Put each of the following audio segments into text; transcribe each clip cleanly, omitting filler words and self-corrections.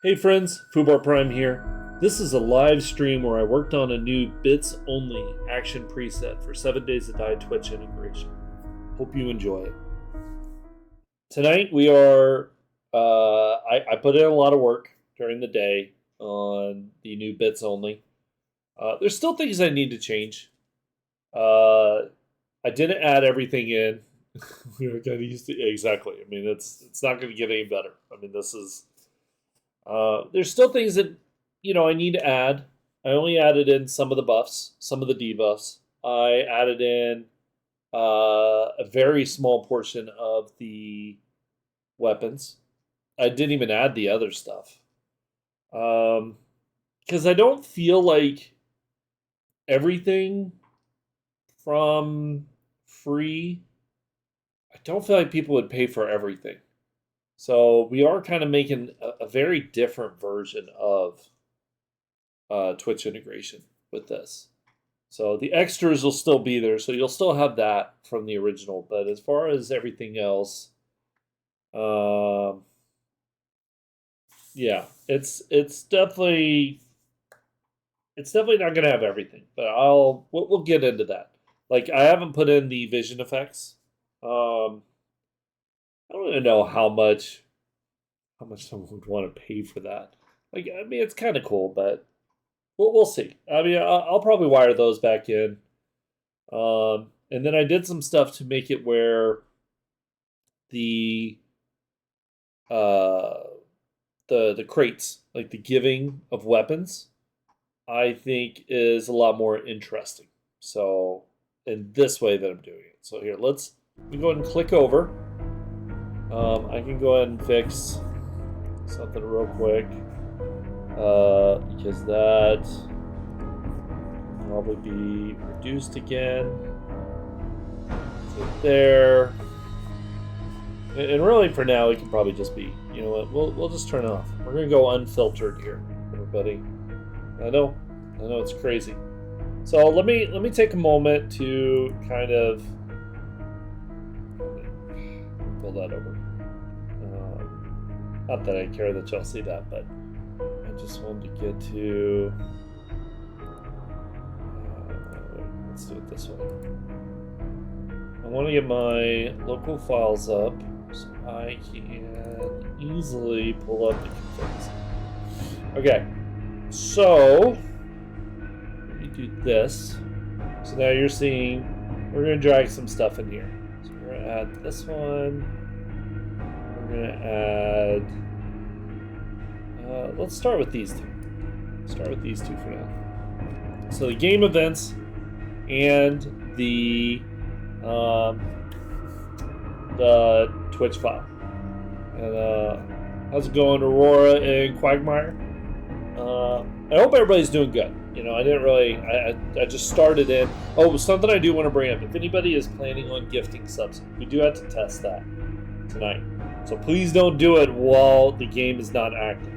Hey friends, Fubar Prime here. This is a live stream where I worked on a new bits only action preset for 7 Days to Die Twitch integration. Hope you enjoy it. Tonight we are, I put in a lot of work during the day on the new bits only. There's still things I need to change. I didn't add everything in. We were kind of used to exactly. I mean, it's not going to get any better. I mean, this is. There's still things that I need to add. I only added in some of the buffs, some of the debuffs. I added in a very small portion of the weapons. I didn't even add the other stuff because I don't feel like everything from free. I don't feel like people would pay for everything. So we are kind of making a very different version of Twitch integration with this. So the extras will still be there, so you'll still have that from the original. But as far as everything else, yeah, it's definitely not gonna have everything. But we'll get into that. Like I haven't put in the vision effects. I don't even know how much someone would want to pay for that. Like, I mean, it's kind of cool, but we'll see. I mean, I'll probably wire those back in. And then I did some stuff to make it where the crates, like the giving of weapons, I think is a lot more interesting. So in this way that I'm doing it. So here, let me go ahead and click over. I can go ahead and fix something real quick because that will probably be reduced again. So there, and really for now it can probably just be, you know what, we'll just turn it off. We're gonna go unfiltered here, everybody. I know it's crazy. So let me take a moment to kind of pull that over. Not that I care that y'all see that, but I just wanted to get to. Let's do it this way. I want to get my local files up so I can easily pull up the configs. Okay, so let me do this. So now you're seeing we're going to drag some stuff in here. So we're going to add this one. We're going to add. Let's start with these two. Start with these two for now. So the game events and the Twitch file. And how's it going, Aurora and Quagmire? I hope everybody's doing good. You know, I didn't really. I just started in. Oh, something I do want to bring up. If anybody is planning on gifting subs, we do have to test that tonight. So please don't do it while the game is not active.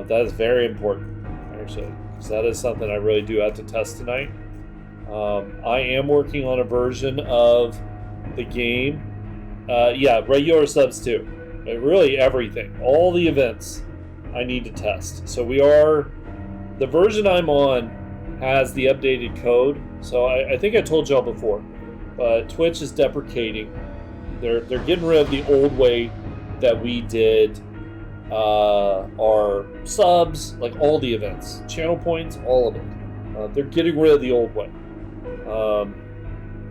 That is very important, actually, because that is something I really do have to test tonight. I am working on a version of the game. Yeah, regular subs too. Really everything. All the events I need to test. So the version I'm on has the updated code. So I think I told y'all before, but Twitch is deprecating. They're getting rid of the old way that we did our subs, like all the events, channel points, all of it. They're getting rid of the old way.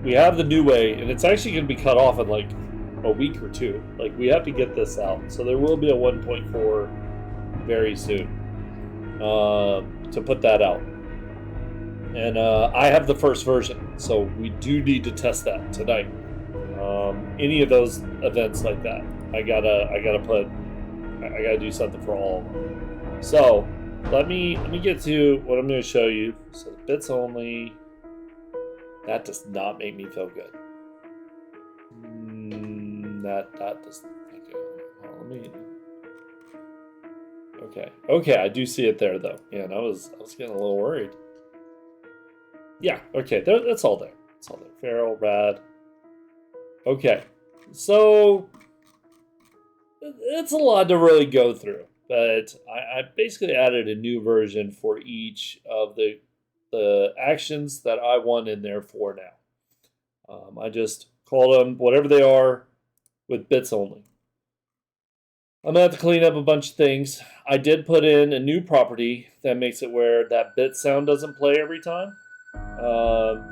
We have the new way, and it's actually going to be cut off in like a week or two. Like we have to get this out, so there will be a 1.4 very soon to put that out. And I have the first version, so we do need to test that tonight. Any of those events like that, I gotta do something for all of them. So let me get to what I'm going to show you. So bits only. That does not make me feel good. That does. Okay. Let me. Okay. I do see it there though. Yeah, and I was getting a little worried. Yeah. Okay. That's all there. It's all there. Feral, rad. Okay. So it's a lot to really go through. but I basically added a new version for each of the actions that I want in there for now. I just call them whatever they are with bits only. I'm going to have to clean up a bunch of things. I did put in a new property that makes it where that bit sound doesn't play every time.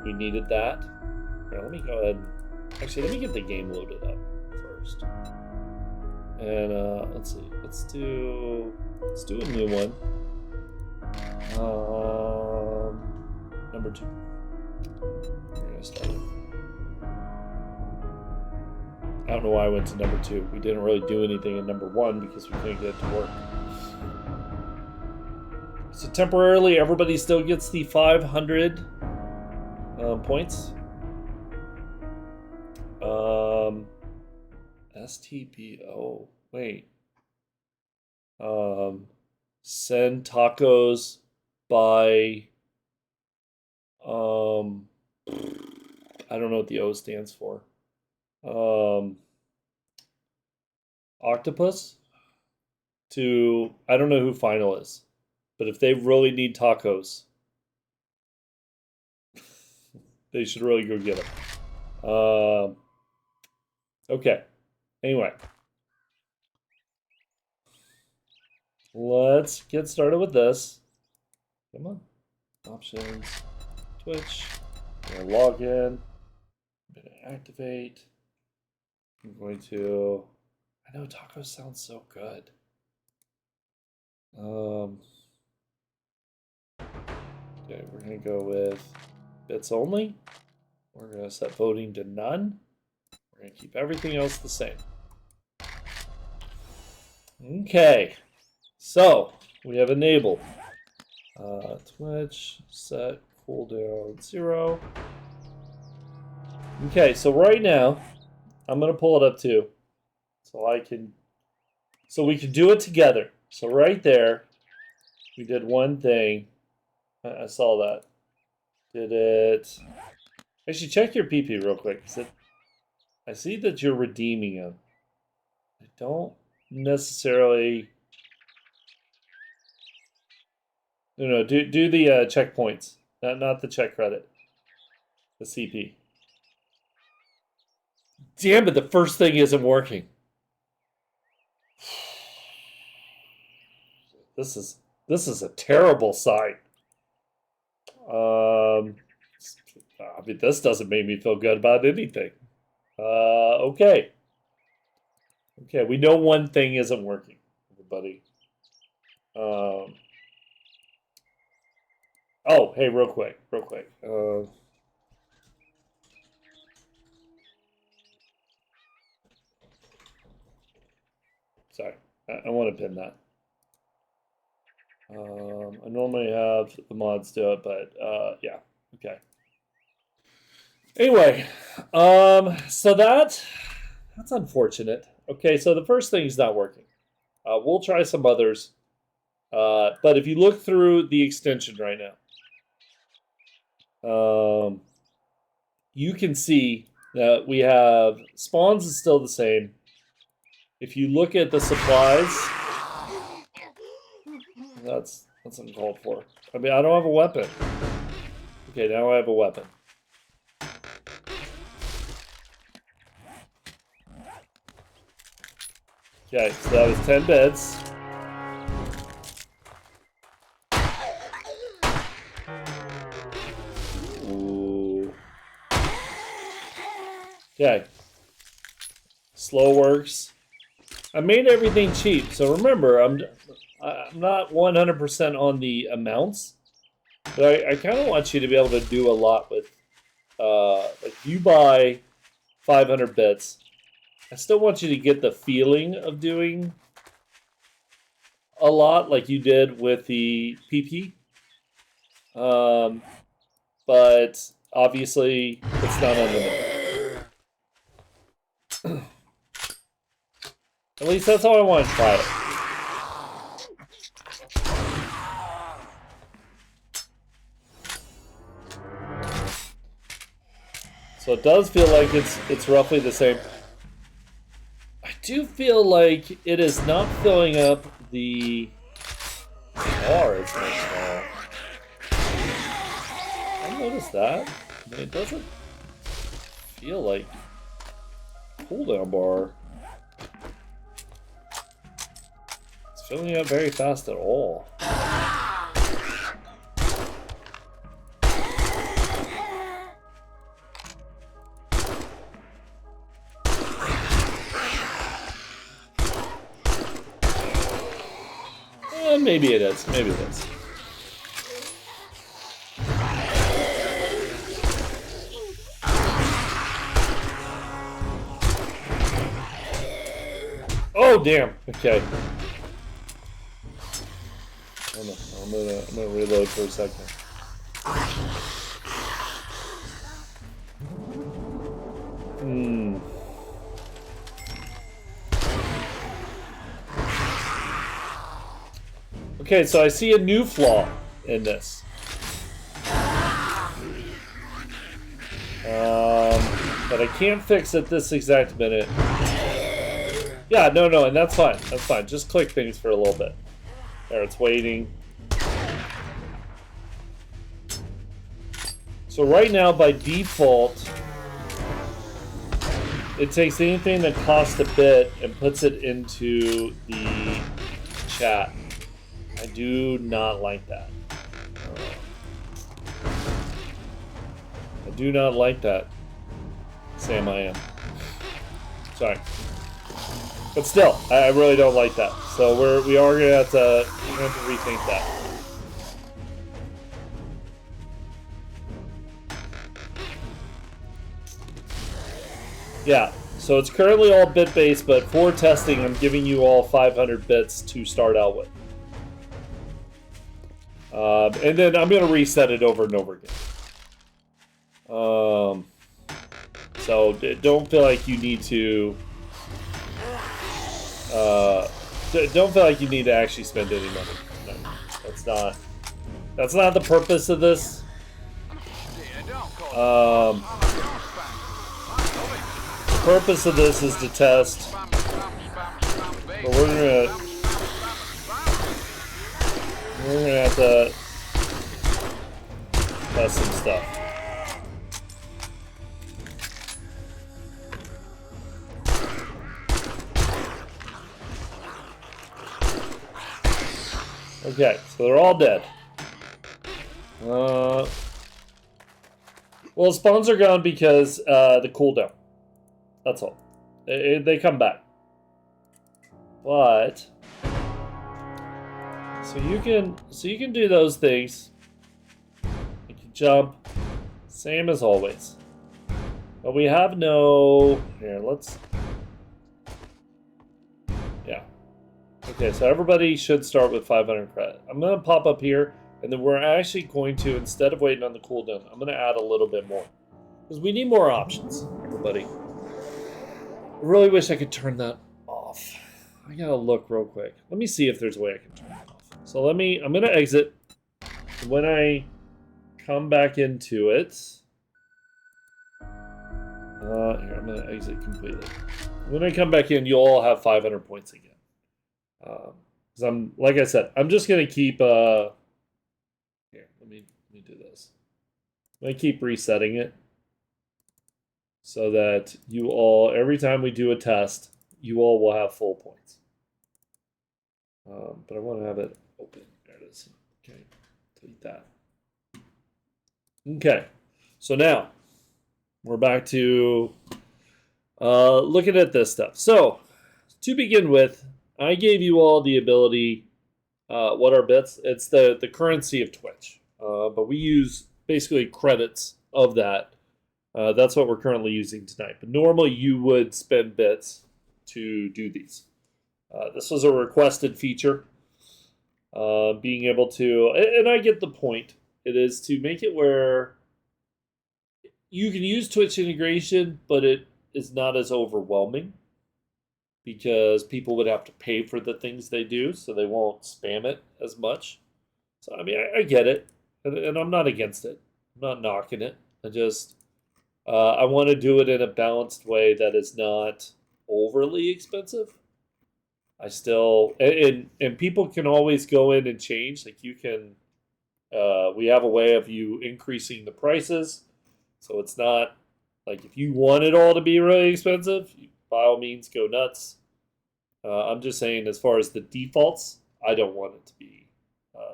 We needed that. Here, let me go ahead. Actually, let me get the game loaded up first. And let's see. Let's do a new one. Number 2. We're gonna start. I don't know why I went to number 2. We didn't really do anything in number 1 because we couldn't get it to work. So temporarily, everybody still gets the 500 points. STP. Oh, wait. Send tacos by. I don't know what the O stands for. Octopus to, I don't know who Final is, but if they really need tacos, they should really go get them. Okay. Anyway, let's get started with this. Come on. Options, Twitch. I'm gonna log in. I'm gonna activate. I'm going to. I know tacos sounds so good. Okay, we're gonna go with bits only. We're gonna set voting to none. We're gonna keep everything else the same. Okay, so we have enabled Twitch set cooldown 0. Okay, so right now I'm gonna pull it up too, so we can do it together. So right there, we did one thing. I saw that. Did it? Actually, check your PP real quick. I see that you're redeeming them. I don't necessarily. No, do the checkpoints, not the check credit. The CP. Damn it! The first thing isn't working. This is a terrible sign. I mean, this doesn't make me feel good about anything. Okay. Okay, we know one thing isn't working, everybody. Oh, hey, real quick. Sorry, I want to pin that. I normally have the mods do it, but yeah, okay. Anyway, so that's unfortunate. Okay, so the first thing is not working. We'll try some others, but if you look through the extension right now, you can see that we have spawns is still the same. If you look at the supplies, that's uncalled for. I mean, I don't have a weapon. Okay, now I have a weapon. Okay, so that was 10 bits. Ooh. Okay. Slow works. I made everything cheap, so remember, I'm not 100% on the amounts, but I kind of want you to be able to do a lot with, like you buy 500 bits, I still want you to get the feeling of doing a lot like you did with the PP, but obviously it's not unlimited. At least that's how I want to try it. So it does feel like it's roughly the same. I do feel like it is not filling up the bar is so small. I noticed that. I mean, it doesn't feel like cooldown bar. It's filling up very fast at all. Maybe it is. Maybe it is. Oh damn! Okay. I'm gonna reload for a second. Okay, so I see a new flaw in this. But I can't fix it this exact minute. Yeah, no, and that's fine. That's fine. Just click things for a little bit. There, it's waiting. So right now, by default, it takes anything that costs a bit and puts it into the chat. I do not like that. I do not like that. Sam, I am. Sorry. But still, I really don't like that. So we are gonna have to rethink that. Yeah, so it's currently all bit-based, but for testing, I'm giving you all 500 bits to start out with. And then I'm going to reset it over and over again. So don't feel like you need to... don't feel like you need to actually spend any money. No, that's not the purpose of this. The purpose of this is to test. But we're gonna have to test some stuff. Okay, so they're all dead. Well, spawns are gone because the cooldown. That's all. They come back. But so you can do those things. You can jump, same as always. But we have no here. Yeah. Okay, so everybody should start with 500 credit. I'm gonna pop up here, and then we're actually going to, instead of waiting on the cooldown, I'm gonna add a little bit more because we need more options, everybody. I really wish I could turn that off. I gotta look real quick. Let me see if there's a way I can turn it off. So I'm gonna exit. When I come back into it, here, I'm gonna exit completely. When I come back in, you'll all have 500 points again. Because like I said, I'm just gonna keep, here, let me do this. I'm gonna keep resetting it so that you all, every time we do a test, you all will have full points. But I want to have it open. There it is. Okay, delete that. Okay, so now we're back to looking at this stuff. So to begin with, I gave you all the ability. What are bits? It's the currency of Twitch, but we use basically credits of that. That's what we're currently using tonight. But normally you would spend bits to do these. This was a requested feature. Being able to, and I get the point. It is to make it where you can use Twitch integration, but it is not as overwhelming because people would have to pay for the things they do, so they won't spam it as much. So, I mean, I get it, and I'm not against it. I'm not knocking it. I just, I want to do it in a balanced way that is not overly expensive. I still and people can always go in and change. Like you can, we have a way of you increasing the prices, so it's not like if you want it all to be really expensive, by all means go nuts. I'm just saying, as far as the defaults, I don't want it to be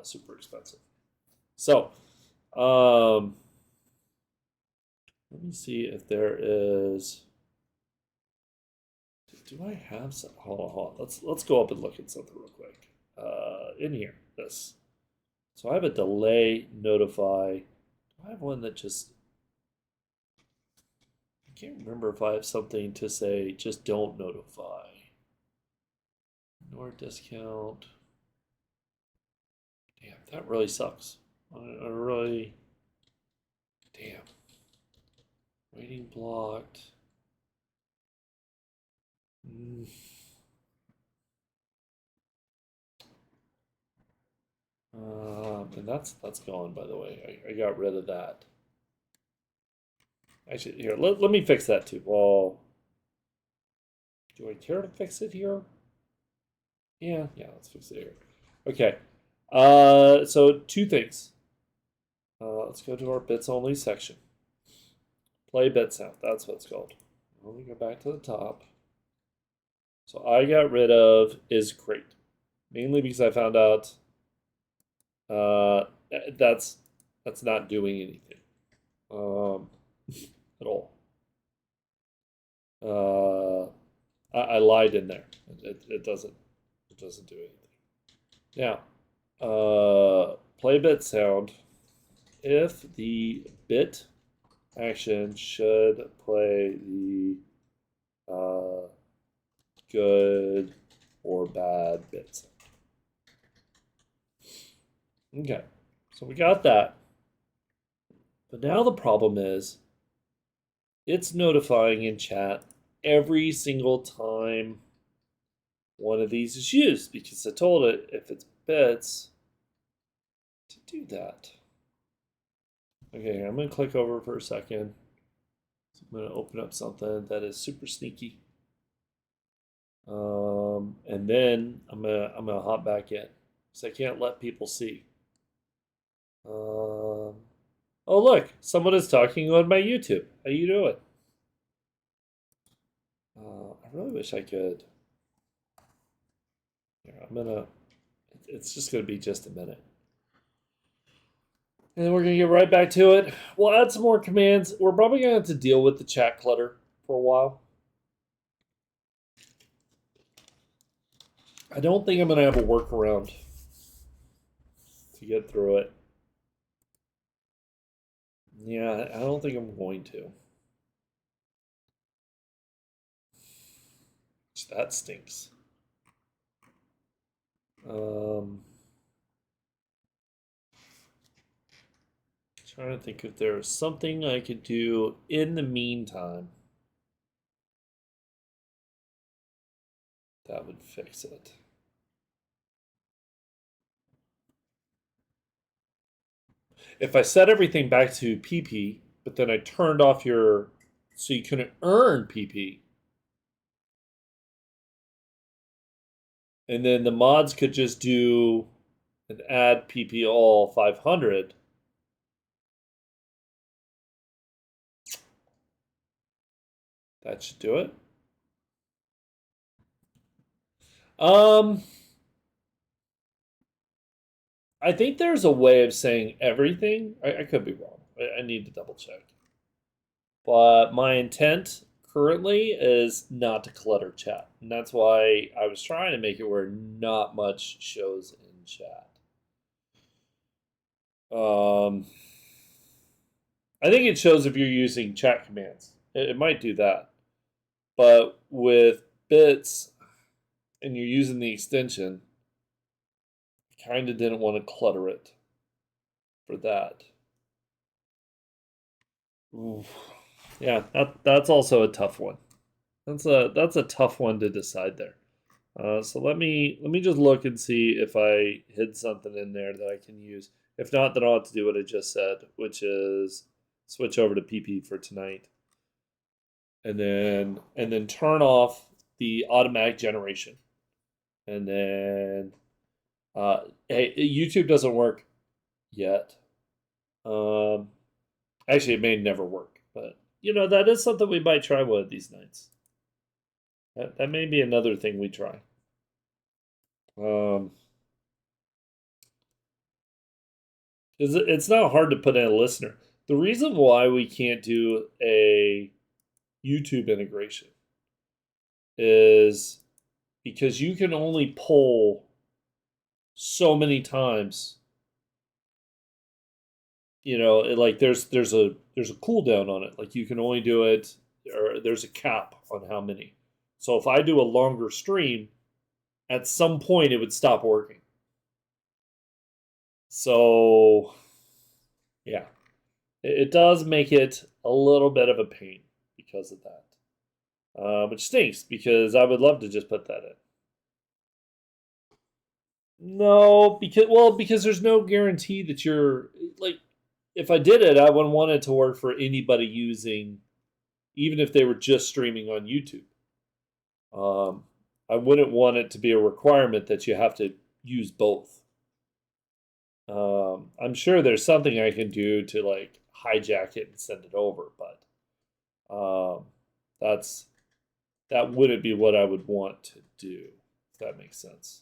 super expensive. So, let me see if there is. Do I have some? Hold on. Let's go up and look at something real quick. In here, this. So I have a delay notify. Do I have one that just? I can't remember if I have something to say just don't notify. Nor discount. Damn, that really sucks. I really. Damn. Waiting blocked. And that's gone, by the way. I got rid of that. Actually, here, let me fix that too. Well, do I care to fix it here? Yeah, let's fix it here. Okay. So two things. Let's go to our bits only section. Play bit sound. That's what it's called. Let me go back to the top. So I got rid of is great, mainly because I found out that's not doing anything at all. I lied in there. It doesn't do anything. Now, play bit sound. If the bit action should play the good or bad bits. Okay, so we got that. But now the problem is it's notifying in chat every single time one of these is used because I told it if it's bits to do that. Okay, I'm going to click over for a second. So I'm going to open up something that is super sneaky. And then I'm gonna hop back in because I can't let people see. Oh look, someone is talking on my YouTube. How you doing? I really wish I could. Here, it's just gonna be just a minute. And then we're gonna get right back to it. We'll add some more commands. We're probably gonna have to deal with the chat clutter for a while. I don't think I'm gonna have a workaround to get through it. Yeah, I don't think I'm going to. That stinks. Trying to think if there's something I could do in the meantime that would fix it. If I set everything back to PP, but then I turned off your, so you couldn't earn PP, and then the mods could just do an add PP all 500. That should do it. I think there's a way of saying everything. I could be wrong. I need to double check. But my intent currently is not to clutter chat. And that's why I was trying to make it where not much shows in chat. I think it shows if you're using chat commands. It might do that. But with bits and you're using the extension, I kind of didn't want to clutter it for that. Oof. Yeah, that's also a tough one. That's a tough one to decide there. So let me just look and see if I hid something in there that I can use. If not, then I'll have to do what I just said, which is switch over to PP for tonight, and then turn off the automatic generation. And then hey, YouTube doesn't work yet. Actually, it may never work, but that is something we might try one of these nights. That may be another thing we try. It's not hard to put in a listener. The reason why we can't do a YouTube integration is because you can only pull so many times. Like there's a cooldown on it. Like you can only do it, or there's a cap on how many. So if I do a longer stream, at some point it would stop working. So yeah, it does make it a little bit of a pain because of that, which stinks because I would love to just put that in. No, because there's no guarantee that you're like, if I did it, I wouldn't want it to work for anybody using, even if they were just streaming on YouTube. I wouldn't want it to be a requirement that you have to use both. I'm sure there's something I can do to like hijack it and send it over, but that wouldn't be what I would want to do, if that makes sense.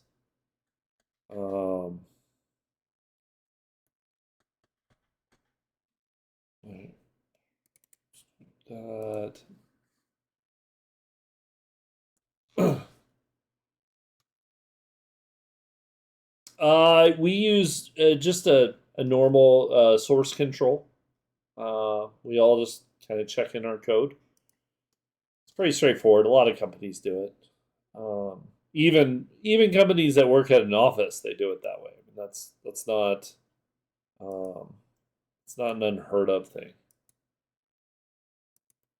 That we use just a normal source control. We all just kind of check in our code. It's pretty straightforward. A lot of companies do it. Even companies that work at an office, they do it that way. I mean, that's not it's not an unheard of thing.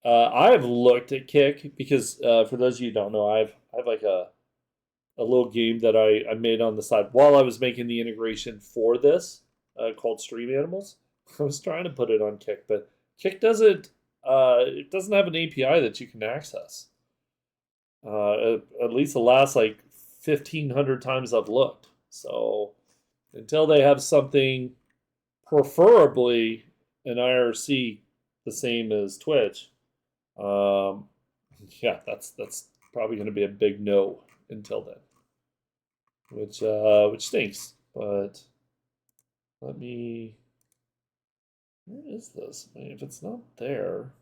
I've looked at Kick because for those of you who don't know, I have like a little game that I made on the side while I was making the integration for this called Stream Animals. I was trying to put it on Kick, but Kick doesn't it doesn't have an API that you can access. At least the last like 1,500 times I've looked. So until they have something, preferably an IRC the same as Twitch, yeah, that's probably going to be a big no until then, which stinks. But let me. Where is this? I mean, if it's not there.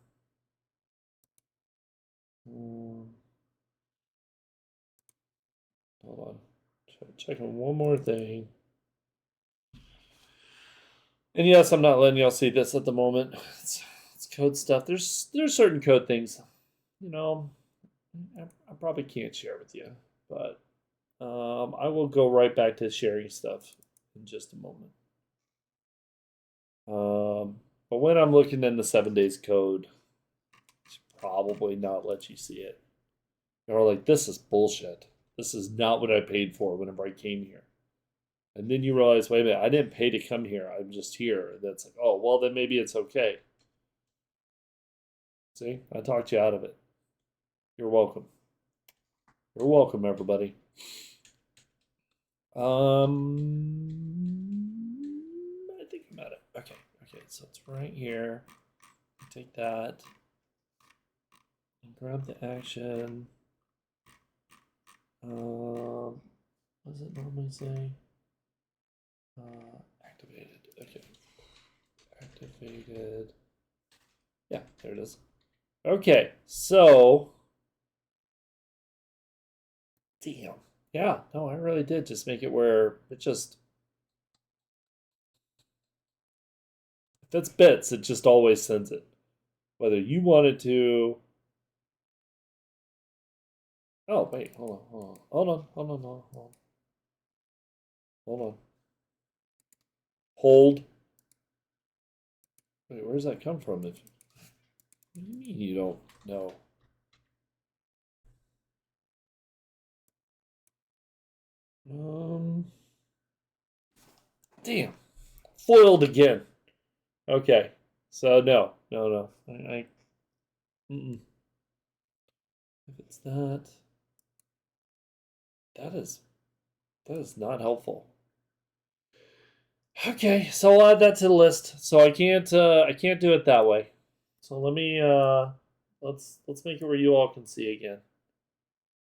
Hold on. Checking one more thing. And yes, I'm not letting y'all see this at the moment. It's code stuff. There's certain code things, I probably can't share with you, but I will go right back to sharing stuff in just a moment. But when I'm looking in the 7 days code, it's probably not let you see it. Or like, this is bullshit. This is not what I paid for whenever I came here. And then you realize, wait a minute, I didn't pay to come here. I'm just here. That's like, oh, well, then maybe it's okay. See, I talked you out of it. You're welcome. You're welcome, everybody. I think I'm at it. Okay, so it's right here. Take that and grab the action. What does it normally say? Activated. Okay. Activated. Yeah, there it is. Okay, so. Damn. Yeah, no, I really did just make it where it just. If it's bits, it just always sends it. Whether you want it to. Oh, wait, hold on. Hold. Wait, where does that come from? What do you mean you don't know? Damn. Foiled again. Okay. So no. If it's that is That is not helpful. Okay, so I'll add that to the list. So I can't do it that way. So let me let's make it where you all can see again.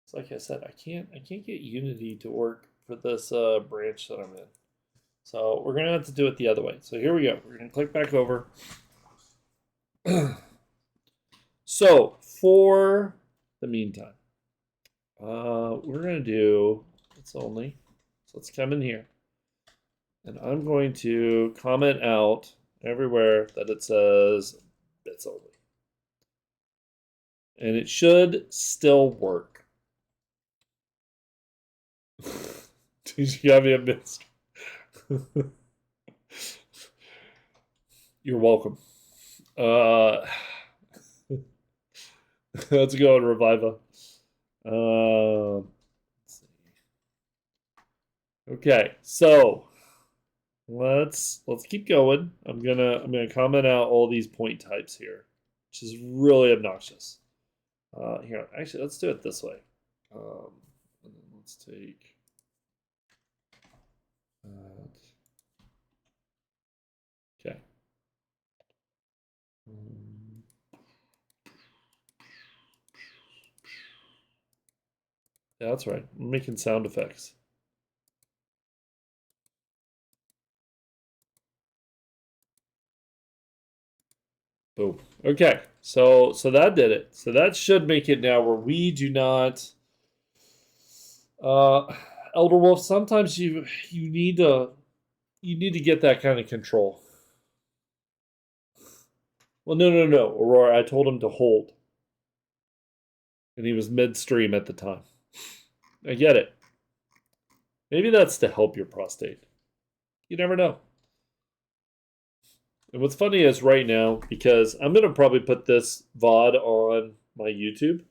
So like I said, I can't get Unity to work for this branch that I'm in. So we're gonna have to do it the other way. So here we go. We're gonna click back over. So for the meantime, we're gonna do bits only. So let's come in here, and I'm going to comment out everywhere that it says bits only, and it should still work. Did you have me a miss? You're welcome. Let's go and Reviva. Let's see. Okay, so let's keep going. I'm gonna comment out all these point types here, which is really obnoxious. Here, actually, let's do it this way. And then let's take that. Okay. Yeah, that's right. I'm making sound effects. Boom. Okay, so that did it. So that should make it now where we do not. Elder Wolf, sometimes you need to get that kind of control. Well, no, Aurora. I told him to hold, and he was midstream at the time. I get it. Maybe that's to help your prostate. You never know. And what's funny is right now, because I'm going to probably put this VOD on my YouTube,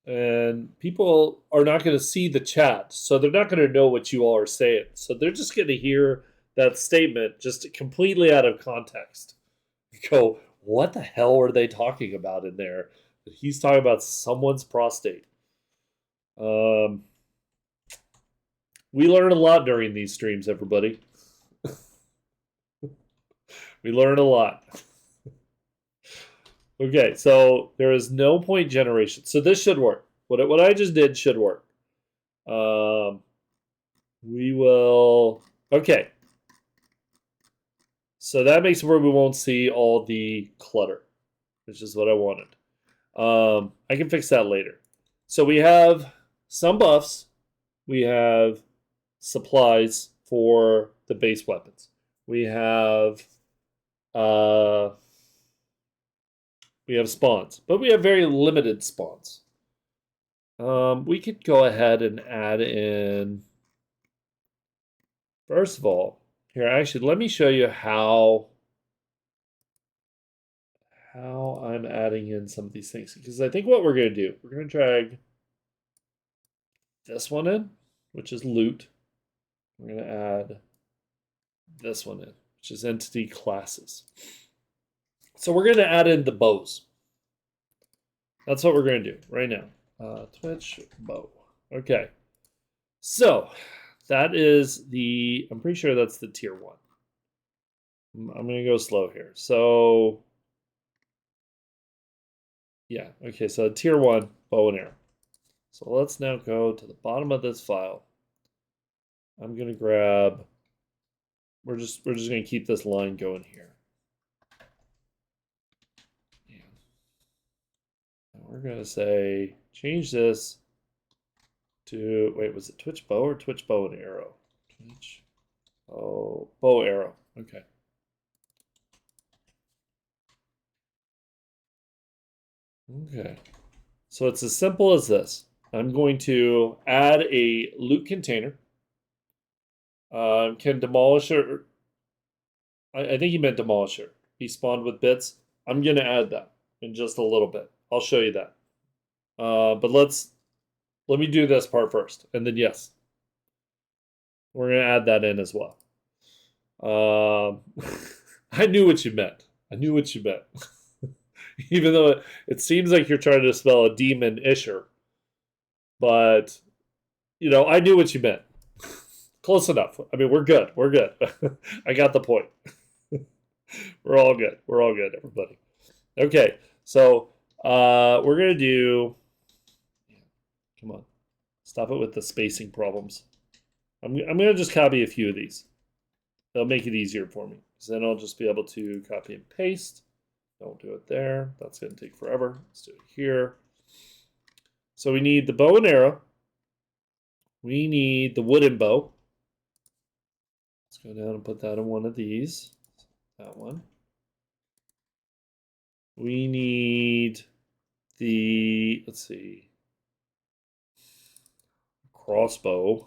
and people are not going to see the chat, so they're not going to know what you all are saying. So they're just going to hear that statement just completely out of context. Go, what the hell are they talking about in there? He's talking about someone's prostate. We learn a lot during these streams, everybody. We learn a lot. Okay, so there is no point generation. So this should work. What I just did should work. We will... Okay. So that makes it where we won't see all the clutter, which is what I wanted. I can fix that later. So we have some buffs. We have supplies for the base weapons. We have spawns, but we have very limited spawns. We could go ahead and add in. First of all, here, actually, let me show you how I'm adding in some of these things. Because I think what we're going to do, we're going to drag this one in, which is loot. We're going to add this one in, which is entity classes. So we're going to add in the bows. That's what we're going to do right now. Twitch bow. Okay. So that is the, I'm pretty sure that's the tier 1. I'm going to go slow here. So, yeah. Okay, so tier 1 bow and arrow. So let's now go to the bottom of this file. I'm going to grab, we're just going to keep this line going here. We're going to say, change this to, wait, was it Twitch bow or Twitch bow and arrow? Twitch, oh, bow arrow. Okay. Okay. So it's as simple as this. I'm going to add a loot container. Can demolisher, I think he meant demolisher. He spawned with bits. I'm going to add that in just a little bit. I'll show you that. But let me do this part first, and then yes, we're gonna add that in as well. I knew what you meant. I knew what you meant. Even though it seems like you're trying to spell a demon Isher, but you know, I knew what you meant. Close enough. I mean, we're good. We're good. I got the point. We're all good. We're all good, everybody. Okay, so we're gonna do. Come on, stop it with the spacing problems. I'm gonna just copy a few of these. That'll make it easier for me. So then I'll just be able to copy and paste. Don't do it there. That's gonna take forever. Let's do it here. So we need the bow and arrow. We need the wooden bow. Let's go down and put that in one of these. That one. We need the, let's see, crossbow.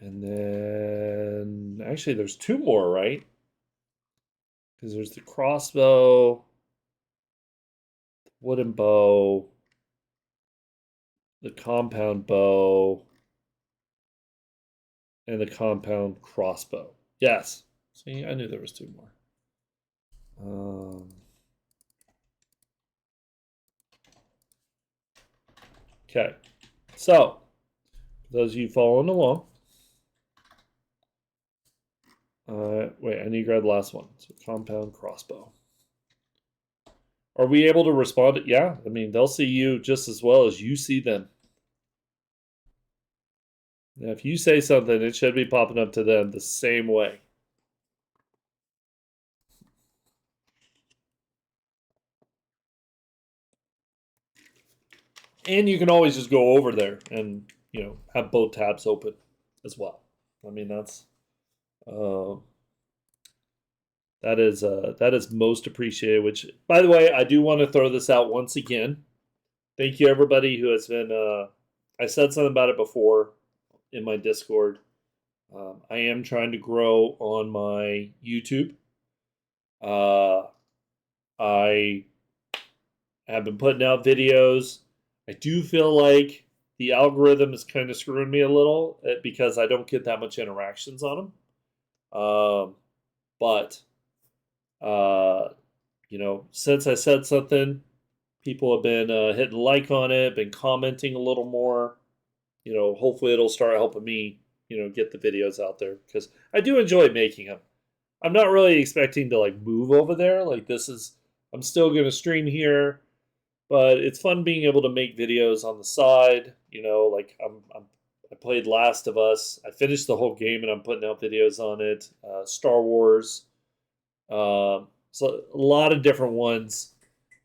And then, actually, there's two more, right? Because there's the crossbow, the wooden bow, the compound bow, and the compound crossbow. Yes. See, I knew there was two more. Okay. So, for those of you following along, wait, I need to grab the last one. So, compound crossbow. Are we able to respond? Yeah, I mean, they'll see you just as well as you see them. Now, if you say something, it should be popping up to them the same way. And you can always just go over there and, you know, have both tabs open as well. I mean, that is most appreciated. Which, by the way, I do want to throw this out once again. Thank you, everybody who has been. I said something about it before in my Discord. I am trying to grow on my YouTube. I have been putting out videos. I do feel like the algorithm is kind of screwing me a little because I don't get that much interactions on them. But you know, since I said something, people have been hitting like on it, been commenting a little more. You know, hopefully it'll start helping me, you know, get the videos out there because I do enjoy making them. I'm not really expecting to like move over there. Like I'm still gonna stream here, but it's fun being able to make videos on the side. You know, like I played Last of Us. I finished the whole game and I'm putting out videos on it. Star Wars. So a lot of different ones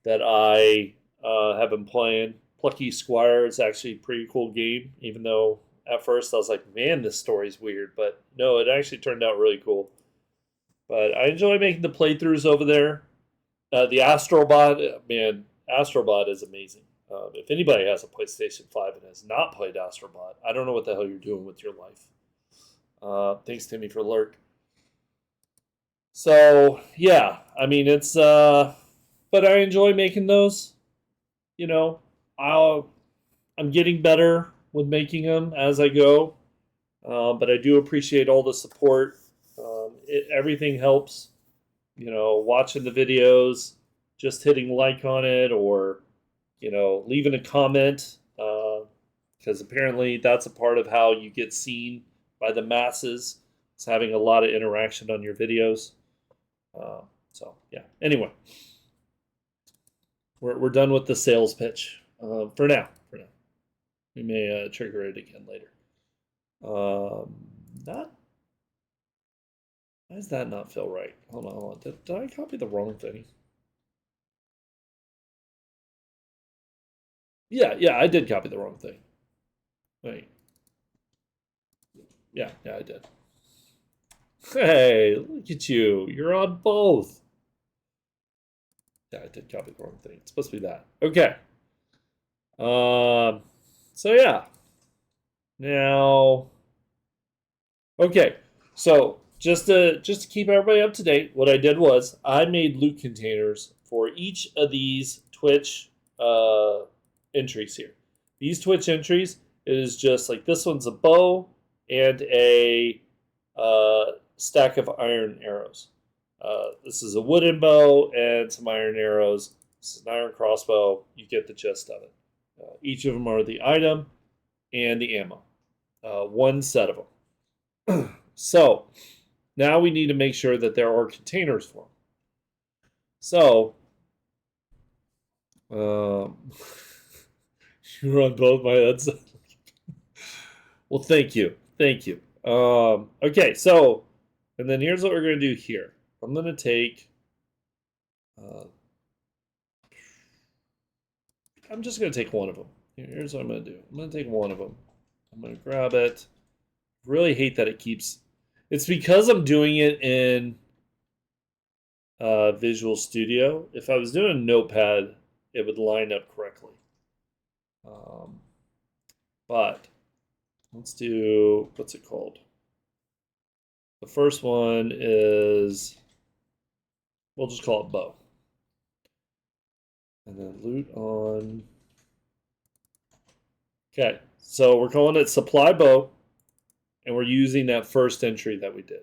that I have been playing. Plucky Squire is actually a pretty cool game, even though at first I was like, man, this story's weird. But no, it actually turned out really cool. But I enjoy making the playthroughs over there. The Astrobot, man, Astrobot is amazing. If anybody has a PlayStation 5 and has not played Astrobot, I don't know what the hell you're doing with your life. Thanks, Timmy, for alert. So, yeah, I mean, it's, but I enjoy making those. You know, I'm getting better with making them as I go. But I do appreciate all the support. Everything helps. You know, watching the videos, just hitting like on it, or, you know, leaving a comment. Because apparently that's a part of how you get seen by the masses. It's having a lot of interaction on your videos. So, yeah. Anyway, we're done with the sales pitch for now. We may trigger it again later. Why does that not feel right? Hold on. Did I copy the wrong thing? Yeah, I did copy the wrong thing. Wait. Yeah, I did. Hey, look at you. You're on both. Yeah, I did copy the wrong thing. It's supposed to be that. Okay. So yeah. Now, okay. So just to keep everybody up to date, what I did was I made loot containers for each of these Twitch entries here. These Twitch entries is just like this one's a bow and a stack of iron arrows. This is a wooden bow and some iron arrows. This is an iron crossbow. You get the gist of it. Each of them are the item and the ammo. One set of them. So now we need to make sure that there are containers for them. So you're on both my heads. Well, thank you. Thank you. Okay, so, and then here's what we're going to do here. I'm going to take, I'm just going to take one of them. Here's what I'm going to do. I'm going to take one of them. I'm going to grab it. Really hate that it keeps, it's because I'm doing it in Visual Studio. If I was doing a notepad, it would line up correctly. But let's do, what's it called? The first one is, we'll just call it bow. And then loot on. Okay, so we're calling it supply bow, and we're using that first entry that we did.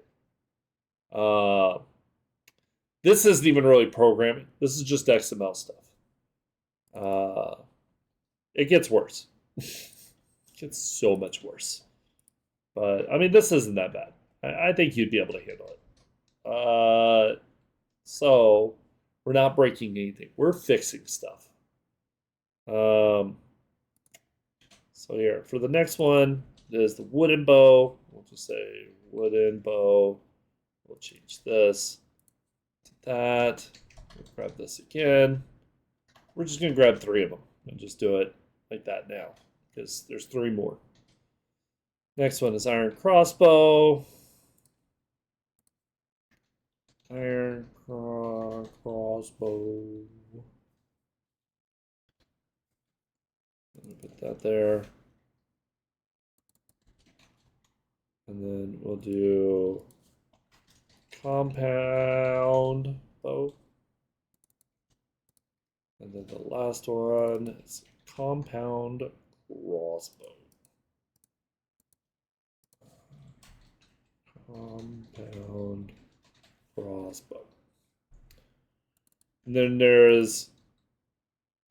This isn't even really programming. This is just XML stuff. It gets worse. It gets so much worse. But, I mean, this isn't that bad. I think you'd be able to handle it. So, we're not breaking anything. We're fixing stuff. So here, for the next one, there's the wooden bow. We'll just say wooden bow. We'll change this to that. We'll grab this again. We're just going to grab 3 of them and just do it like that now, because there's 3 more. Next one is iron crossbow. Iron crossbow. Let me put that there. And then we'll do compound bow. And then the last one is compound crossbow. Compound crossbow. And then there's,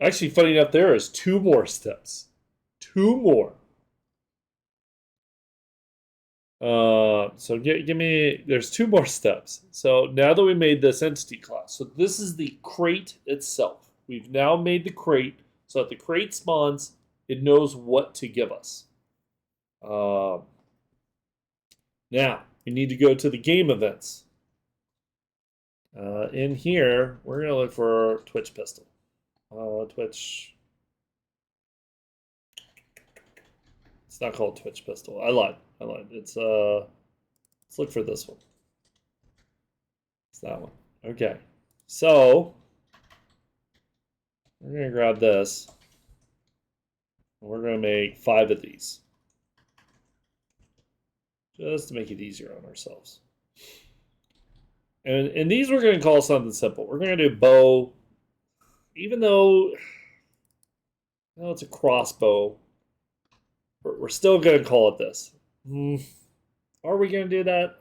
actually funny enough, there is 2 more steps. 2 more. So give me, there's 2 more steps. So now that we made this entity class, so this is the crate itself. We've now made the crate, so that the crate spawns, it knows what to give us. Now, we need to go to the game events. In here, we're going to look for Twitch pistol. Twitch. It's not called Twitch pistol. I lied. It's let's look for this one. It's that one. Okay. So we're going to grab this. And we're going to make 5 of these. Just to make it easier on ourselves. And these we're going to call something simple. We're going to do bow, even though it's a crossbow, we're still going to call it this. Are we going to do that?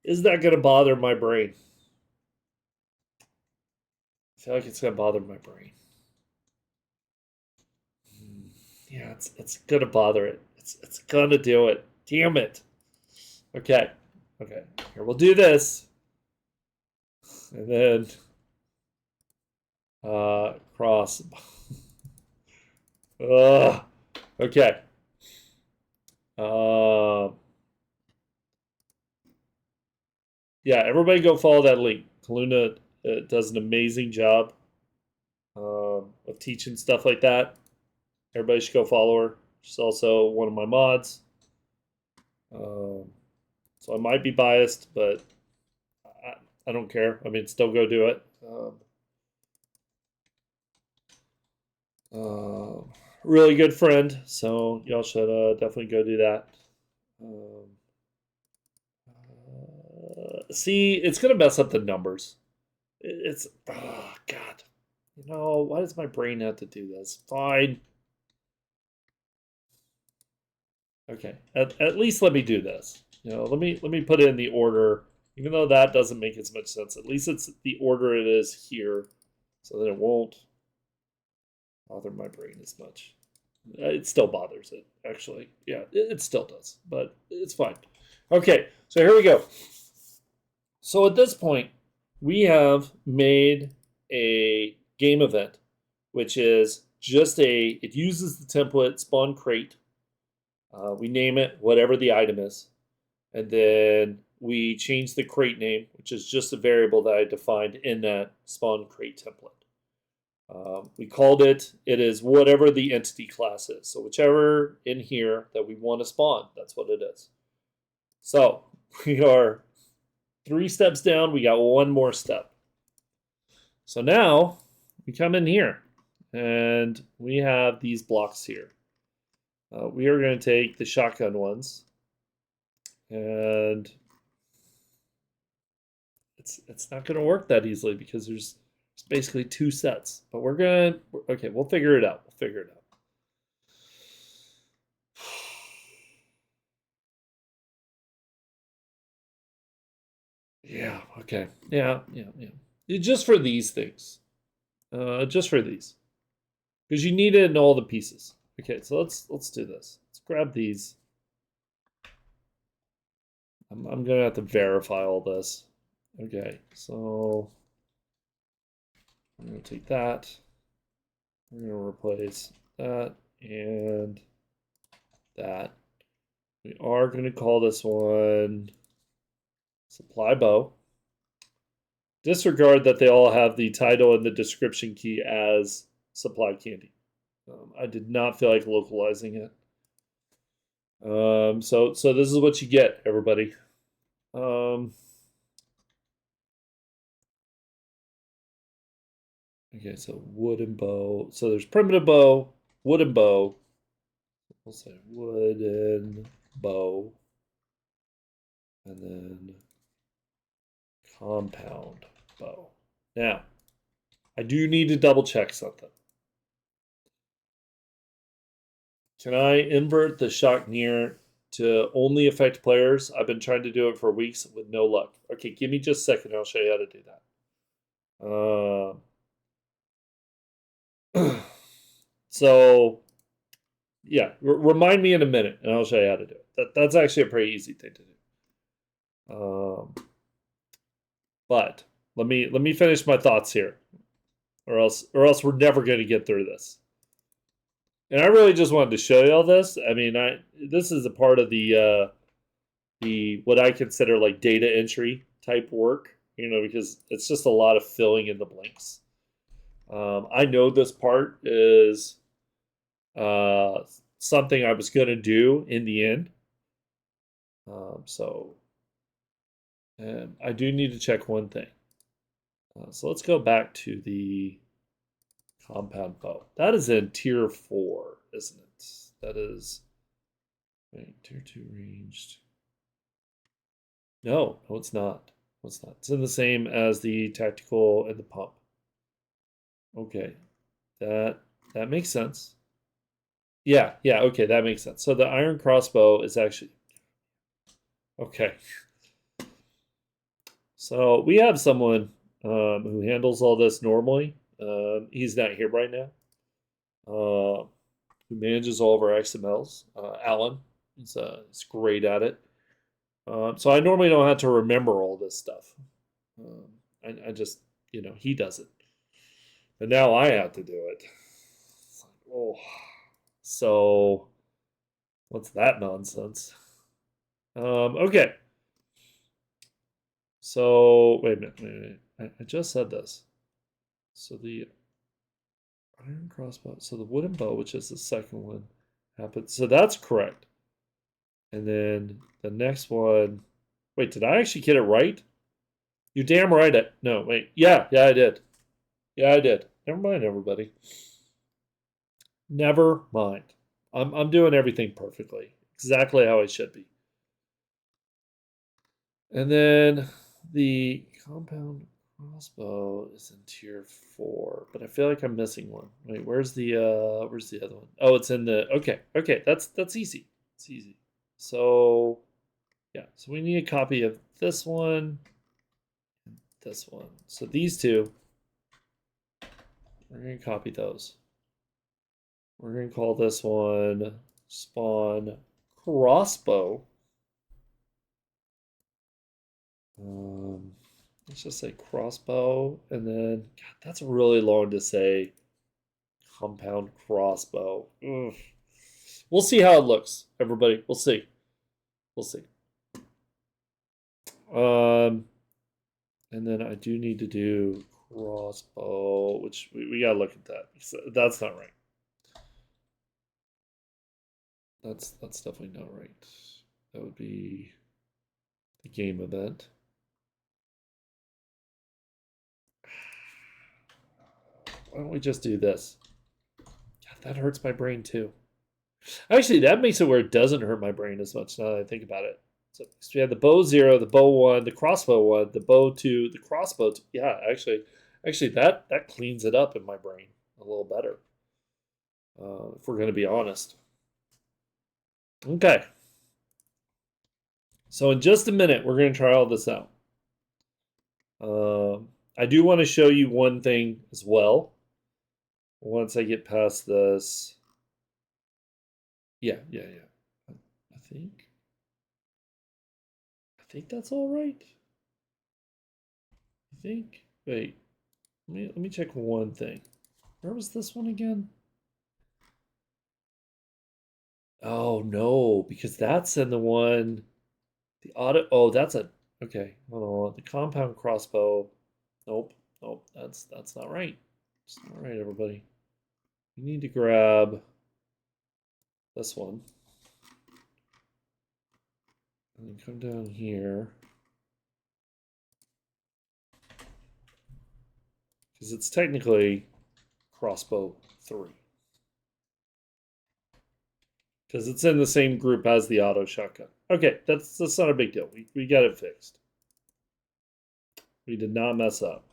Is that going to bother my brain? I feel like it's going to bother my brain. Yeah, it's going to bother it. It's going to do it. Damn it. Okay. Here, we'll do this. And then cross. Okay. Yeah, everybody go follow that link. Kaluna does an amazing job of teaching stuff like that. Everybody should go follow her. She's also one of my mods. So I might be biased, but I don't care. I mean, still go do it. Really good friend, so y'all should definitely go do that. See, it's going to mess up the numbers. It's, oh, God. You know, why does my brain have to do this? Fine. Okay, at least let me do this. You know, let me put it in the order, even though that doesn't make as much sense. At least it's the order it is here. so that it won't bother my brain as much. It still bothers it, actually. Yeah, it still does, but it's fine. Okay, so here we go. So at this point, we have made a game event, which is just it uses the template spawn crate. We name it whatever the item is. And then we change the crate name, which is just a variable that I defined in that spawn crate template. We called it is whatever the entity class is. So whichever in here that we want to spawn, that's what it is. So we are 3 steps down. We got 1 more step. So now we come in here and we have these blocks here. We are going to take the shotgun ones, and it's not going to work that easily because there's basically 2 sets. But we're going to, okay, we'll figure it out. We'll figure it out. Yeah, okay. Yeah. Just for these things. Just for these. Because you need it in all the pieces. Okay, so let's do this. Let's grab these. I'm gonna have to verify all this. Okay, so I'm gonna take that. We're gonna replace that and that. We are gonna call this one supply bow. Disregard that they all have the title and the description key as supply candy. I did not feel like localizing it. So this is what you get, everybody. Okay, so wooden bow. So there's primitive bow, wooden bow. We'll say wooden bow, and then compound bow. Now, I do need to double check something. Can I invert the shock near to only affect players? I've been trying to do it for weeks with no luck. Okay, give me just a second. I'll show you how to do that. So, yeah, remind me in a minute, and I'll show you how to do it. That's actually a pretty easy thing to do. But let me finish my thoughts here, or else we're never going to get through this. And I really just wanted to show you all this. I mean, this is a part of the what I consider like data entry type work, because it's just a lot of filling in the blanks. I know this part is something I was going to do in the end. And I do need to check one thing. So let's go back to the compound bow. That is in tier 4, isn't it? That is, wait, tier 2 ranged. No, it's not. It's not. It's in the same as the tactical and the pump. Okay, that makes sense. Yeah, okay, that makes sense. So the iron crossbow is actually, okay. So we have someone who handles all this normally. He's not here right now. Who manages all of our XMLs? Alan. He's great at it. So I normally don't have to remember all this stuff. I just, he does it. But now I have to do it. It's like, oh. So, what's that nonsense? Okay. So, wait a minute. I just said this. So the iron crossbow. So the wooden bow, which is the second one, happened. So that's correct. And then the next one. Wait, did I actually get it right? You damn right. No, wait. Yeah, I did. Yeah, I did. Never mind, everybody. Never mind. I'm doing everything perfectly. Exactly how it should be. And then the compound crossbow is in tier 4, but I feel like I'm missing one. Wait, where's the other one? Oh, it's in the okay. That's easy. It's easy. So yeah, so we need a copy of this one and this one. So these two we're going to copy those. We're going to call this one spawn crossbow. Let's just say crossbow, and then, God, that's really long to say. Compound crossbow. Ugh. We'll see how it looks, everybody. We'll see. We'll see. And then I do need to do crossbow, which we gotta look at that. That's not right. That's definitely not right. That would be the game event. Why don't we just do this? God, that hurts my brain too. Actually, that makes it where it doesn't hurt my brain as much now that I think about it. So we have the bow 0, the bow 1, the crossbow 1, the bow 2, the crossbow 2. Yeah, actually that cleans it up in my brain a little better. If we're going to be honest. Okay. So in just a minute, we're going to try all this out. I do want to show you one thing as well. Once I get past this. Yeah. I think that's all right. I think. Wait. Let me check one thing. Where was this one again? Oh no, because that's in the one. The auto. Oh, that's a. Okay, hold on. The compound crossbow. Nope. That's not right. It's not right, everybody. You need to grab this one. And then come down here. Because it's technically crossbow 3. Because it's in the same group as the auto shotgun. Okay, that's not a big deal. We got it fixed. We did not mess up.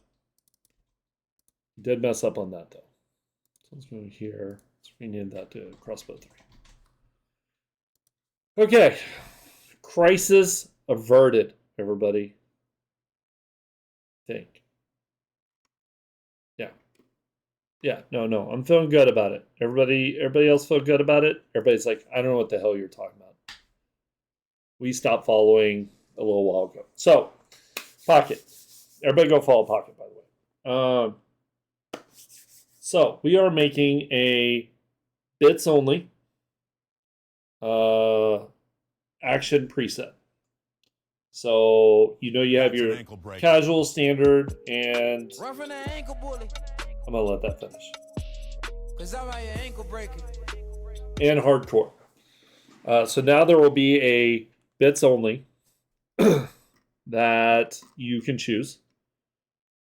We did mess up on that though. So let's go here. Let's rename that to crossbow 3. Okay. Crisis averted, everybody. Think. Yeah, no, I'm feeling good about it. Everybody else feel good about it? Everybody's like, I don't know what the hell you're talking about. We stopped following a little while ago. So, Pocket. Everybody go follow Pocket, by the way. So, we are making a bits only action preset. So, you have your casual, standard, and I'm going to let that finish. And hardcore. So now there will be a bits only that you can choose.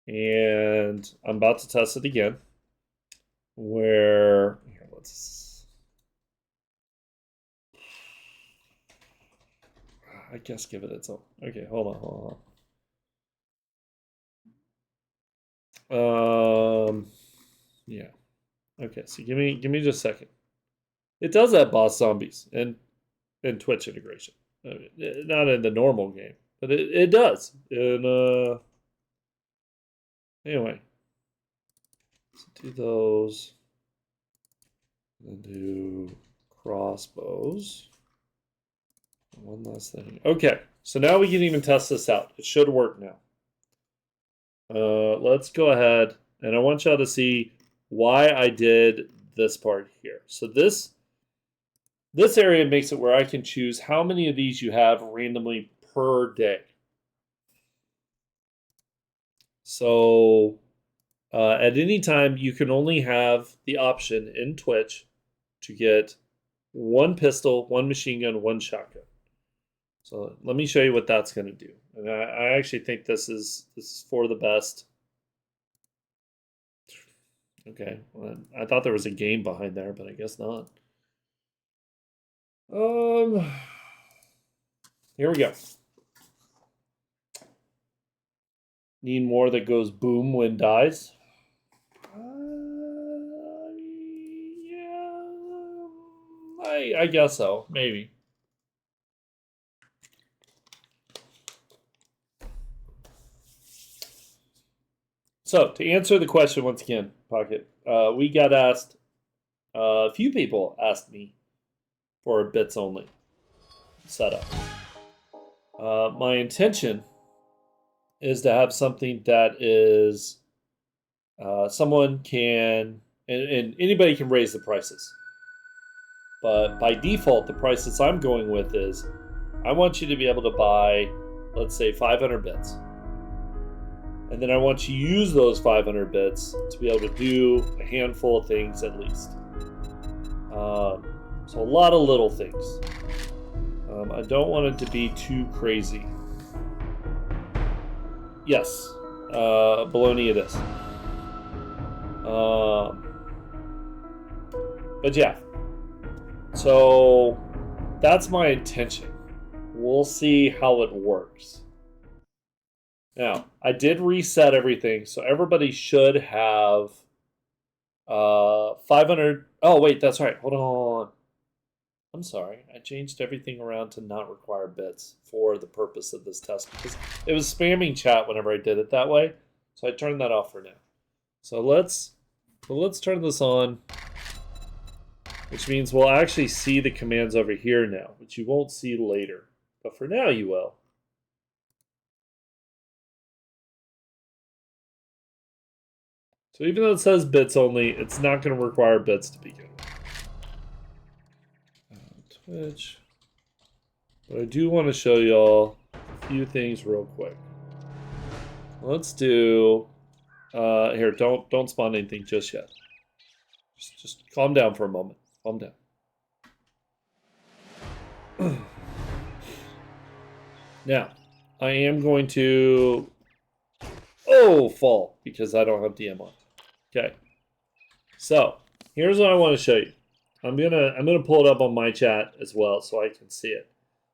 And I'm about to test it again. Where, here, I guess give it its own. Okay, hold on. Yeah. Okay, so give me just a second. It does have boss zombies and Twitch integration. Not in the normal game, but it does. And anyway, so do those, and then do crossbows. One last thing. Okay, so now we can even test this out. It should work now. Let's go ahead, and I want y'all to see why I did this part here. So this area makes it where I can choose how many of these you have randomly per day. So at any time, you can only have the option in Twitch to get 1 pistol, 1 machine gun, 1 shotgun. So let me show you what that's going to do. And I actually think this is for the best. Okay, well, I thought there was a game behind there, but I guess not. Here we go. Need more that goes boom when dies. Yeah, I guess so, maybe. So to answer the question once again, Pocket, we got asked. A few people asked me for a bits only setup. My intention is to have something that is someone can and anybody can raise the prices. But by default, the prices I'm going with is I want you to be able to buy, let's say, 500 bits. And then I want you to use those 500 bits to be able to do a handful of things at least. So a lot of little things. I don't want it to be too crazy. Yes, baloney it is. But yeah, so that's my intention. We'll see how it works. Now, I did reset everything, so everybody should have 500. Oh, wait, that's right. Hold on. I'm sorry. I changed everything around to not require bits for the purpose of this test because it was spamming chat whenever I did it that way. So I turned that off for now. So let's turn this on, which means we'll actually see the commands over here now, which you won't see later. But for now, you will. So even though it says bits only, it's not going to require bits to begin with. Twitch. But I do want to show y'all a few things real quick. Let's do here. Don't spawn anything just yet. Just calm down for a moment. Calm down. Now, I am going to fall because I don't have DM on. Okay. So here's what I want to show you. I'm gonna pull it up on my chat as well so I can see it.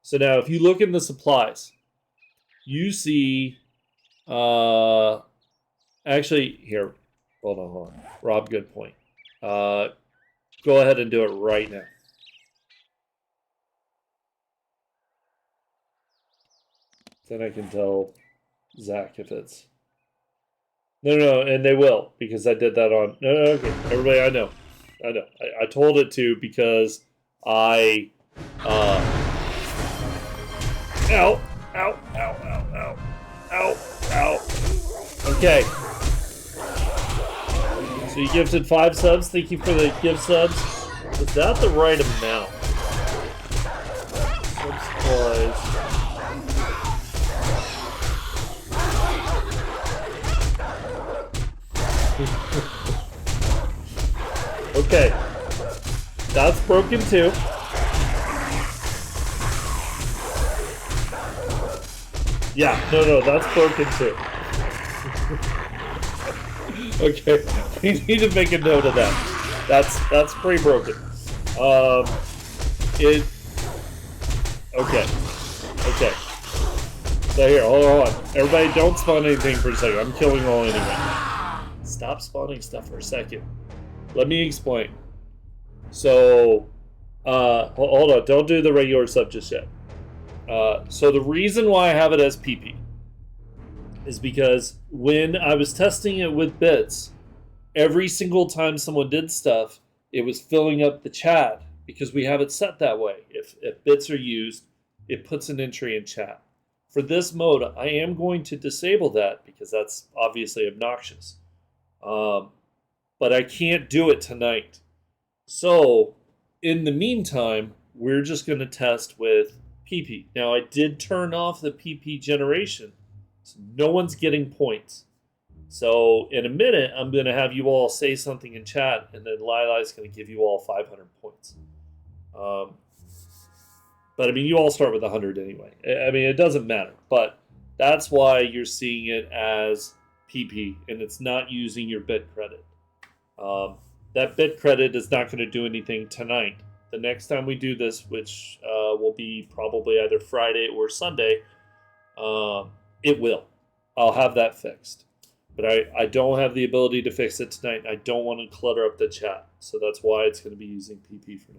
So now if you look in the supplies, you see actually here, hold on. Rob, good point. Go ahead and do it right now. Then I can tell Zach if it's no, and they will because I did that on okay. Everybody, I know. I told it to because I ow. Okay. So you gifted 5 subs. Thank you for the gift subs. Is that the right amount? Sub supplies. Okay. That's broken too. Yeah, no, that's broken too. Okay, we need to make a note of that. That's pretty broken. Okay. So here, hold on. Everybody, don't spawn anything for a second. I'm killing all anyway. Stop spawning stuff for a second. Let me explain. So, hold on. Don't do the regular sub just yet. So the reason why I have it as PP is because when I was testing it with bits, every single time someone did stuff, it was filling up the chat because we have it set that way. If bits are used, it puts an entry in chat. For this mode, I am going to disable that because that's obviously obnoxious. But I can't do it tonight. So, in the meantime, we're just going to test with PP. Now, I did turn off the PP generation, so no one's getting points. So, in a minute, I'm going to have you all say something in chat, and then Lila's going to give you all 500 points. But, I mean, you all start with 100 anyway. I mean, it doesn't matter. But that's why you're seeing it as PP, and it's not using your bit credit. That bit credit is not going to do anything tonight. The next time we do this, which will be probably either Friday or Sunday, it will. I'll have that fixed. But I don't have the ability to fix it tonight. I don't want to clutter up the chat. So that's why it's going to be using PP for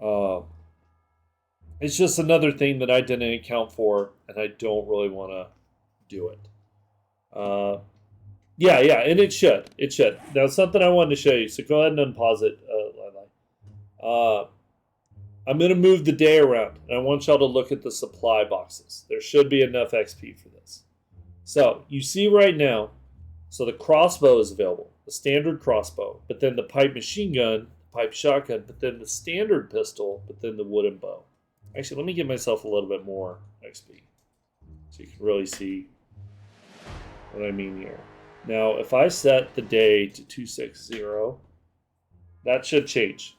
now. It's just another thing that I didn't account for, and I don't really want to do it. Yeah, yeah, and it should. It should. Now, something I wanted to show you. So go ahead and unpause it, Lila. I'm going to move the day around, and I want y'all to look at the supply boxes. There should be enough XP for this. So you see right now, so the crossbow is available, the standard crossbow, but then the pipe machine gun, pipe shotgun, but then the standard pistol, but then the wooden bow. Actually, let me give myself a little bit more XP so you can really see what I mean here. Now, if I set the day to 260, that should change.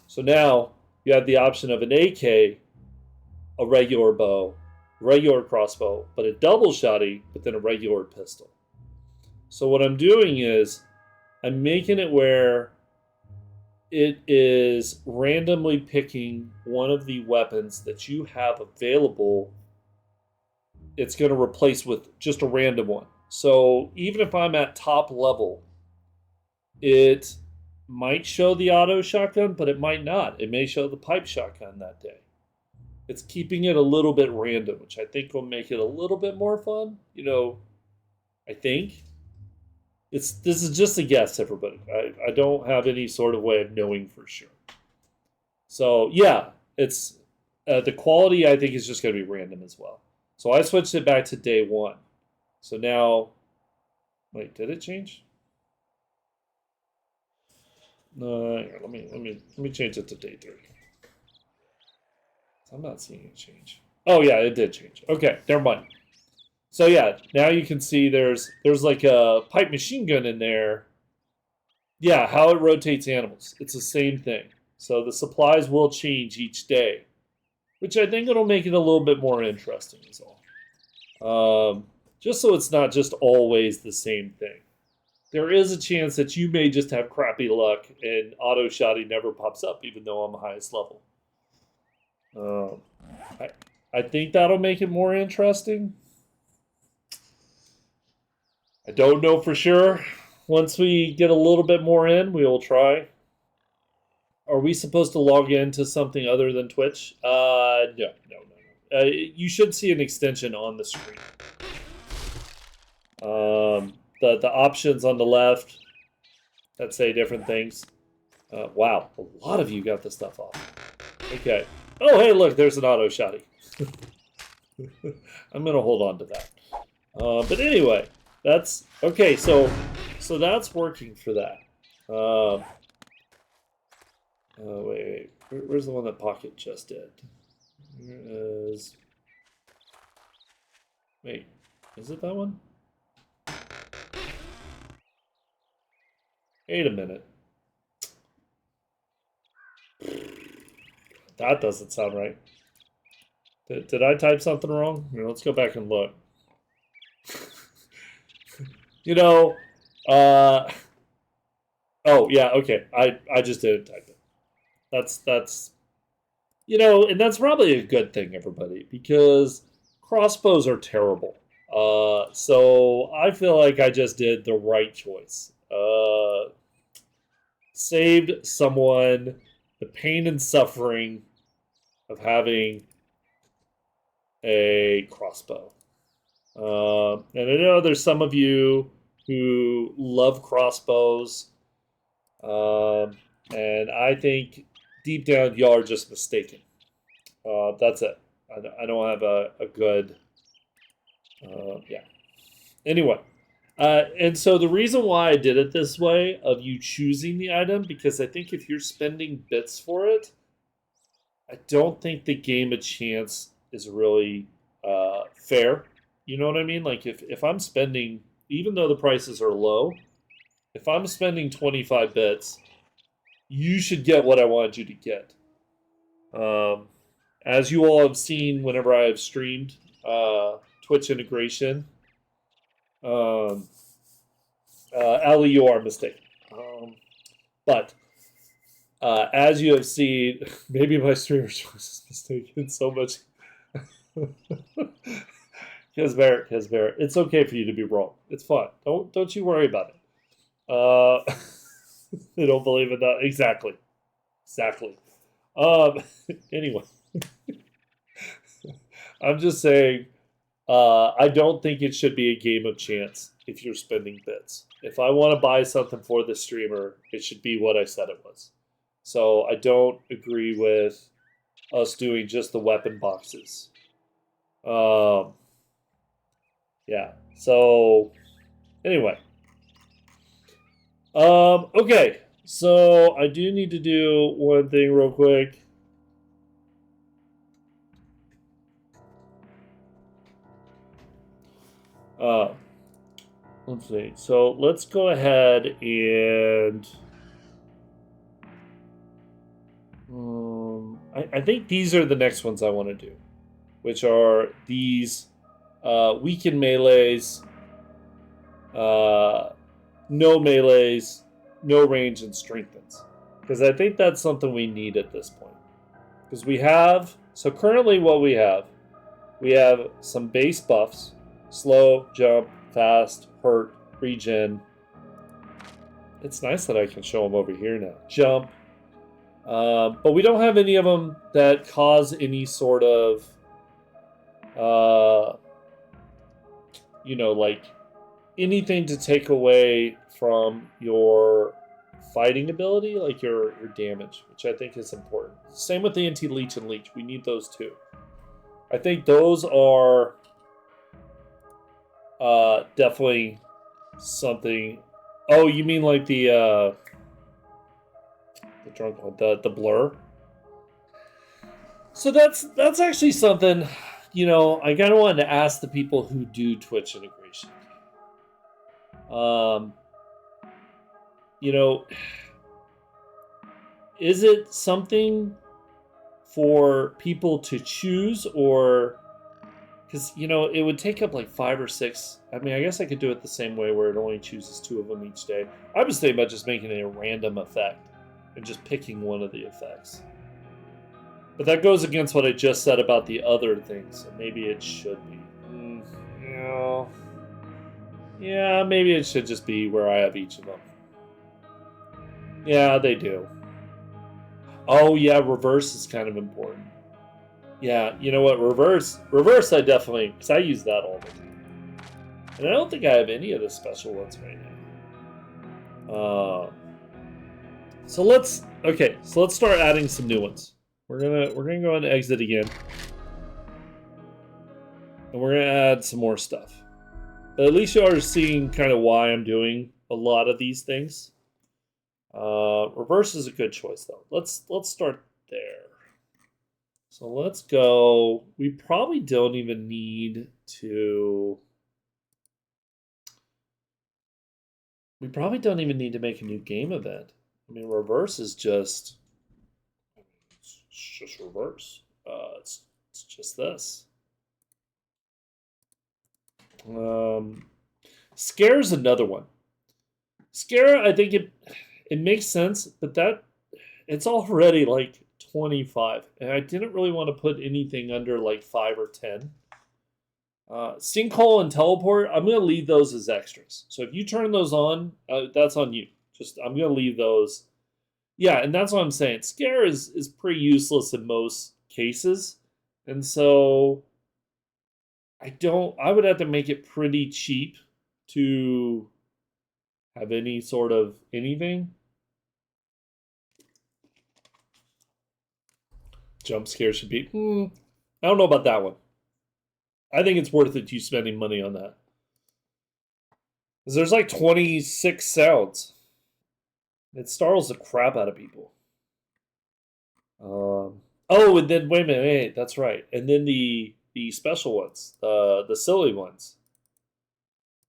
So now you have the option of an AK, a regular bow, regular crossbow, but a double shotty, but then a regular pistol. So what I'm doing is I'm making it where it is randomly picking one of the weapons that you have available. It's going to replace with just a random one. So even if I'm at top level, it might show the auto shotgun, but it might not. It may show the pipe shotgun that day. It's keeping it a little bit random, which I think will make it a little bit more fun. I think. This is just a guess, everybody. I don't have any sort of way of knowing for sure. So yeah, it's the quality I think is just going to be random as well. So I switched it back to day 1. So now, wait, did it change? No, let me change it to day 3. I'm not seeing it change. Oh yeah, it did change. Okay, never mind. So yeah, now you can see there's like a pipe machine gun in there. Yeah, how it rotates animals. It's the same thing. So the supplies will change each day, which I think it'll make it a little bit more interesting is all. Just so it's not just always the same thing. There is a chance that you may just have crappy luck and auto shotty never pops up even though I'm the highest level. I think that'll make it more interesting. I don't know for sure. Once we get a little bit more in, we will try. Are we supposed to log into something other than Twitch? No. You should see an extension on the screen. The options on the left that say different things. Wow, a lot of you got this stuff off. Okay. Oh, hey, look, there's an auto shotty. I'm gonna hold on to that. But anyway, that's okay. So that's working for that. Wait. Where's the one that Pocket just did? Here is. Wait, is it that one? Wait a minute. That doesn't sound right. Did I type something wrong? Here, let's go back and look. Oh yeah, okay. I just didn't type it. That's and that's probably a good thing, everybody, because crossbows are terrible. So I feel like I just did the right choice. Saved someone the pain and suffering of having a crossbow. And I know there's some of you who love crossbows, and I think deep down y'all are just mistaken. That's it. I don't have a good, yeah. Anyway, and so the reason why I did it this way of you choosing the item, because I think if you're spending bits for it, I don't think the game of chance is really fair. You know what I mean? Like if I'm spending, even though the prices are low, if I'm spending 25 bits, you should get what I wanted you to get. As you all have seen whenever I have streamed Twitch integration, Ali, you are mistaken. But as you have seen, maybe my streamer choice is mistaken so much. Barrett. It's okay for you to be wrong. It's fine. Don't you worry about it. They don't believe in that. Exactly. Anyway, I'm just saying, I don't think it should be a game of chance if you're spending bits. If I want to buy something for the streamer, it should be what I said it was. So I don't agree with us doing just the weapon boxes. Yeah. So anyway, okay. So I do need to do one thing real quick. Let's see. So let's go ahead and I think these are the next ones I want to do, which are these weaken melees, no melees, no range, and strengthens. Because I think that's something we need at this point. Because we have, so currently what we have some base buffs, slow, jump, fast, hurt, regen. It's nice that I can show them over here now. Jump. But we don't have any of them that cause any sort of, like anything to take away from your fighting ability, like your damage, which I think is important. Same with the anti-leech and leech. We need those too. I think those are definitely something. Oh, you mean like the drunk one, the blur? So that's actually something, I kind of wanted to ask the people who do Twitch integration. Is it something for people to choose, or because it would take up like 5 or 6. I mean, I guess I could do it the same way where it only chooses 2 of them each day. I was thinking about just making it a random effect and just picking one of the effects. But that goes against what I just said about the other things, so maybe it should be. Yeah, maybe it should just be where I have each of them. Yeah, they do. Oh yeah, reverse is kind of important. Yeah, you know what? Reverse I definitely, because I use that all the time. And I don't think I have any of the special ones right now. So let's start adding some new ones. We're gonna go and exit again. And we're gonna add some more stuff. But at least you are seeing kind of why I'm doing a lot of these things. Reverse is a good choice though. Let's start there. So let's go. We probably don't even need to. We probably don't even need to make a new game event. I mean, reverse is just. It's just reverse. It's just this. Scare is another one. Scare, I think it makes sense, but it's already like 25, and I didn't really want to put anything under like 5 or 10. Sinkhole and teleport, I'm going to leave those as extras. So if you turn those on, that's on you. I'm going to leave those. Yeah, and that's what I'm saying. Scare is pretty useless in most cases, and so I would have to make it pretty cheap to have any sort of anything. Jump scare should be. I don't know about that one. I think it's worth it you spending money on that. Because there's like 26 sounds. It startles the crap out of people. Oh, and then wait a minute, wait, that's right. And then the special ones, the silly ones.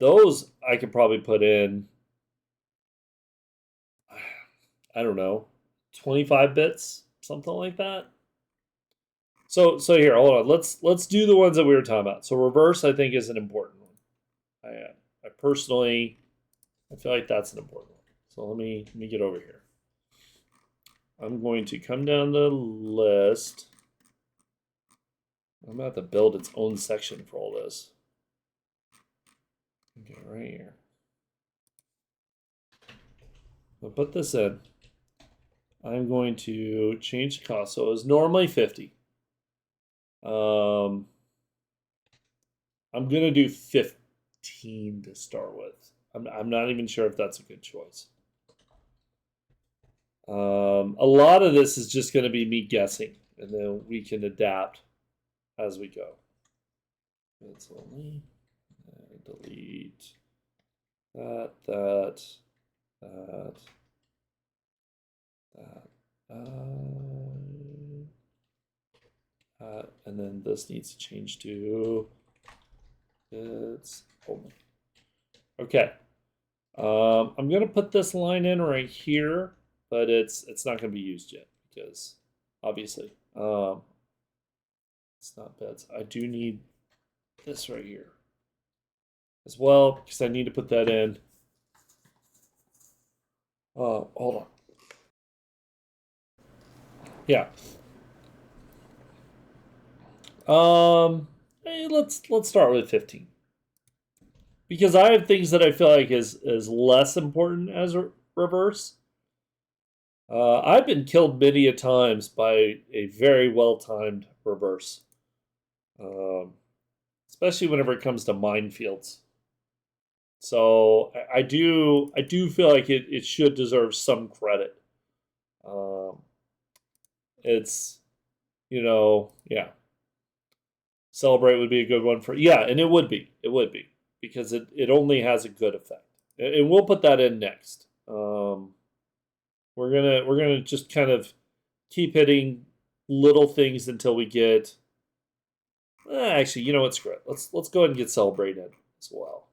Those I could probably put in. I don't know, 25 bits, something like that. So here, hold on. Let's do the ones that we were talking about. So reverse, I think, is an important one. I personally, I feel like that's an important one. So let me get over here. I'm going to come down the list. I'm about to build its own section for all this. Okay, right here. I'll put this in. I'm going to change the cost. So it was normally 50. I'm gonna do 15 to start with. I'm not even sure if that's a good choice. A lot of this is just gonna be me guessing, and then we can adapt as we go. It's only delete that, that, and then this needs to change to it's only. Okay. I'm gonna put this line in right here, but it's not gonna be used yet because obviously it's not beds. I do need this right here as well because I need to put that in. Hold on. Yeah. Let's start with 15 because I have things that I feel like is less important as a reverse. I've been killed many a times by a very well timed reverse, especially whenever it comes to minefields. So I do feel like it should deserve some credit. It's yeah. Celebrate would be a good one for and it would be because it only has a good effect, and we'll put that in next. We're gonna just kind of keep hitting little things until we get. Actually, you know what? Screw it. Let's go ahead and get celebrate in as well.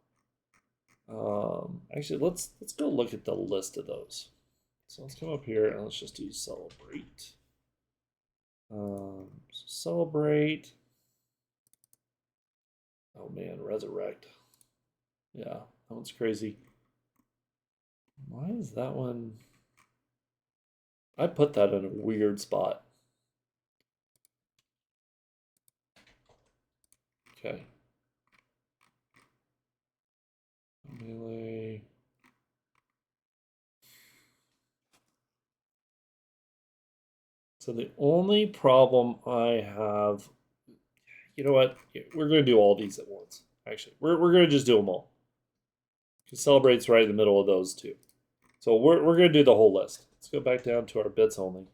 Actually, let's go look at the list of those. So let's come up here and let's just do celebrate. So celebrate. Oh man, resurrect. Yeah, that one's crazy. Why is that one? I put that in a weird spot. Okay. Melee. So the only problem I have, you know what? We're going to do all these at once. Actually, we're going to just do them all. Because celebrate's right in the middle of those two. So we're going to do the whole list. Let's go back down to our bits only.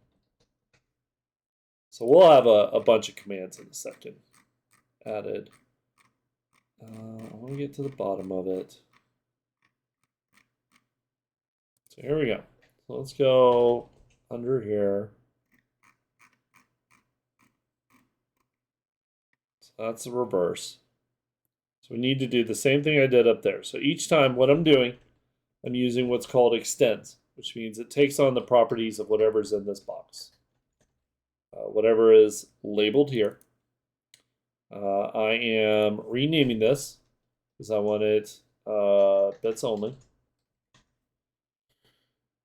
So we'll have a bunch of commands in a second added. I want to get to the bottom of it. So here we go. So let's go under here. So that's the reverse. So we need to do the same thing I did up there. So each time what I'm doing, I'm using what's called extends, which means it takes on the properties of whatever's in this box. Whatever is labeled here. I am renaming this because I want it bits only.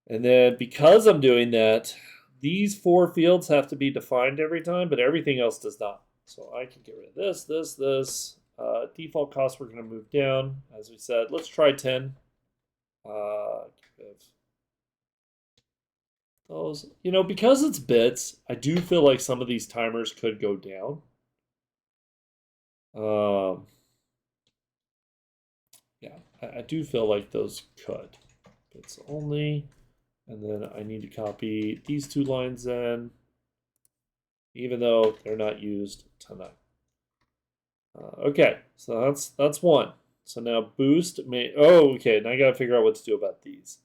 And then because I'm doing that, these 4 fields have to be defined every time, but everything else does not. So I can get rid of this, this, this. Default cost we're going to move down. As we said, let's try 10. Those, because it's bits, I do feel like some of these timers could go down. Yeah, I do feel like those could. Bits only. And then I need to copy these 2 lines in, even though they're not used tonight. Okay, so that's one. So now boost may. Oh, okay. Now I gotta figure out what to do about these.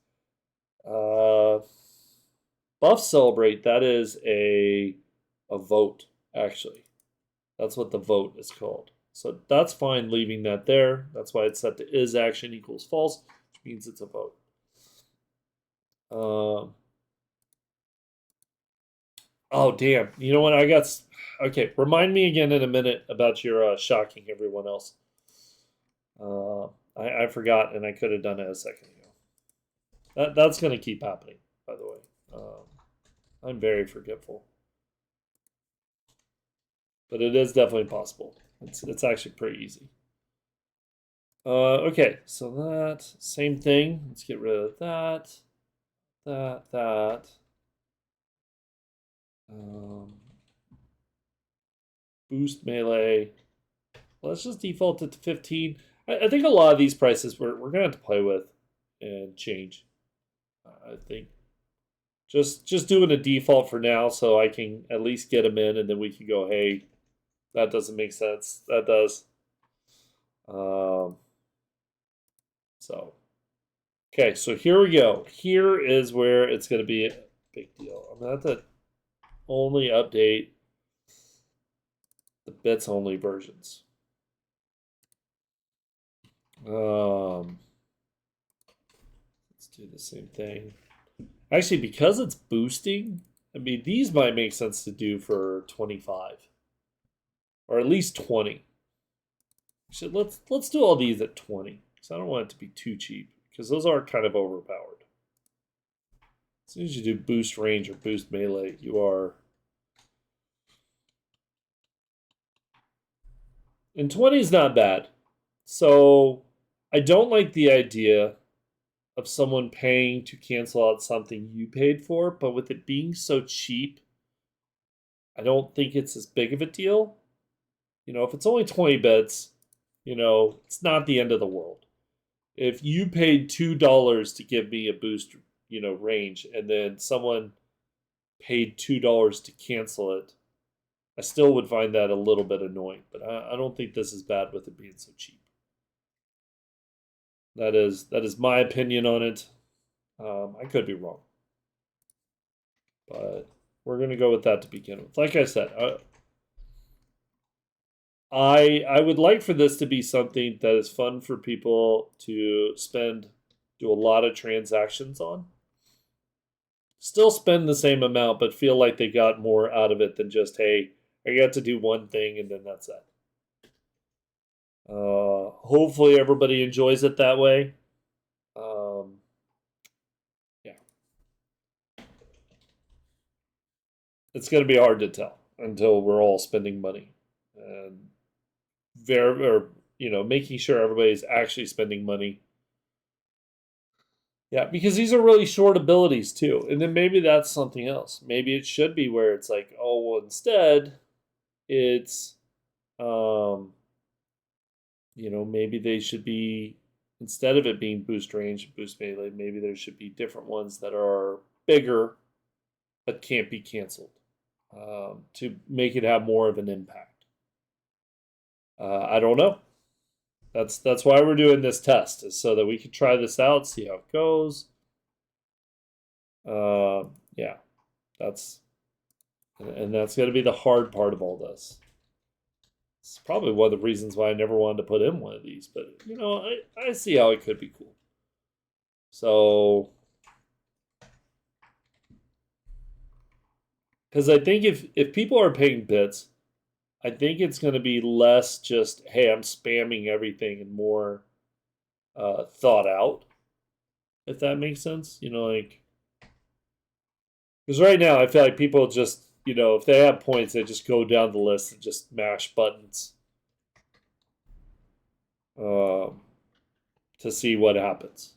Buff celebrate. That is a vote actually. That's what the vote is called. So that's fine leaving that there. That's why it's set to is action equals false, which means it's a vote. Oh damn! You know what? I got. Okay, remind me again in a minute about your shocking everyone else. I forgot, and I could have done it a second ago. That's going to keep happening, by the way. I'm very forgetful, but it is definitely possible. It's actually pretty easy. Okay, so that same thing. Let's get rid of that, that. Boost melee. Let's just default it to 15. I think a lot of these prices we're gonna have to play with and change. I think just doing a default for now, so I can at least get them in, and then we can go, hey, that doesn't make sense. That does. So, okay, so here we go. Here is where it's going to be a big deal. I'm going to have to only update the bits only versions. Let's do the same thing. Actually, because it's boosting, I mean, these might make sense to do for 25. Or at least 20. Actually, let's do all these at 20. Because I don't want it to be too cheap. Because those are kind of overpowered. As soon as you do boost range or boost melee, you are... And 20 is not bad. So, I don't like the idea of someone paying to cancel out something you paid for, but with it being so cheap, I don't think it's as big of a deal. You know, if it's only 20 bits, you know, it's not the end of the world. If you paid $2 to give me a boost, you know, range, and then someone paid $2 to cancel it, I still would find that a little bit annoying. But I don't think this is bad with it being so cheap. That is my opinion on it. I could be wrong, but we're gonna go with that to begin with. Like I said, I would like for this to be something that is fun for people to do a lot of transactions on. Still spend the same amount, but feel like they got more out of it than just, hey, I got to do one thing and then that's it. Hopefully everybody enjoys it that way. Yeah. It's going to be hard to tell until we're all spending money. And making sure everybody's actually spending money. Yeah, because these are really short abilities too. And then maybe that's something else. Maybe it should be where it's like, oh, well, instead it's maybe they should be, instead of it being boost range, boost melee, maybe there should be different ones that are bigger but can't be canceled to make it have more of an impact. I don't know. That's why we're doing this test, is so that we can try this out, see how it goes. Yeah, that's going to be the hard part of all this. It's probably one of the reasons why I never wanted to put in one of these, but I see how it could be cool. So, because I think if people are paying bits, I think it's going to be less just, hey, I'm spamming everything, and more thought out, if that makes sense. Because right now I feel like people just, if they have points, they just go down the list and just mash buttons to see what happens.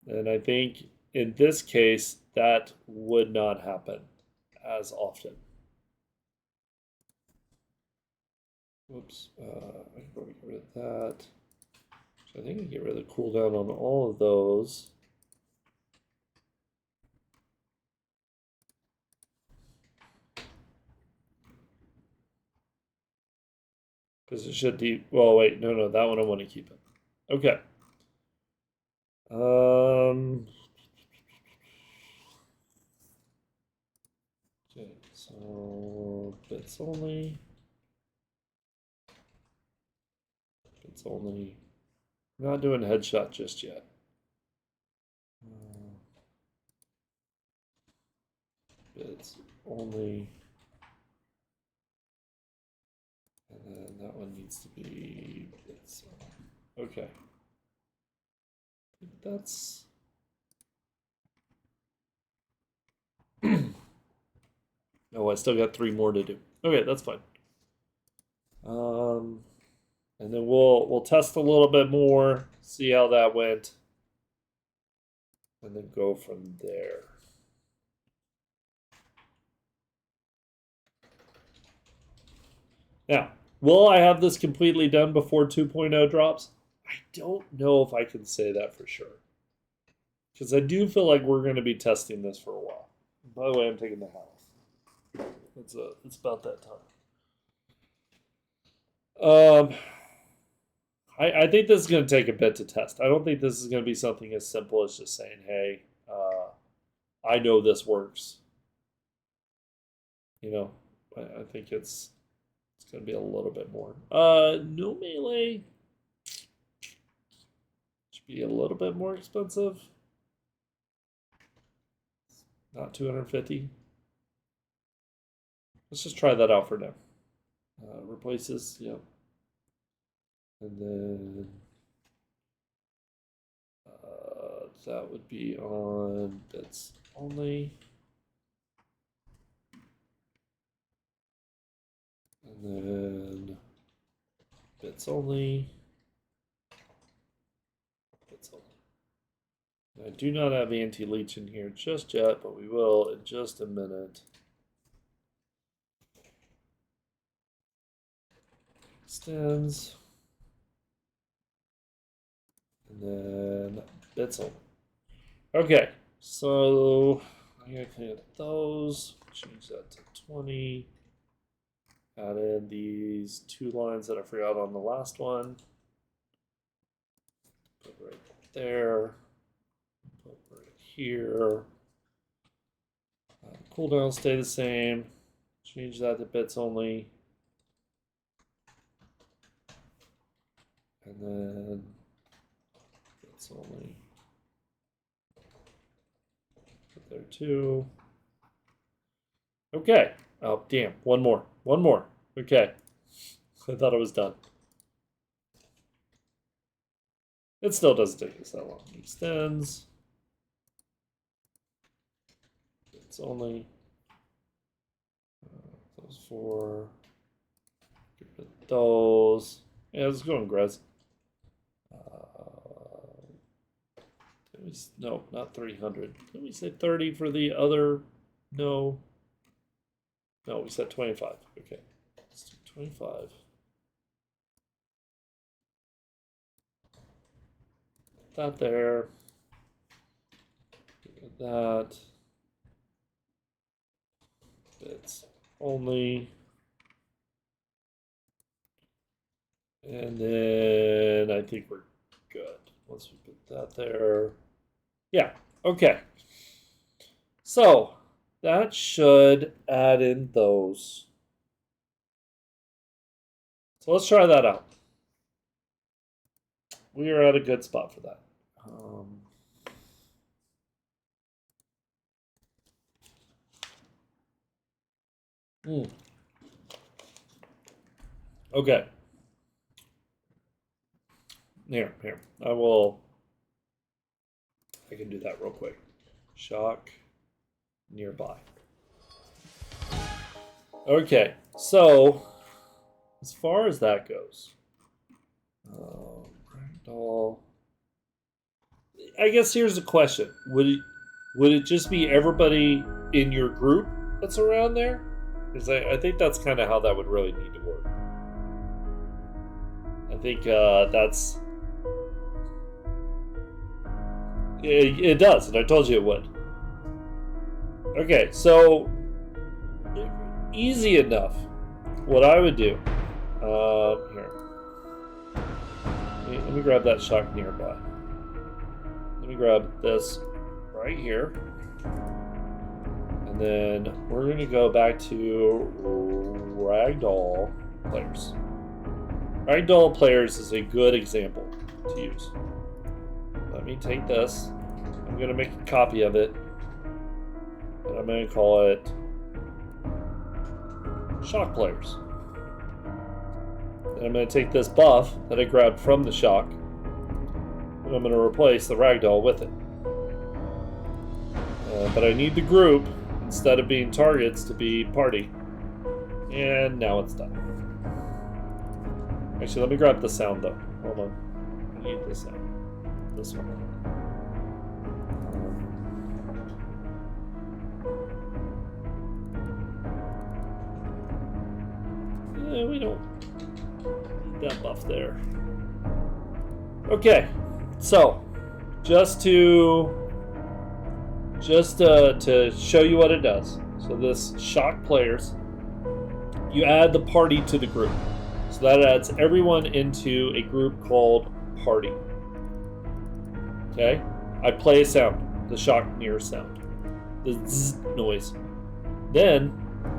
And I think in this case, that would not happen as often. Whoops, I can probably get rid of that. So I think I can get rid of the cooldown on all of those. Because it should be, well, wait, no, that one I want to keep it. Okay. Okay, so bits only. Bits only. I'm not doing headshot just yet. Bits only. And then that one needs to be bits. Okay. That's. Oh, I still got 3 more to do. Okay, that's fine. And then we'll test a little bit more, see how that went, and then go from there. Now, Will I have this completely done before 2.0 drops? I don't know if I can say that for sure. Because I do feel like we're going to be testing this for a while. By the way, I'm taking the hat off. It's about that time. I think this is going to take a bit to test. I don't think this is going to be something as simple as just saying, hey, I know this works. You know, I think it's going to be a little bit more. No melee should be a little bit more expensive. Not 250. Let's just try that out for now. Replaces, yep. And then that would be on bits only. And then bits only. Bits only. I do not have anti-leech in here just yet, but we will in just a minute. Extends. And then bits only. Okay, so I'm going to clean up those. Change that to 20. Add in these 2 lines that I forgot on the last one. Put right there. Put right here. Cooldown stay the same. Change that to bits only. And then bits only. Put there too. Okay. Oh, damn. One more. One more. Okay. I thought I was done. It still doesn't take us that long. Extends. It's only those 4. Get rid of those. Yeah, let's go on Grez. No, not 300. Didn't we say 30 for the other? No. No, we said 25. Okay. Let's do 25. Put that there. Get that. Bits only. And then I think we're good. Once we put that there. Yeah, okay. So that should add in those. So let's try that out. We are at a good spot for that. Okay. Here. I can do that real quick. Shock nearby. Okay, so as far as that goes, ragdoll. I guess here's the question: would it just be everybody in your group that's around there? Because I think that's kind of how that would really need to work. I think that's. It does, and I told you it would. Okay, so easy enough. What I would do, here. Let me grab that shock nearby. Let me grab this right here, and then we're going to go back to ragdoll players. Ragdoll players is a good example to use. Let me take this. I'm going to make a copy of it. And I'm going to call it shock players. And I'm going to take this buff that I grabbed from the shock. And I'm going to replace the ragdoll with it. But I need the group, instead of being targets, to be party. And now it's done. Actually, let me grab the sound though. Hold on. I need the sound. This one. We don't Need that buff there. Okay, so just to show you what it does. So this shock players, you add the party to the group. So that adds everyone into a group called party. Okay, I play a sound, the shock mirror sound, the zzz noise. Then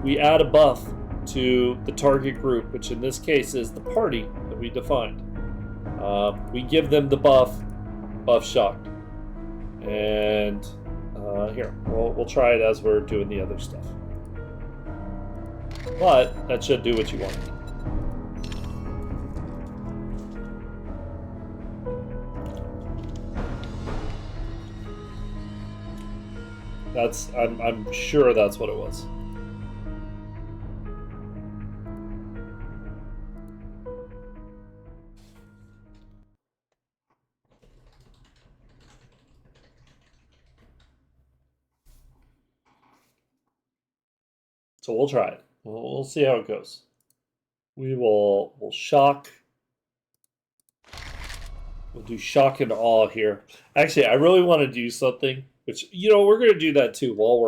we add a buff to the target group, which in this case is the party that we defined. We give them the buff shocked. And here, we'll try it as we're doing the other stuff. But that should do what you want. I'm sure that's what it was. So we'll try it. We'll see how it goes. We'll shock. We'll do shock and awe here. Actually, I really want to do something, which, you know, we're going to do that too while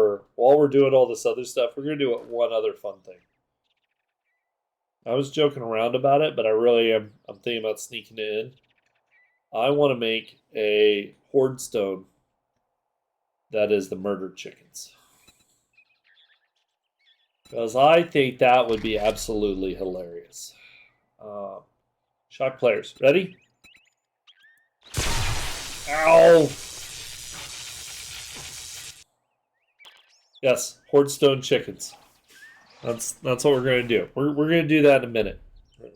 we're doing all this other stuff. We're going to do one other fun thing. I was joking around about it, but I really am. I'm thinking about sneaking it in. I want to make a horde stone that is the murdered chickens. Because I think that would be absolutely hilarious. Shock players. Ready? Ow! Yes, horde stone chickens. That's what we're going to do. We're going to do that in a minute.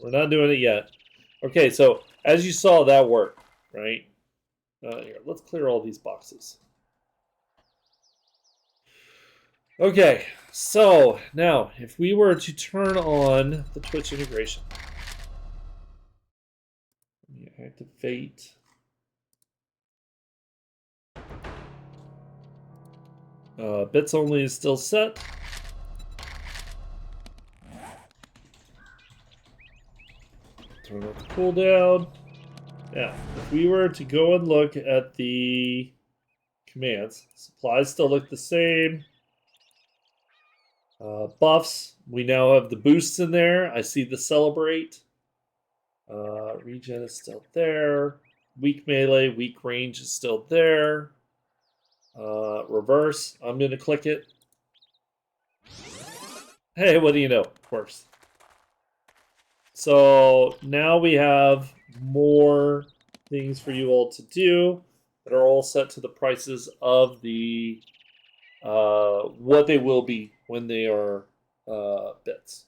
We're not doing it yet. Okay, so as you saw, that worked, right? Here, let's clear all these boxes. Okay, so now if we were to turn on the Twitch integration, let me activate. Bits only is still set. Turn off the cooldown. Now, if we were to go and look at the commands, supplies still look the same. Buffs, we now have the boosts in there. I see the celebrate. Regen is still there. Weak melee, weak range is still there. Reverse, I'm going to click it. Hey, what do you know? Of course. So now we have more things for you all to do that are all set to the prices of the what they will be when they are bits.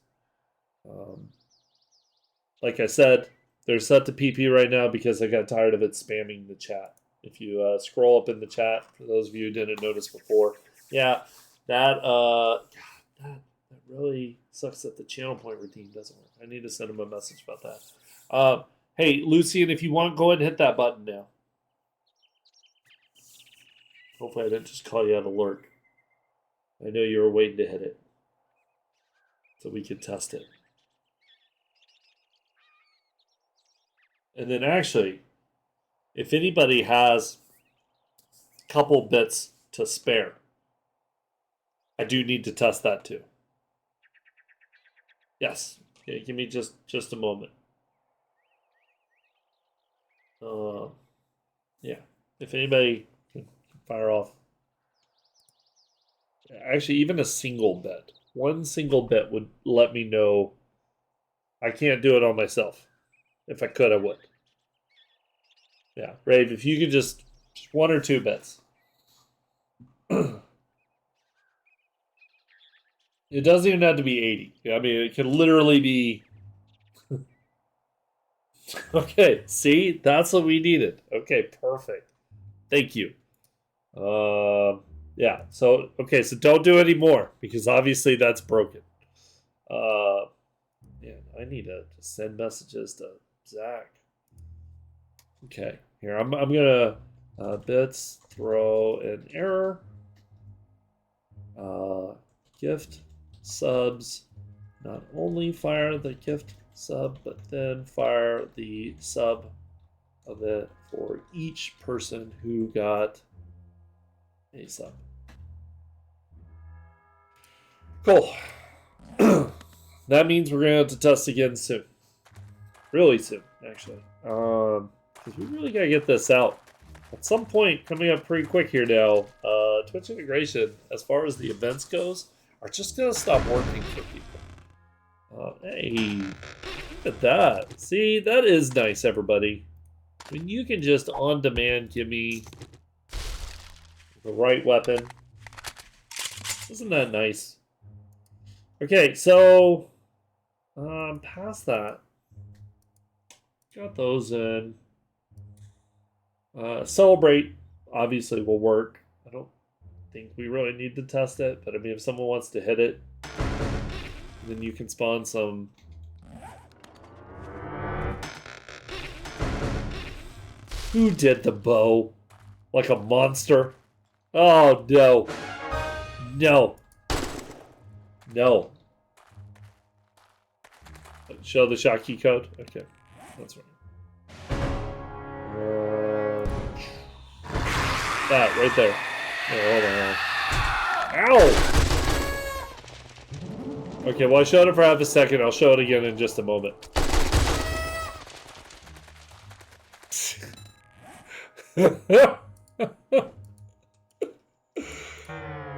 Like I said, they're set to PP right now because I got tired of it spamming the chat. If you scroll up in the chat, for those of you who didn't notice before, yeah, that really sucks that the channel point routine doesn't work. I need to send him a message about that. Hey, Lucian, if you want, go ahead and hit that button now. Hopefully I didn't just call you out of lurk. I know you were waiting to hit it so we could test it. And then actually, if anybody has a couple bits to spare, I do need to test that too. Yes. Okay, give me just a moment. Yeah. If anybody can fire off. Actually, even a single bit. One single bit would let me know. I can't do it on myself. If I could, I would. Yeah, Rave, if you could just one or two bits. It doesn't even have to be 80. I mean, it can literally be... Okay, see? That's what we needed. Okay, perfect. Thank you. Yeah, so, okay, so don't do any more, because obviously that's broken. Yeah, I need to send messages to Zach. Okay, here, I'm gonna bits, throw an error. Gift subs, not only fire the gift sub, but then fire the sub of it for each person who got a sub. Cool. That means we're gonna have to test again soon. Really soon, actually. Because we really gotta get this out. At some point, coming up pretty quick here now, Twitch integration, as far as the events goes, are just gonna stop working for people. Hey, look at that. See, that is nice, everybody. When you can just on demand give me the right weapon. Isn't that nice? Okay, so past that, got those in. Celebrate obviously will work. I don't think we really need to test it, but I mean, if someone wants to hit it, then you can spawn some. Who did the bow? Like a monster? Oh no. No. No. Show the Shotkey code? Okay. That's right. That right there. Oh, hold on. Ow! Okay, well I showed it for half a second. I'll show it again in just a moment.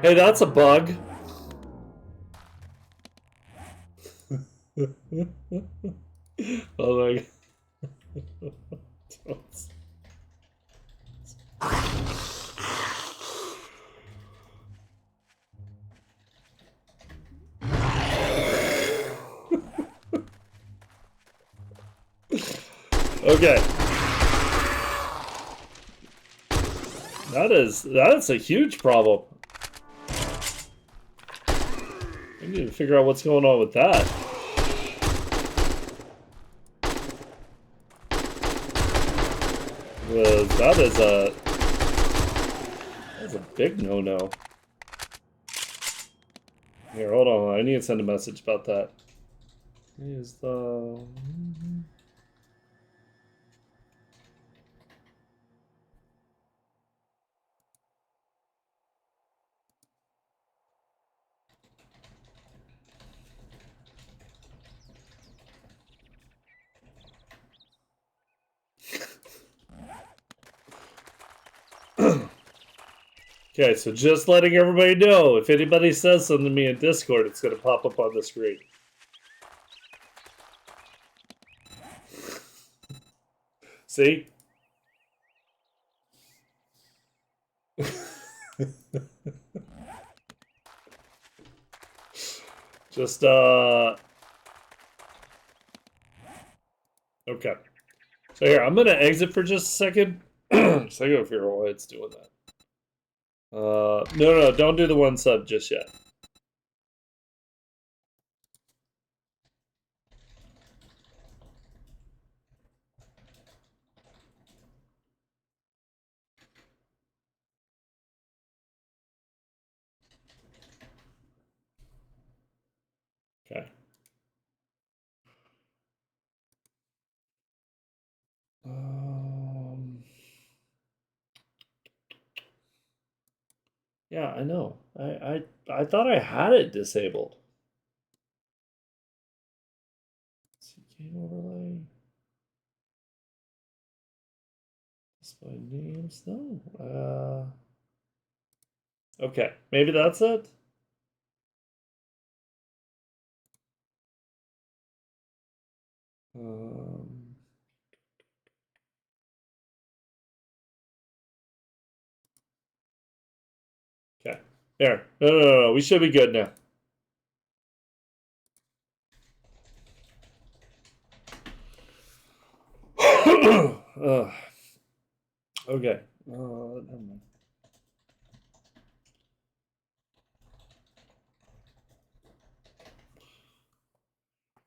Hey, that's a bug. Oh my God. Okay. That's a huge problem. I need to figure out what's going on with that. That's a big no-no. Here, hold on. I need to send a message about that. Here's the... Okay, so just letting everybody know, if anybody says something to me in Discord, it's going to pop up on the screen. See? Just, okay. So here, I'm going to exit for just a second. So I go figure out why it's doing that. No, don't do the one sub just yet. Okay. Yeah, I know. I thought I had it disabled. Let's see, game overlay. Display names. No. Okay, maybe that's it. Okay. There. No. We should be good now. Okay. Never mind.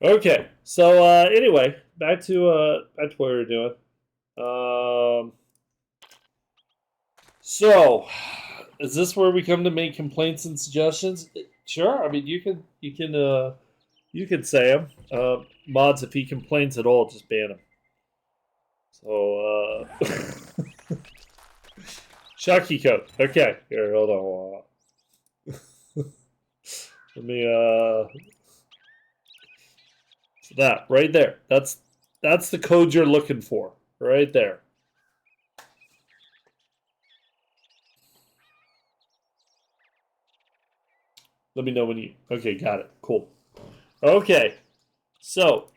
Okay. So anyway, back to what we were doing. So, is this where we come to make complaints and suggestions? Sure. I mean, you can You can say him. Mods, if he complains at all, just ban him. So, Shocky code. Okay, here, hold on. Let me, so that, right there. That's the code you're looking for. Right there. Let me know when you, okay, got it. Cool. Okay, so,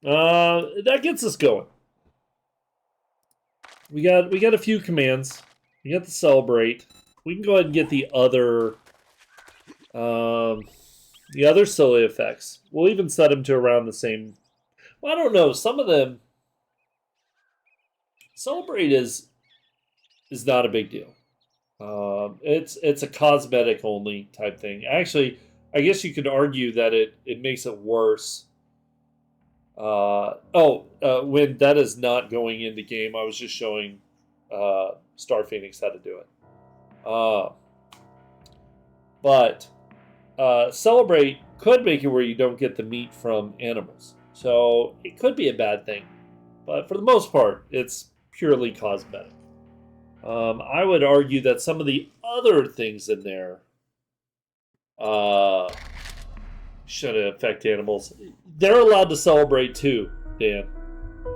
that gets us going. We got a few commands. We got the celebrate. We can go ahead and get the other silly effects. We'll even set them to around the same. Well, I don't know. Some of them celebrate is not a big deal. It's a cosmetic only type thing. Actually, I guess you could argue that it makes it worse. When that is not going into game, I was just showing Star Phoenix how to do it. But celebrate could make it where you don't get the meat from animals. So it could be a bad thing. But for the most part, it's purely cosmetic. I would argue that some of the other things in there shouldn't affect animals. They're allowed to celebrate too, Dan.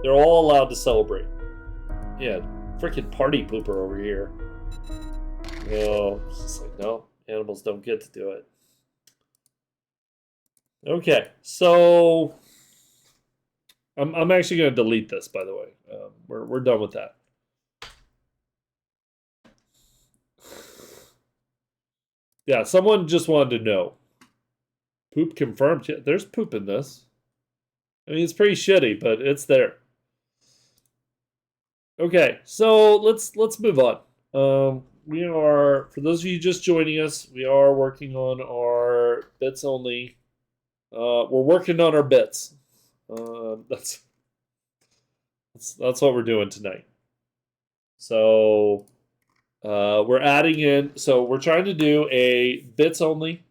They're all allowed to celebrate. Yeah, freaking party pooper over here. No, it's just like, no, animals don't get to do it. Okay, so I'm actually going to delete this, by the way. We're done with that. Yeah, someone just wanted to know. Poop confirmed. Yeah, there's poop in this. I mean, it's pretty shitty, but it's there. Okay, so let's move on. We are, for those of you just joining us, we are working on our bits only. We're working on our bits. That's what we're doing tonight. So we're adding in. So we're trying to do a bits only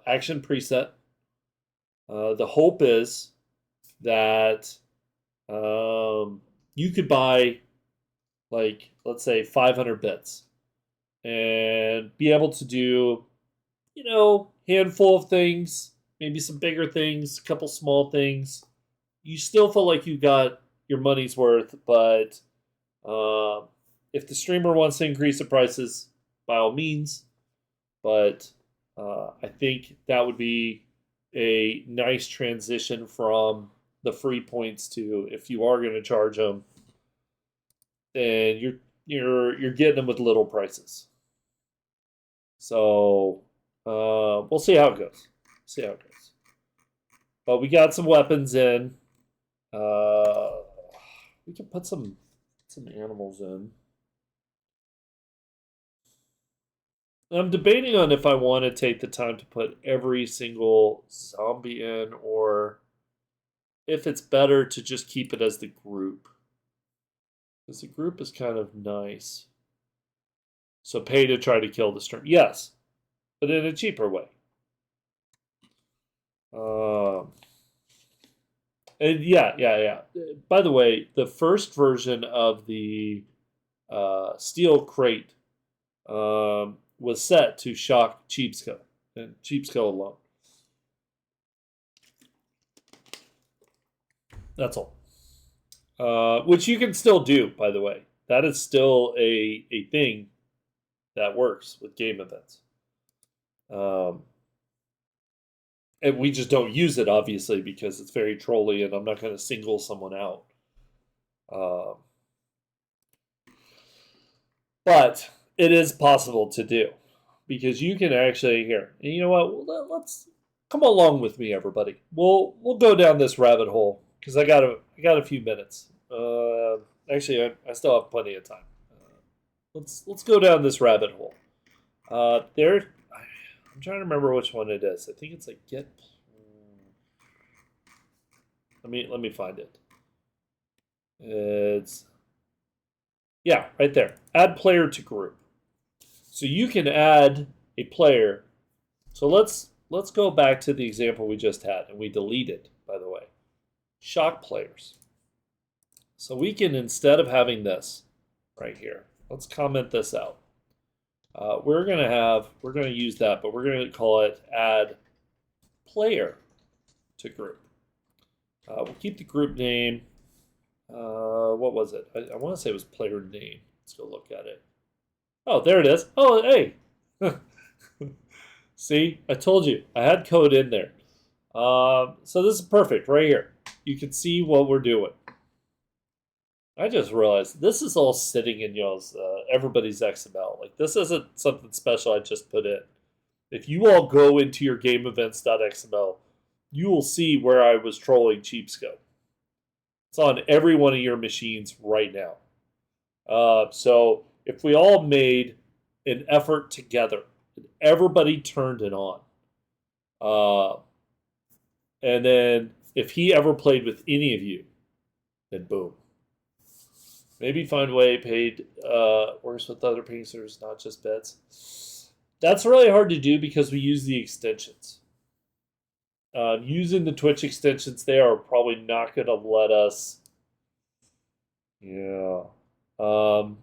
action preset. The hope is that you could buy, like, let's say 500 bits and be able to do, handful of things, maybe some bigger things, a couple small things. You still feel like you got your money's worth, but if the streamer wants to increase the prices, by all means. But I think that would be a nice transition from the free points to, if you are going to charge them, then you're getting them with little prices. So we'll see how it goes. But we got some weapons in. We can put some animals in. I'm debating on if I want to take the time to put every single zombie in, or if it's better to just keep it as the group. Because the group is kind of nice. So pay to try to kill the stream. Yes, but in a cheaper way. And yeah. By the way, the first version of the steel crate was set to shock Cheapskill, and Cheapskill alone. That's all. Which you can still do, by the way. That is still a thing that works with game events. And we just don't use it, obviously, because it's very trolly, and I'm not going to single someone out. But it is possible to do, because you can actually, here, and you know what? Let's come along with me, everybody. We'll go down this rabbit hole, because I got a few minutes. Actually, I still have plenty of time. Let's go down this rabbit hole. I'm trying to remember which one it is. I think it's like get. Let me find it. It's, yeah, right there. Add player to group. So you can add a player. So let's let's go back to the example we just had, and we deleted, by the way. Shock players. So we can, instead of having this right here, let's comment this out. We're going to use that, but we're going to call it add player to group. We'll keep the group name. What was it? I want to say it was player name. Let's go look at it. Oh, there it is. Oh, hey. See, I told you. I had code in there. So this is perfect right here. You can see what we're doing. I just realized this is all sitting in y'all's everybody's XML. Like, this isn't something special I just put in. If you all go into your gameevents.xml, you will see where I was trolling Cheapscope. It's on every one of your machines right now. So if we all made an effort together, and everybody turned it on, and then if he ever played with any of you, then boom. Maybe find a way paid works with other pacers, not just bets. That's really hard to do because we use the extensions. Using the Twitch extensions, they are probably not going to let us. Yeah.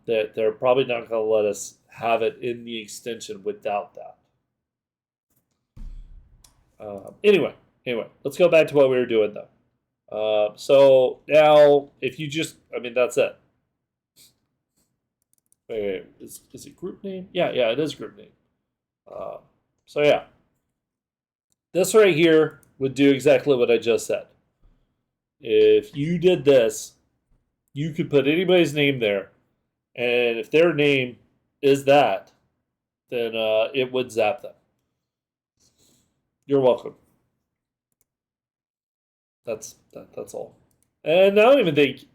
They're probably not going to let us have it in the extension without that. Anyway, let's go back to what we were doing though. So now, if you just, that's it. Wait, is it group name? Yeah, it is group name. So yeah, this right here would do exactly what I just said. If you did this, you could put anybody's name there, and if their name is that, then it would zap them. You're welcome. That's all. And I don't even think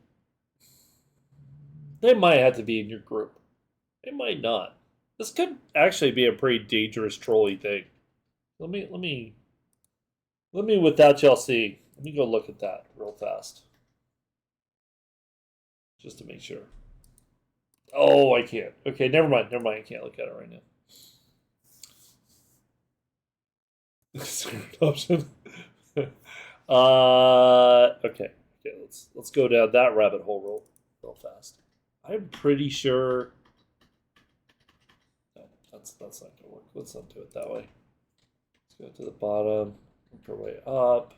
they might have to be in your group. They might not. This could actually be a pretty dangerous trolly thing. Let me without y'all seeing, let me go look at that real fast. Just to make sure. Oh, I can't. Okay, never mind. I can't look at it right now. Secret option. Okay, let's go down that rabbit hole real fast. I'm pretty sure. No, that's not gonna work. Let's not do it that way. Let's go to the bottom. Work our way up.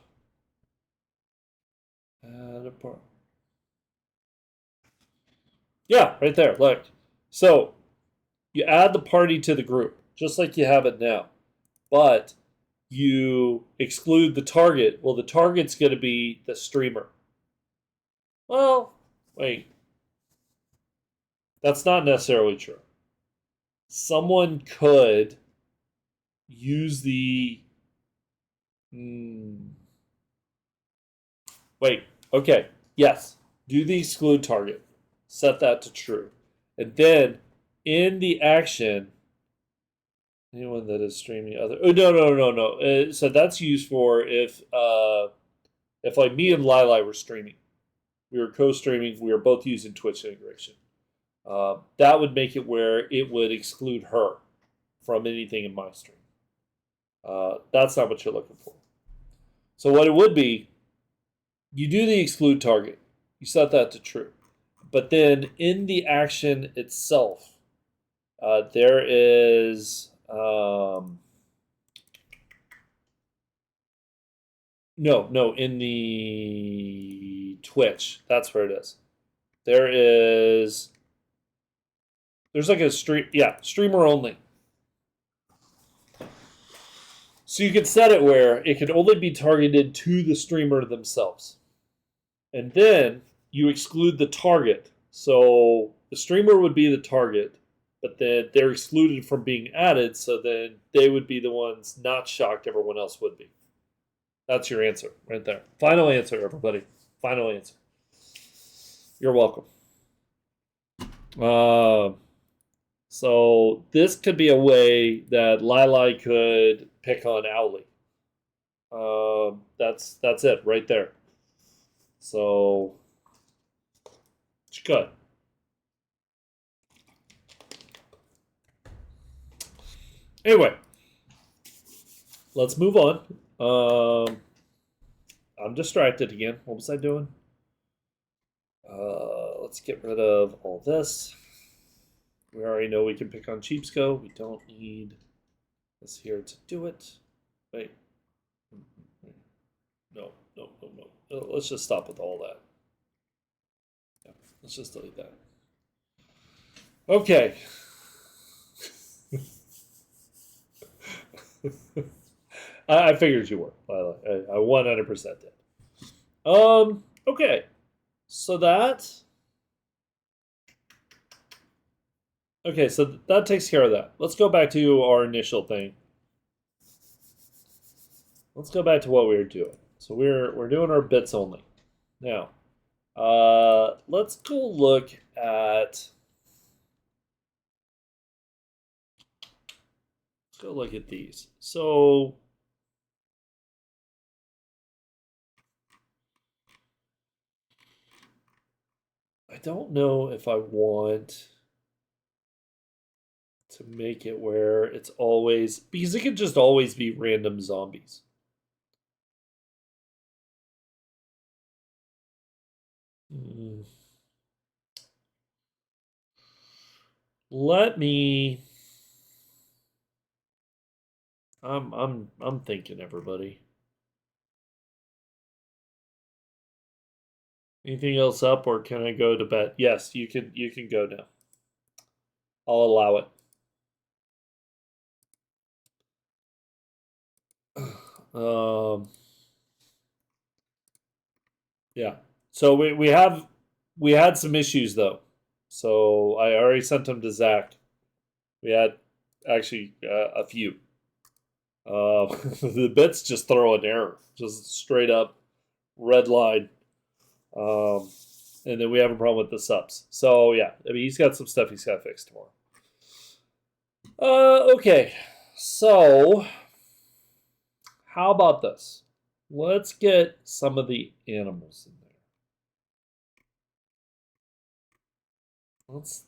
And apart. Yeah, right there. Look. So you add the party to the group, just like you have it now. But you exclude the target. Well, the target's going to be the streamer. Well, wait. That's not necessarily true. Someone could use the... Wait, okay. Yes, do the exclude target. Set that to true. And then in the action... Anyone that is streaming other... Oh, no. So that's used for if like me and Lili were streaming. We were co-streaming. We were both using Twitch integration. That would make it where it would exclude her from anything in my stream. That's not what you're looking for. So what it would be, you do the exclude target. You set that to true. But then in the action itself, there is... No, in the Twitch. That's where it is. There's like a streamer only. So you can set it where it can only be targeted to the streamer themselves. And then you exclude the target. So the streamer would be the target, but then they're excluded from being added, so then they would be the ones not shocked, everyone else would be. That's your answer right there. Final answer, everybody. Final answer. You're welcome. So this could be a way that Lili could pick on Owly. That's it right there. So it's good. Anyway, let's move on. I'm distracted again. What was I doing? Let's get rid of all this. We already know we can pick on Cheapsco. We don't need this here to do it. Wait. No. Let's just stop with all that. Yeah, let's just delete that. Okay. I figured you were. I 100% did. Okay. So that. Okay, so that takes care of that. Let's go back to our initial thing. Let's go back to what we were doing. So we're doing our bits only. Now, let's go look at. Let's go look at these. So. I don't know if I want to make it where it's always, because it could just always be random zombies. Let me. I'm thinking, everybody. Anything else up, or can I go to bed? Yes, you can go now. I'll allow it. Yeah. So we had some issues though. So I already sent them to Zach. We had actually a few. The bits just throw an error, just straight up red line. And then we have a problem with the subs. So yeah, I mean he's got some stuff he's got to fix tomorrow. Okay. So how about this? Let's get some of the animals in there.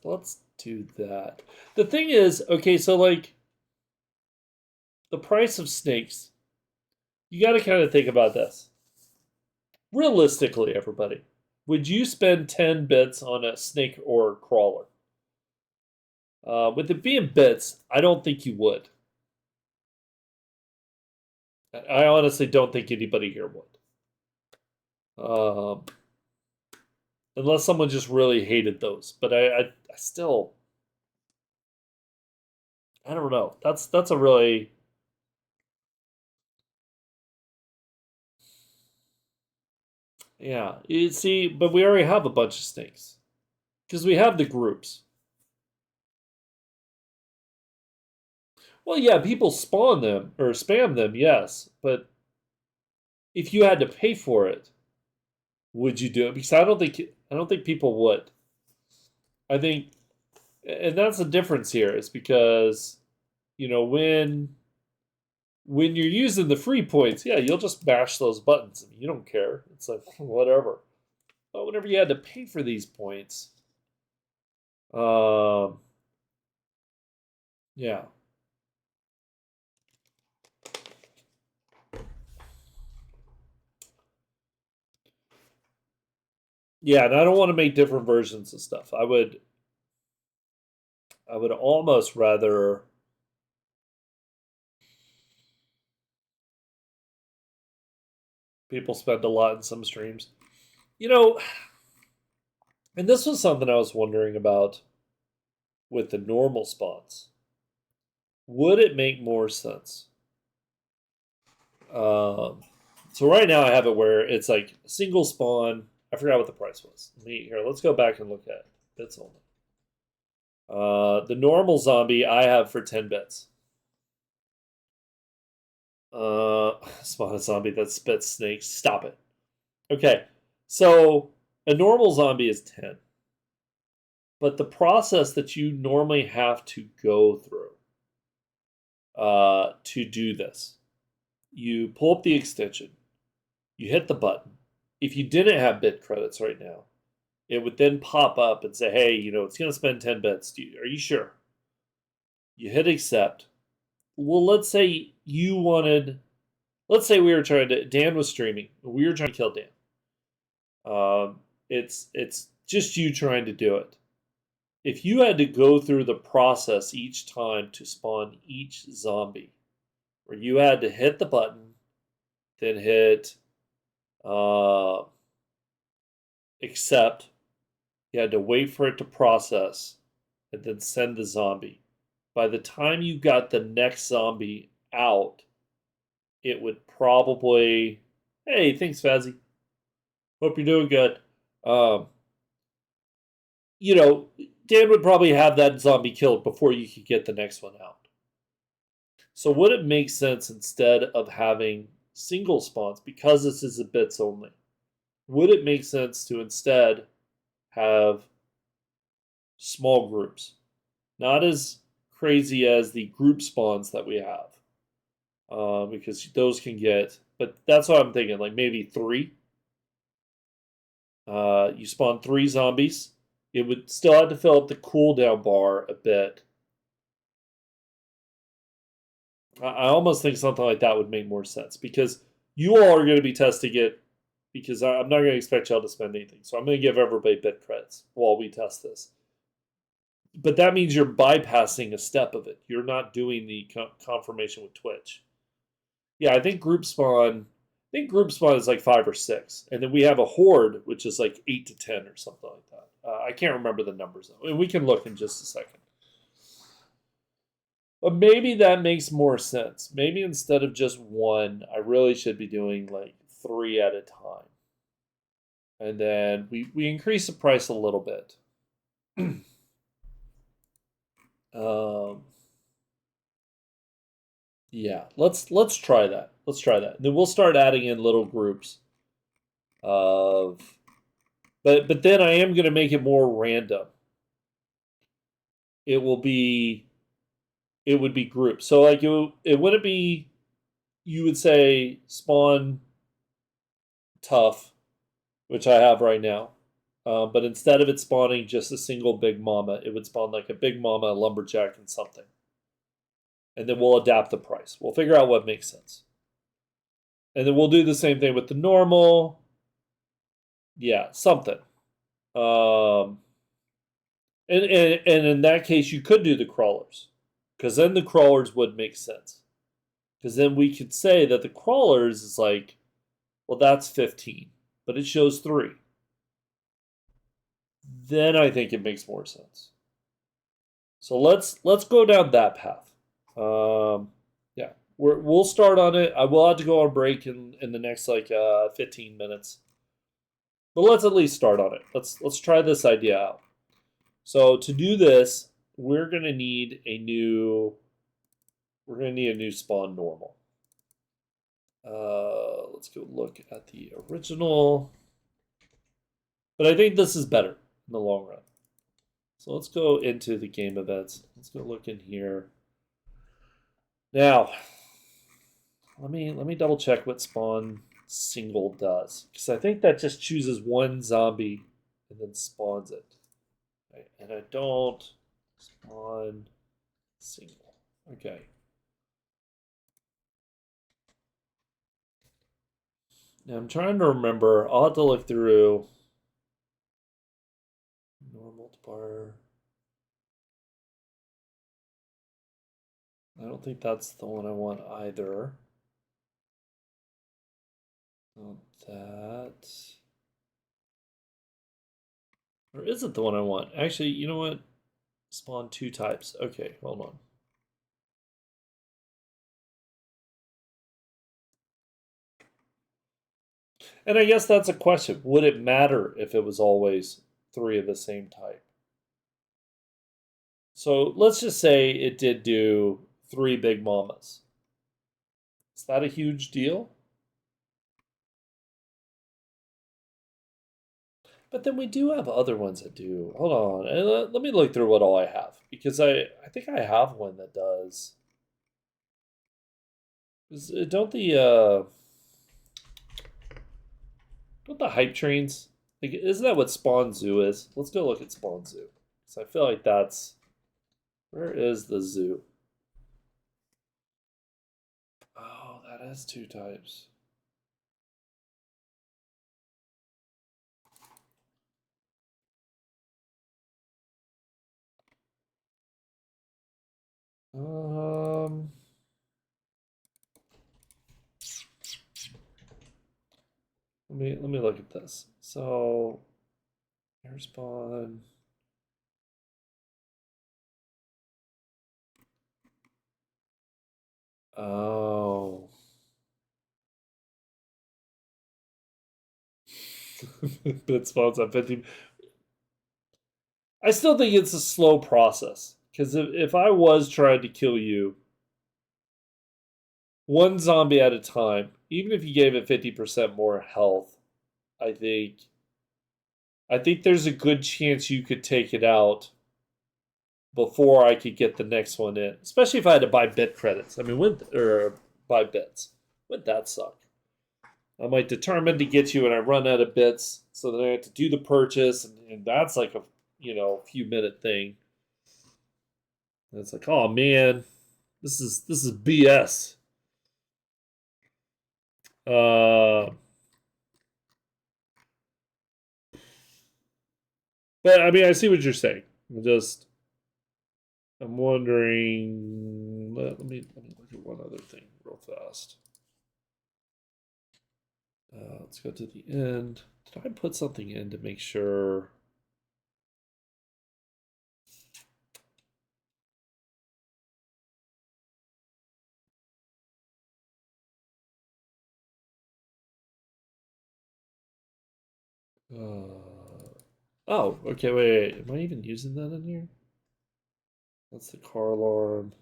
Let's do that. The thing is, okay, so like the price of snakes, you got to kind of think about this. Realistically, everybody, would you spend 10 bits on a snake or a crawler? With it being bits, I don't think you would. I honestly don't think anybody here would. Unless someone just really hated those. But I still, I don't know. That's a really. Yeah, you see, but we already have a bunch of snakes. Because we have the groups. Well, yeah, people spawn them or spam them, yes, but if you had to pay for it, would you do it? Because I don't think people would. I think, and that's the difference here, is because, when you're using the free points, yeah, you'll just bash those buttons. I mean, you don't care. It's like whatever. But whenever you had to pay for these points, yeah. Yeah, and I don't want to make different versions of stuff. I would almost rather people spend a lot in some streams. And this was something I was wondering about with the normal spawns. Would it make more sense? So right now I have it where it's like single spawn. I forgot what the price was. Let's go back and look at it. Bits only. The normal zombie I have for 10 bits. Spawn a zombie that spits snakes. Stop it. Okay, so a normal zombie is 10. But the process that you normally have to go through to do this, you pull up the extension, you hit the button. If you didn't have bit credits right now, it would then pop up and say, hey, it's going to spend 10 bits. Are you sure? You hit accept. well, let's say you wanted, let's say we were trying to, Dan was streaming. We were trying to kill Dan. It's just you trying to do it. If you had to go through the process each time to spawn each zombie, where you had to hit the button, then hit accept, you had to wait for it to process, and then send the zombie. By the time you got the next zombie out, it would probably, hey, thanks, Fazzy. Hope you're doing good. Um, you know, Dan would probably have that zombie killed before you could get the next one out. So would it make sense, instead of having single spawns, because this is a bits only, would it make sense to instead have small groups? Not as crazy as the group spawns that we have, because those can get, but that's what I'm thinking, like maybe 3. You spawn 3 zombies. It would still have to fill up the cooldown bar a bit. I almost think something like that would make more sense, because you all are going to be testing it, because I'm not going to expect y'all to spend anything. So I'm going to give everybody bit credits while we test this. But that means you're bypassing a step of it. You're not doing the confirmation with Twitch. Yeah, I think group spawn is like 5 or 6, and then we have a horde, which is like 8 to 10 or something like that. I can't remember the numbers though, and we can look in just a second. But maybe that makes more sense. Maybe instead of just 1, I really should be doing like 3 at a time, and then we increase the price a little bit. Yeah, let's try that. Let's try that. And then we'll start adding in little groups of, but then I am going to make it more random. It would be groups. So like it wouldn't be, you would say spawn tough, which I have right now. But instead of it spawning just a single big mama, it would spawn like a big mama, a lumberjack, and something. And then we'll adapt the price. We'll figure out what makes sense. And then we'll do the same thing with the normal. Yeah, something. And in that case, you could do the crawlers, because then the crawlers would make sense. Because then we could say that the crawlers is like, well, that's 15, but it shows 3. Then I think it makes more sense. So let's go down that path. Yeah, we'll start on it. I will have to go on break in the next like 15 minutes. But let's at least start on it. Let's try this idea out. So to do this, we're gonna need a new spawn normal. Let's go look at the original. But I think this is better in the long run. So let's go into the game events. Let's go look in here. Now, let me double check what spawn single does, because I think that just chooses 1 zombie and then spawns it. Right? And I don't spawn single. Okay. Now I'm trying to remember. I'll have to look through. Normal bar. I don't think that's the one I want either. Not that. Or is it the one I want? Actually, you know what? Spawn 2 types. Okay, hold on. And I guess that's a question. Would it matter if it was always 3 of the same type? So let's just say it did do 3 big mamas. Is that a huge deal? But then we do have other ones that do. Hold on. Let me look through what all I have. Because I think I have one that does. Don't the hype trains, like, isn't that what Spawn Zoo is? Let's go look at Spawn Zoo. So I feel like that's, where is the zoo? has two types. Let me look at this. So air spawn. Oh. Bit spawns on 50. I still think it's a slow process. Because if I was trying to kill you one zombie at a time, even if you gave it 50% more health, I think there's a good chance you could take it out before I could get the next one in. Especially if I had to buy bit credits. I mean, or buy bits. Wouldn't that suck? I'm like determined to get you and I run out of bits, so then I have to do the purchase, and that's like a few minute thing. And it's like, oh man, this is BS. But I mean, I see what you're saying. I'm wondering. Let me look at one other thing real fast. Let's go to the end. Did I put something in to make sure? Oh, okay, wait. Am I even using that in here? That's the car alarm.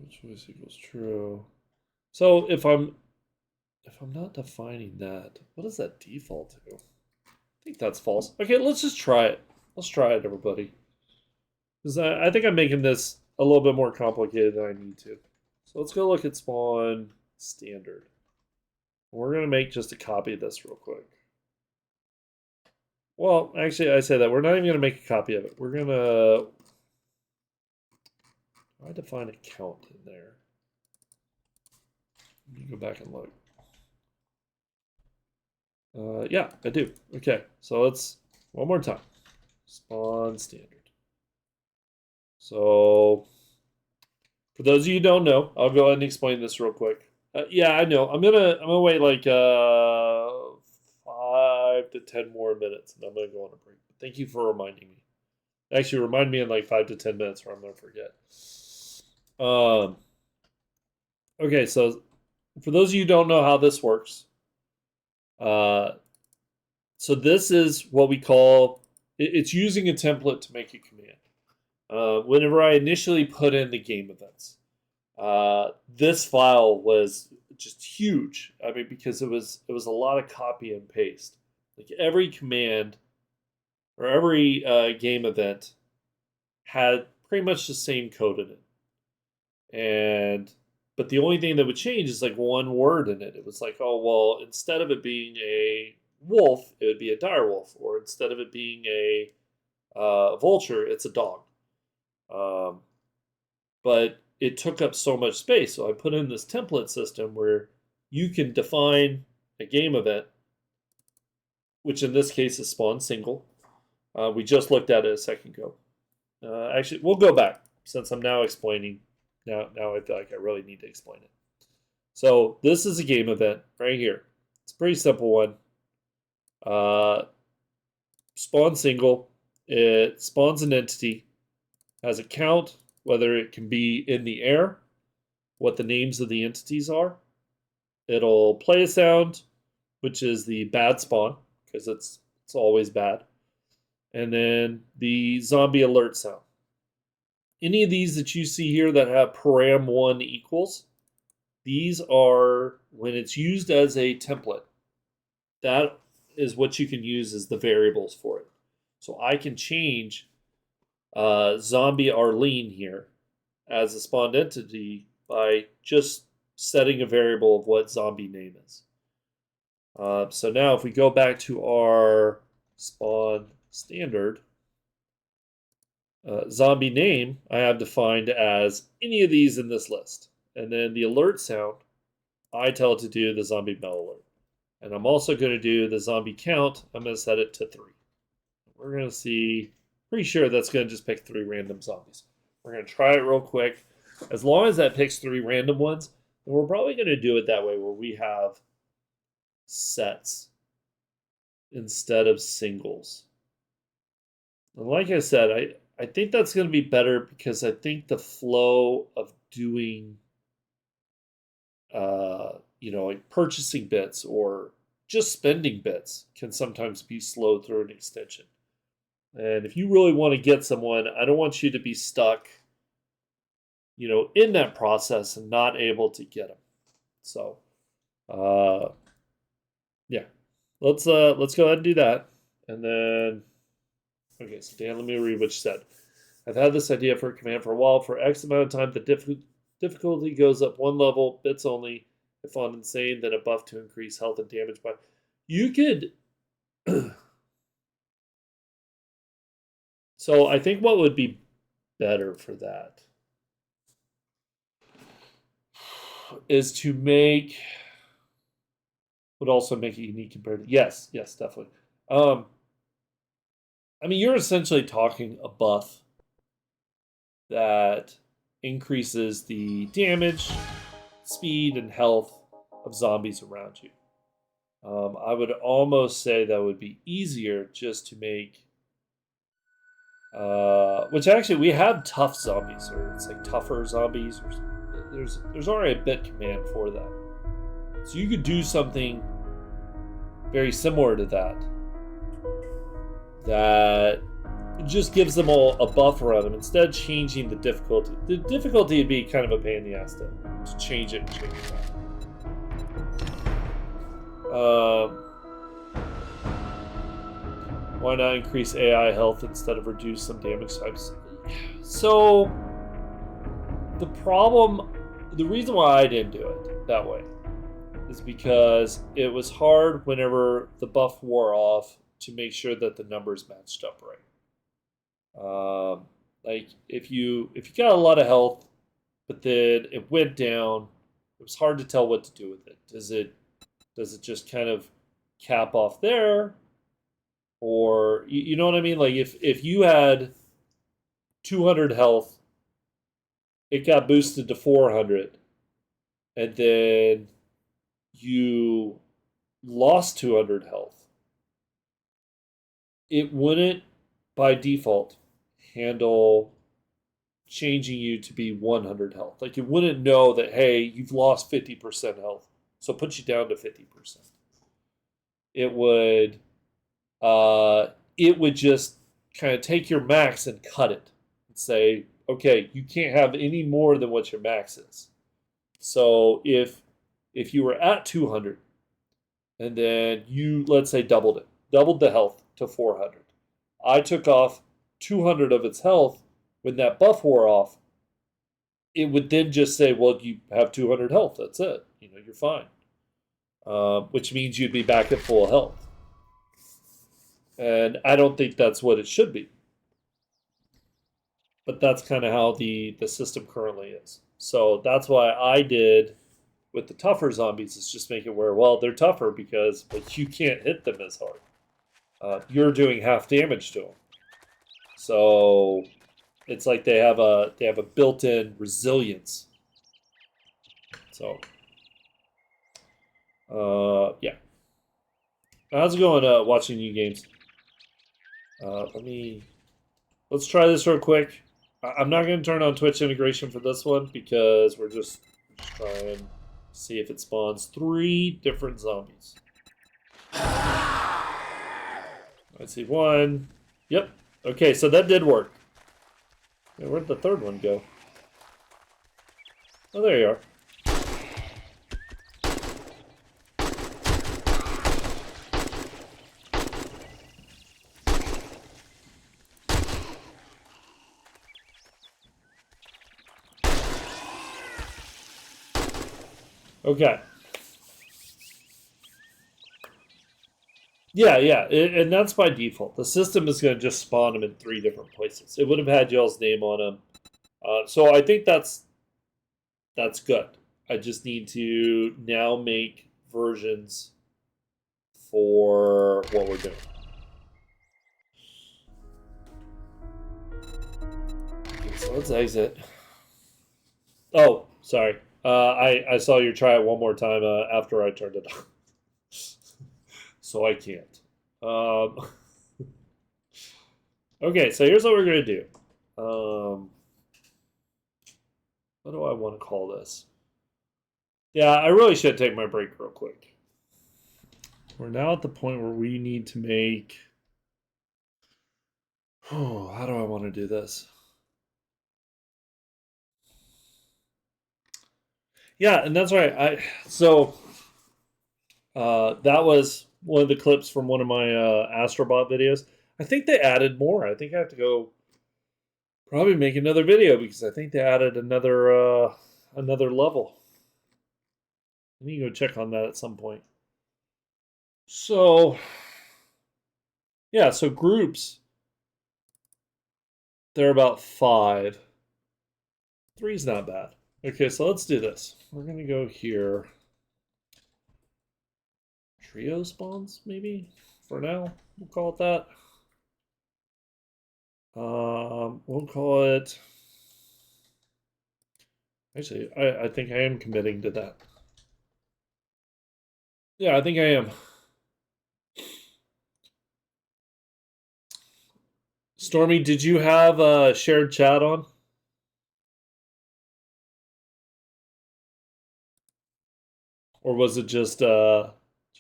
Choice equals true. So if I'm not defining that, what does that default to? I think that's false. Okay, let's just try it. Let's try it, everybody. Because I think I'm making this a little bit more complicated than I need to. So let's go look at spawn standard. We're going to make just a copy of this real quick. Well, actually, I say that. We're not even going to make a copy of it. We're going to... I define a count in there. Let me go back and look. Yeah, I do. Okay, so let's... One more time. Spawn standard. So... For those of you who don't know, I'll go ahead and explain this real quick. Yeah, I know. I'm gonna wait like 5 to 10 more minutes, and I'm gonna go on a break. Thank you for reminding me. Actually, remind me in like 5 to 10 minutes, or I'm gonna forget. Okay, so for those of you who don't know how this works, so this is what we call. It's using a template to make a command. Whenever I initially put in the game events. This file was just huge. I mean, because it was a lot of copy and paste. Like every command or every game event had pretty much the same code in it, but the only thing that would change is like one word in it. It was like, oh well, instead of it being a wolf, it would be a direwolf, or instead of it being a vulture, it's a dog. But it took up so much space. So I put in this template system where you can define a game event, which in this case is spawn single. We just looked at it a second ago. Actually, we'll go back since I'm now explaining. Now I feel like I really need to explain it. So this is a game event right here. It's a pretty simple one. Spawn single. It spawns an entity, has a count, whether it can be in the air, what the names of the entities are. It'll play a sound, which is the bad spawn, because it's always bad. And then the zombie alert sound. Any of these that you see here that have param1 equals, these are, when it's used as a template, that is what you can use as the variables for it. So I can change zombie Arlene here as a spawned entity by just setting a variable of what zombie name is. So now if we go back to our spawn standard, Zombie name I have defined as any of these in this list. And then the alert sound, I tell it to do the zombie bell alert. And I'm also going to do the zombie count. I'm going to set it to 3. We're going to see, pretty sure that's going to just pick 3 random zombies. We're going to try it real quick. As long as that picks 3 random ones, then we're probably going to do it that way where we have sets instead of singles. And like I said, I think that's going to be better because I think the flow of doing, like purchasing bits or just spending bits can sometimes be slowed through an extension. And if you really want to get someone, I don't want you to be stuck, in that process and not able to get them. So, yeah, let's go ahead and do that. And then, okay, so Dan, let me read what you said. I've had this idea for a command for a while. For X amount of time, the difficulty goes up 1 level, bits only. If on insane, then a buff to increase health and damage by. You could. So I think what would be better for that is to make. Would also make it unique compared to. Yes, definitely. You're essentially talking a buff that increases the damage, speed, and health of zombies around you. I would almost say that would be easier just to make, which actually we have tough zombies, or it's like tougher zombies. Or there's already a bit command for that, so you could do something very similar to that. That just gives them all a buffer on them instead of changing the difficulty. The difficulty would be kind of a pain in the ass to change it and change it back. Why not increase AI health instead of reduce some damage types? So the reason why I didn't do it that way is because it was hard whenever the buff wore off to make sure that the numbers matched up right. Like if you got a lot of health, but then it went down, it was hard to tell what to do with it. Does it just kind of cap off there, or you know what I mean? Like if you had 200 health, it got boosted to 400, and then you lost 200 health, it wouldn't by default handle changing you to be 100 health. Like it wouldn't know that, hey, you've lost 50% health, so it puts you down to 50%. It would just kind of take your max and cut it and say, okay, you can't have any more than what your max is. So if you were at 200 and then you, let's say, doubled the health to 400, I took off 200 of its health. When that buff wore off, it would then just say, well, you have 200 health. That's it. You're fine. Which means you'd be back at full health. And I don't think that's what it should be. But that's kind of how the system currently is. So that's why I did with the tougher zombies is just make it where, well, they're tougher because you can't hit them as hard. You're doing half damage to them. So it's like they have a built-in resilience. So, yeah. How's it going? Watching new games. Let's try this real quick. I'm not going to turn on Twitch integration for this one because we're just trying to see if it spawns 3 different zombies. I see 1. Yep. Okay, so that did work. Yeah, where'd the 3rd one go? Oh, there you are. Okay. Yeah, yeah, and that's by default. The system is going to just spawn them in 3 different places. It would have had y'all's name on them. So I think that's good. I just need to now make versions for what we're doing. Okay, so let's exit. Oh, sorry. I saw you try it one more time after I turned it on. So I can't. Okay, so here's what we're going to do. What do I want to call this? Yeah, I really should take my break real quick. We're now at the point where we need to make... Oh, how do I want to do this? Yeah, and that's right. That was one of the clips from one of my Astrobot videos. I think they added more. I think I have to go probably make another video because I think they added another level. I need to go check on that at some point. So yeah, so groups, they're about 5. 3's not bad. Okay, so let's do this. We're gonna go here. Trio spawns, maybe? For now, we'll call it that. We'll call it... Actually, I think I am committing to that. Yeah, I think I am. Stormy, did you have a shared chat on? Or was it just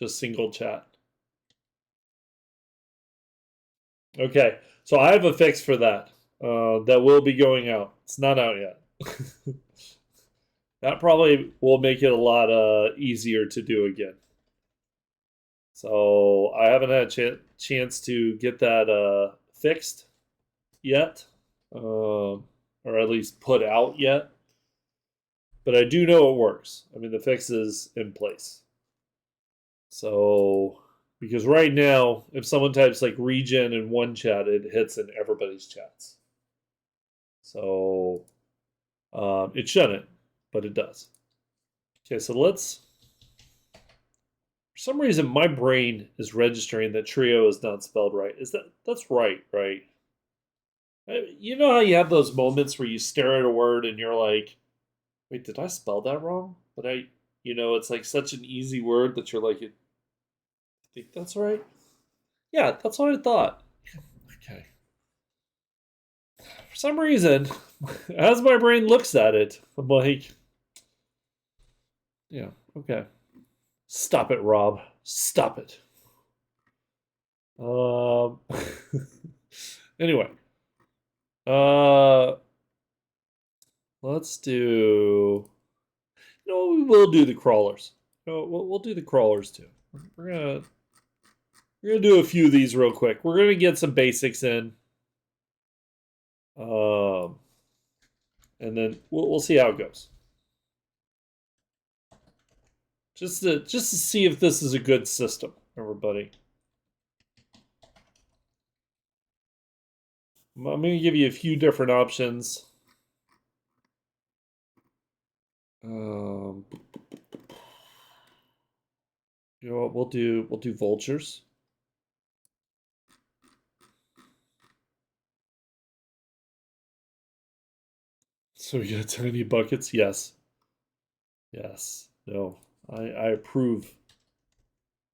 single chat? Okay, so I have a fix for that. That will be going out. It's not out yet. That probably will make it a lot easier to do again. So I haven't had a chance to get that fixed yet, or at least put out yet. But I do know it works. I mean, the fix is in place. So, because right now, if someone types like regen in one chat, it hits in everybody's chats. So, it shouldn't, but it does. Okay, so let's... For some reason, my brain is registering that trio is not spelled right. That's right, right? You know how you have those moments where you stare at a word and you're like, wait, did I spell that wrong? But it's like such an easy word that you're like, I think that's right? Yeah, that's what I thought. Okay. For some reason, as my brain looks at it, I'm like, yeah, okay. Stop it, Rob. Stop it. Anyway. Let's do... No, we will do the crawlers. No, we'll do the crawlers too. We're gonna do a few of these real quick. We're gonna get some basics in, and then we'll see how it goes. Just to see if this is a good system, everybody. I'm gonna give you a few different options. You know what? We'll do vultures. So we got tiny buckets. Yes. Yes. No. I approve.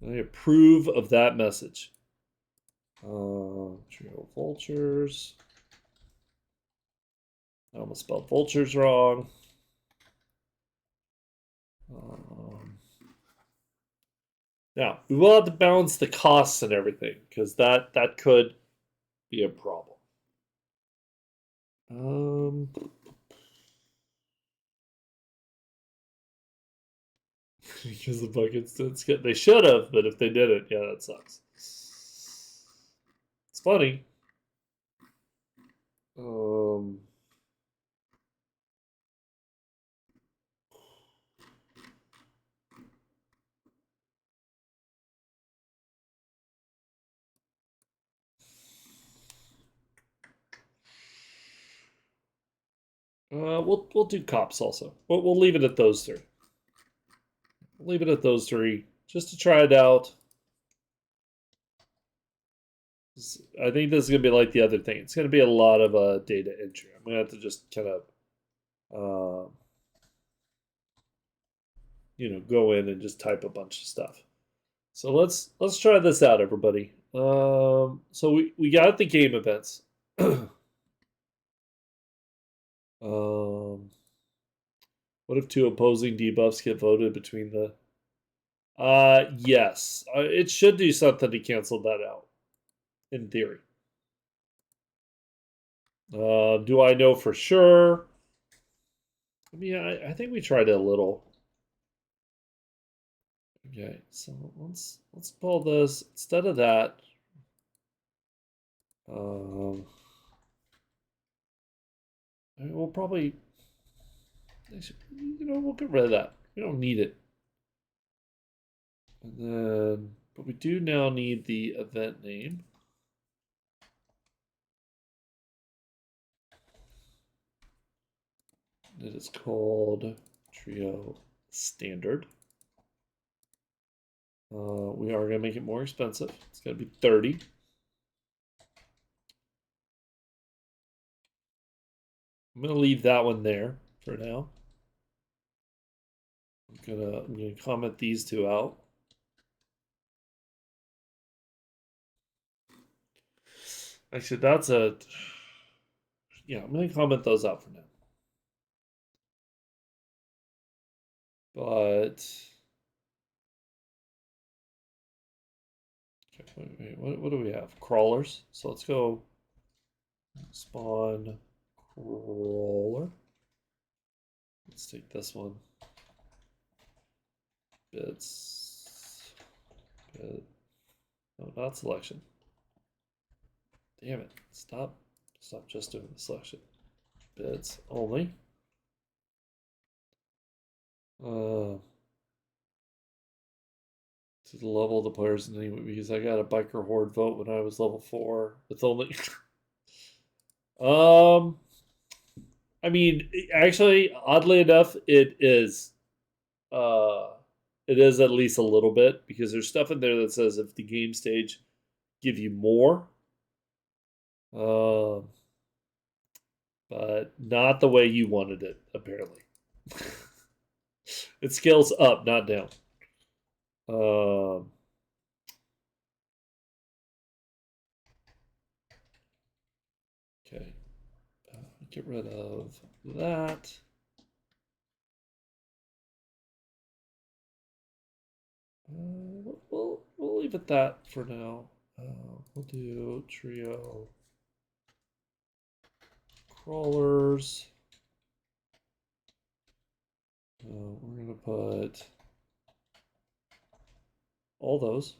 I approve of that message. Trio vultures. I almost spelled vultures wrong. Now we will have to balance the costs and everything because that could be a problem. Because the buckets didn't get, they should have, but if they didn't, yeah, that sucks. It's funny. We'll do cops also. We'll leave it at those three. We'll leave it at those three just to try it out. I think this is gonna be like the other thing. It's gonna be a lot of data entry. I'm gonna have to just kind of, go in and just type a bunch of stuff. So let's try this out, everybody. So we got the game events. What if two opposing debuffs get voted between the? Yes, it should do something to cancel that out. In theory. Do I know for sure? I mean, I think we tried it a little. Okay, so let's pull this instead of that. We'll probably, we'll get rid of that. We don't need it. And then, but we do now need the event name. It is called Trio Standard. We are going to make it more expensive. It's going to be 30. I'm going to leave that one there for now. I'm gonna comment these two out. Actually, that's a, yeah, I'm gonna comment those out for now. But okay, wait, what do we have? Crawlers. So let's go spawn crawler. Let's take this one. Bits. Bit. No, not selection. Damn it. Stop just doing the selection. Bits only. To the level of the players in anyway, because I got a biker horde vote when I was level 4 with only I mean, actually, oddly enough, it is at least a little bit, because there's stuff in there that says if the game stage give you more, but not the way you wanted it, apparently. It scales up, not down. Okay, get rid of that. We'll leave it that for now. We'll do trio crawlers. We're gonna put all those,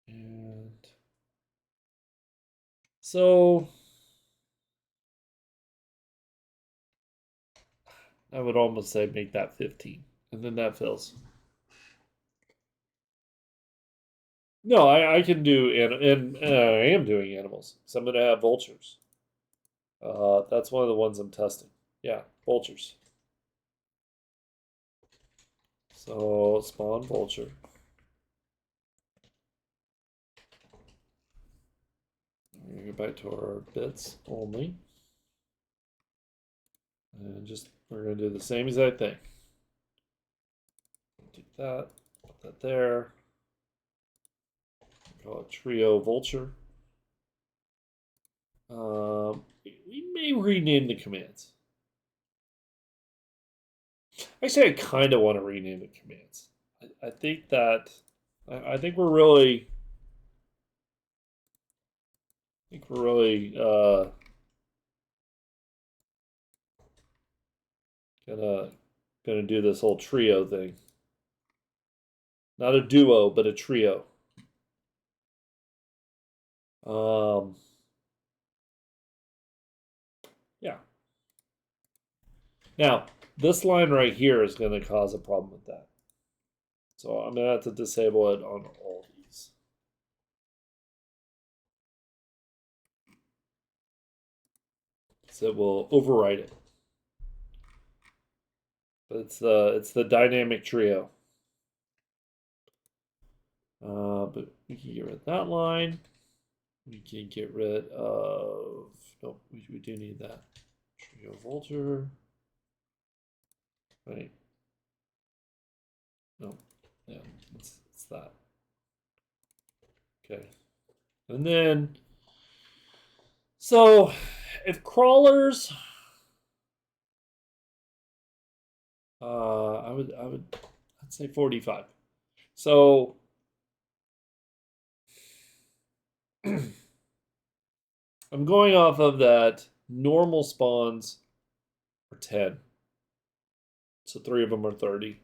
and so I would almost say make that 15, and then that fills. No, I can do, and I am doing animals. So I'm gonna have vultures. That's one of the ones I'm testing. Yeah, vultures. So spawn vulture. We're gonna go back to our bits only, and we're gonna do the same exact thing. Take that, put that there. Call it trio vulture. We may rename the commands. Actually, I kind of want to rename the commands. I think that I think we're really gonna do this whole trio thing. Not a duo, but a trio. Yeah. Now, this line right here is going to cause a problem with that. So I'm going to have to disable it on all these. because it will overwrite it. But it's the dynamic trio. But we can get rid of that line. We can get rid of, nope, we do need that. Trio Vulture. Right. No, yeah, it's that. Okay. And then, so if crawlers, I'd say 45. So I'm going off of that normal spawns are 10. So 3 of them are 30.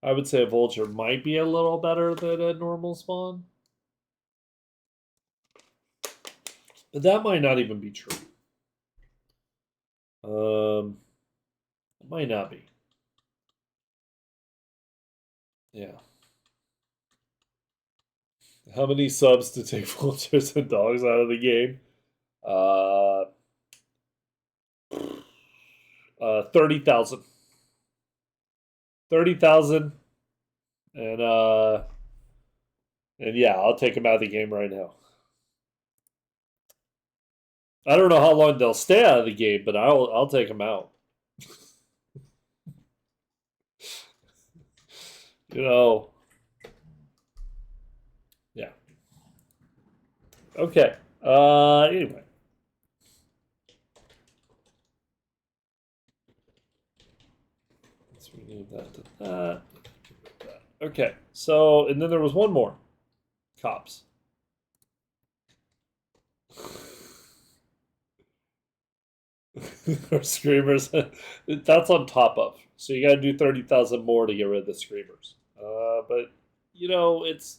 I would say a vulture might be a little better than a normal spawn. But that might not even be true. It might not be. Yeah. How many subs to take vultures and dogs out of the game? 30,000. 30,000. And yeah, I'll take them out of the game right now. I don't know how long they'll stay out of the game, but I'll take them out. You know. Yeah. Okay. Anyway. Let's rename that to that. Okay. So, and then there was one more. Cops. Or screamers. That's on top of. So you got to do 30,000 more to get rid of the screamers. But you know, this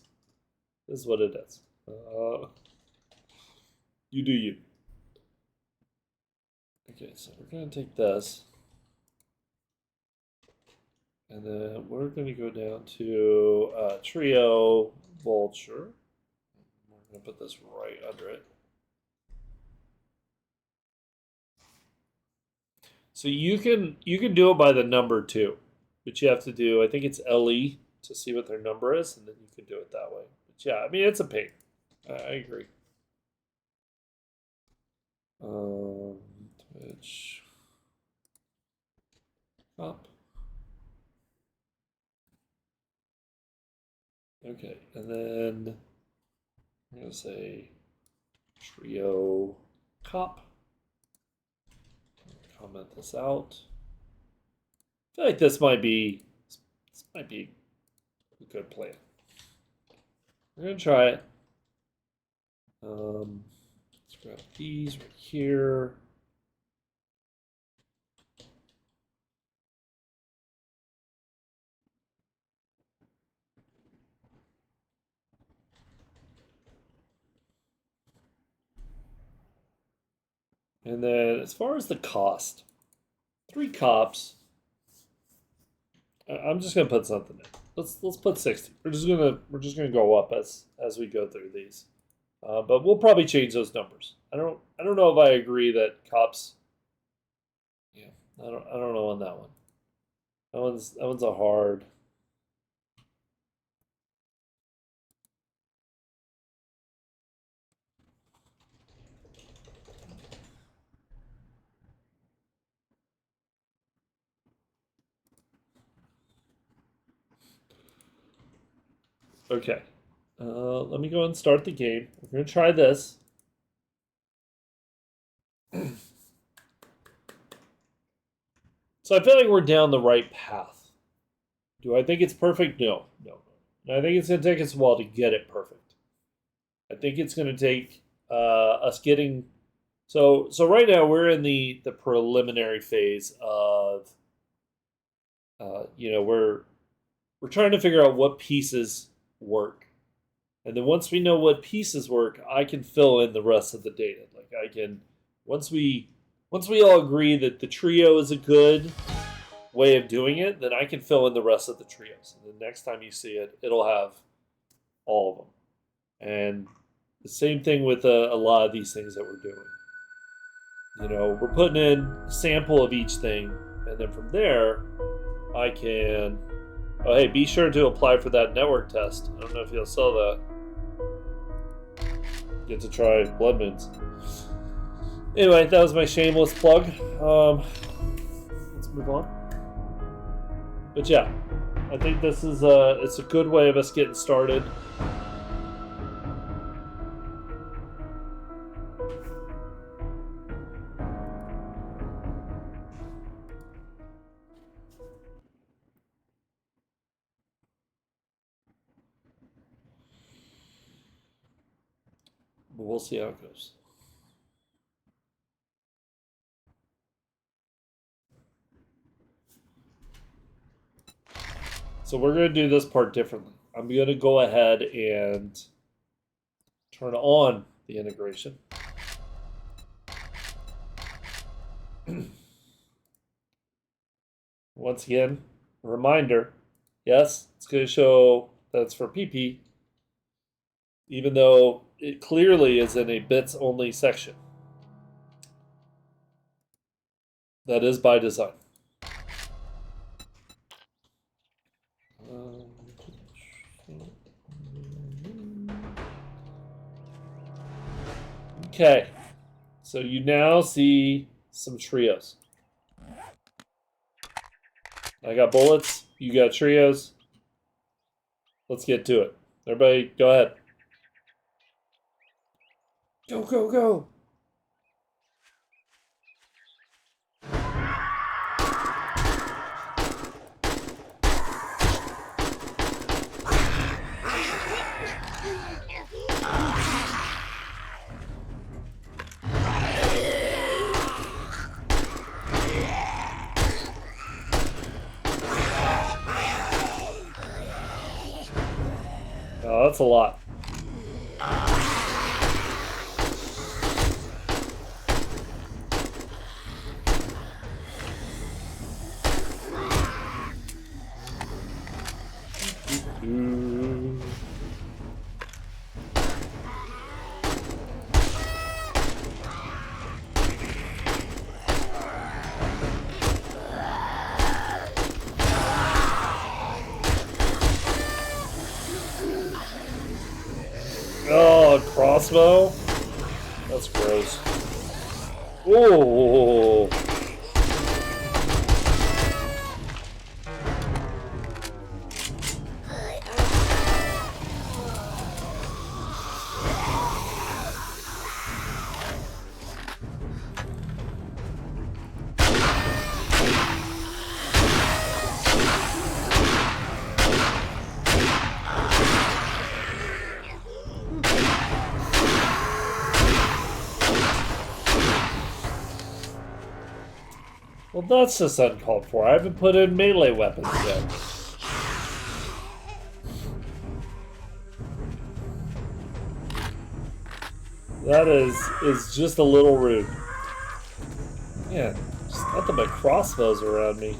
is what it is. You do you. Okay, so we're gonna take this, and then we're gonna go down to trio vulture. We're gonna put this right under it. So you can do it by the number too, but you have to do, I think it's LE to see what their number is, and then you can do it that way. But yeah, I mean it's a pain. I agree. Twitch up. Okay, and then I'm gonna say trio cop. Comment this out. I feel like this might be a good plan. We're gonna try it. Let's grab these right here. And then as far as the cost, 3 cops. I'm just gonna put something in. Let's put 60. We're just gonna go up as we go through these. But we'll probably change those numbers. I don't know if I agree that cops. Yeah, I don't know on that one. That one's a hard. Okay. Let me go and start the game. We're going to try this. So I feel like we're down the right path. Do I think it's perfect? No. I think it's going to take us a while to get it perfect. I think it's going to take us getting... So right now we're in the preliminary phase of... we're trying to figure out what pieces work. And then once we know what pieces work, I can fill in the rest of the data. Like I can, once we all agree that the trio is a good way of doing it, then I can fill in the rest of the trios. And the next time you see it, it'll have all of them. And the same thing with a lot of these things that we're doing. you know, we're putting in a sample of each thing, and then from there, I can, oh hey, be sure to apply for that network test. I don't know if you'll sell that. Get to try Blood Moons. Anyway, that was my shameless plug. Let's move on. But yeah, I think this is it's a good way of us getting started. But we'll see how it goes. So we're going to do this part differently. I'm going to go ahead and turn on the integration. Once again, a reminder, yes, it's going to show that's for PP, even though it clearly is in a bits only section. That is by design. Okay, so you now see some trios. I got bullets, you got trios. Let's get to it. Everybody, go ahead. Go, go, go. Oh, that's a lot. Oh, a crossbow? That's gross. Oh. Well, that's just uncalled for. I haven't put in melee weapons yet. That is just a little rude. Yeah, just nothing but crossbows around me.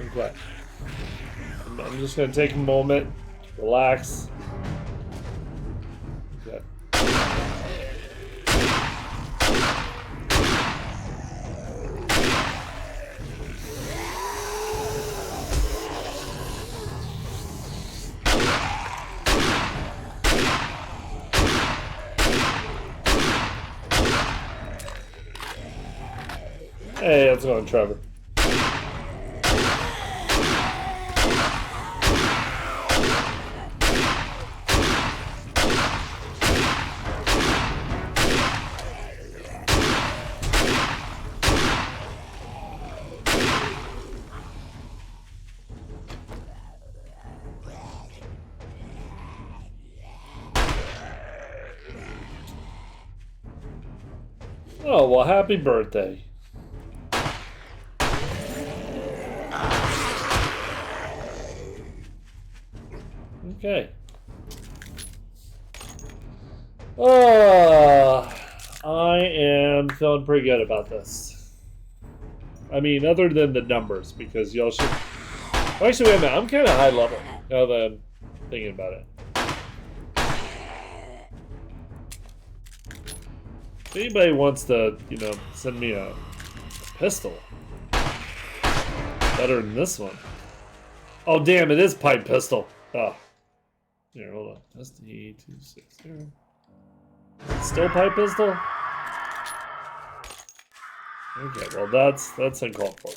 Okay. I'm just going to take a moment, relax. Okay. Hey, how's it going, Trevor? Oh, well, happy birthday. Okay. I am feeling pretty good about this. I mean, other than the numbers, because y'all should... Actually, wait a minute. I'm kind of high level now that I'm thinking about it. If anybody wants to, you know, send me a pistol, better than this one. Oh, damn, it is pipe pistol. Oh. Here, hold on. SD260. Still pipe pistol? Okay, well, that's uncalled for.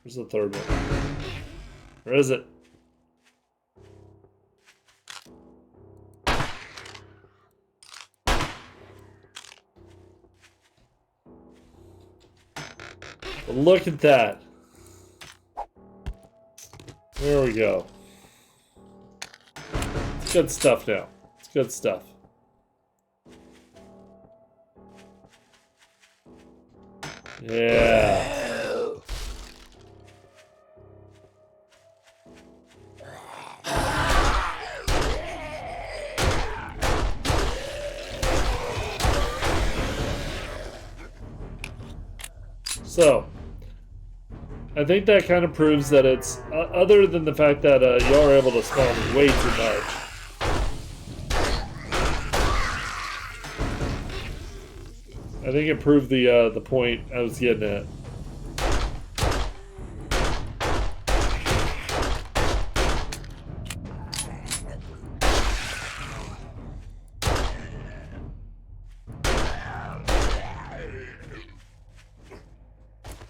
Where's the third one? Where is it? Well, look at that. There we go. It's good stuff now. It's good stuff. Yeah. So, I think that kind of proves that it's, other than the fact that y'all are able to spawn way too much. I think it proved the point I was getting at.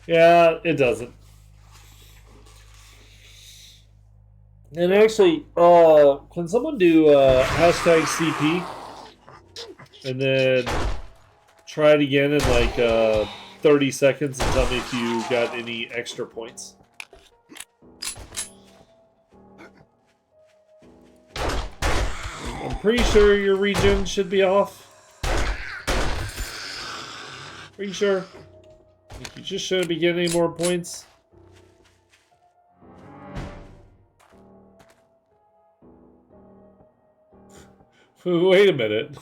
Yeah, it doesn't. And actually, can someone do hashtag CP and then try it again in like 30 seconds and tell me if you got any extra points? I'm pretty sure your regen should be off. Pretty sure. You just shouldn't be getting any more points. Wait a minute.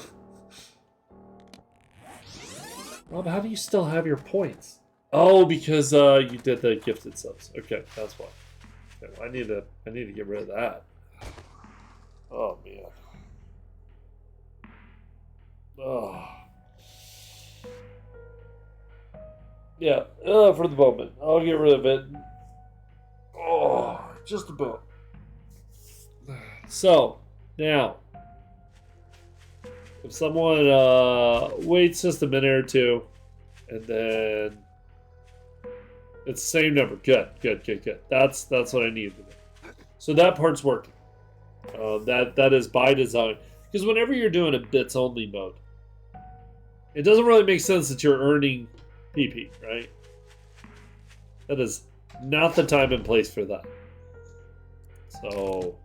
Rob, how do you still have your points? Oh, because you did the gifted subs. Okay, that's why. Okay, well, I need to get rid of that. Oh man. Oh. Yeah, for the moment. I'll get rid of it. Oh, just about. So, now, if someone waits just a minute or two, and then it's the same number. Good. That's what I need to do. So that part's working. That is by design. Because whenever you're doing a bits only mode, it doesn't really make sense that you're earning PP, right? That is not the time and place for that. So,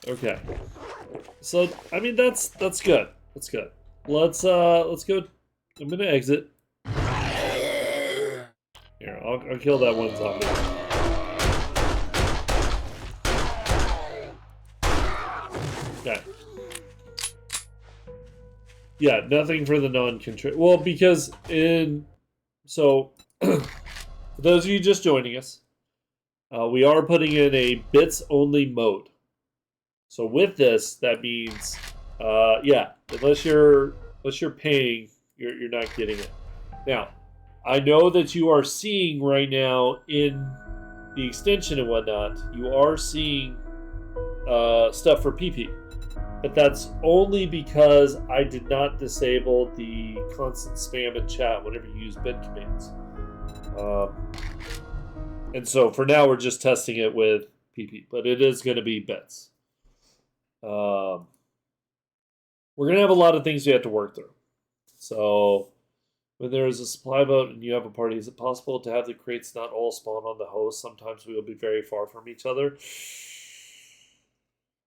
okay. So I mean that's good. That's good. Let's go. I'm gonna exit. Here, I'll kill that one zombie. Okay. Yeah, nothing for the non-control. Well, because so for those of you just joining us, we are putting in a bits only mode. So with this, that means, yeah, unless you're paying, you're not getting it. Now, I know that you are seeing right now in the extension and whatnot, you are seeing stuff for PP. But that's only because I did not disable the constant spam in chat whenever you use bit commands. And so for now, we're just testing it with PP, but it is going to be bits. We're going to have a lot of things we have to work through. So when there is a supply vote and you have a party, is it possible to have the crates not all spawn on the host? Sometimes we will be very far from each other.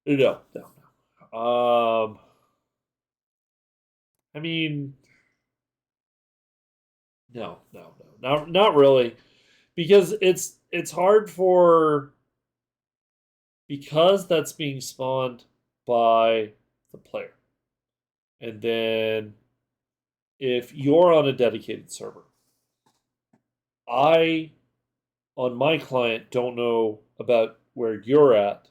No. I mean, no, not really, because it's hard because that's being spawned by the player, and then if you're on a dedicated server, I, on my client, don't know about where you're at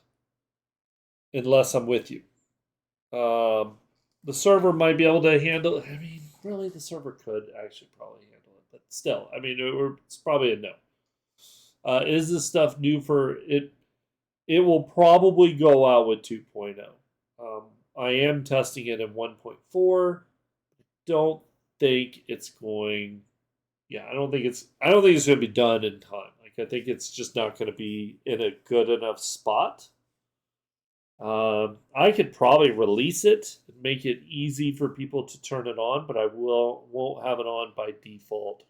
unless I'm with you. The server might be able to handle. I mean, really, the server could actually probably handle it, but still, I mean, it's probably a no. Is this stuff new for it? It will probably go out with 2.0. I am testing it in 1.4. Don't think it's going. Yeah, I don't think it's. I don't think it's going to be done in time. Like I think it's just not going to be in a good enough spot. I could probably release it and make it easy for people to turn it on, but I won't have it on by default.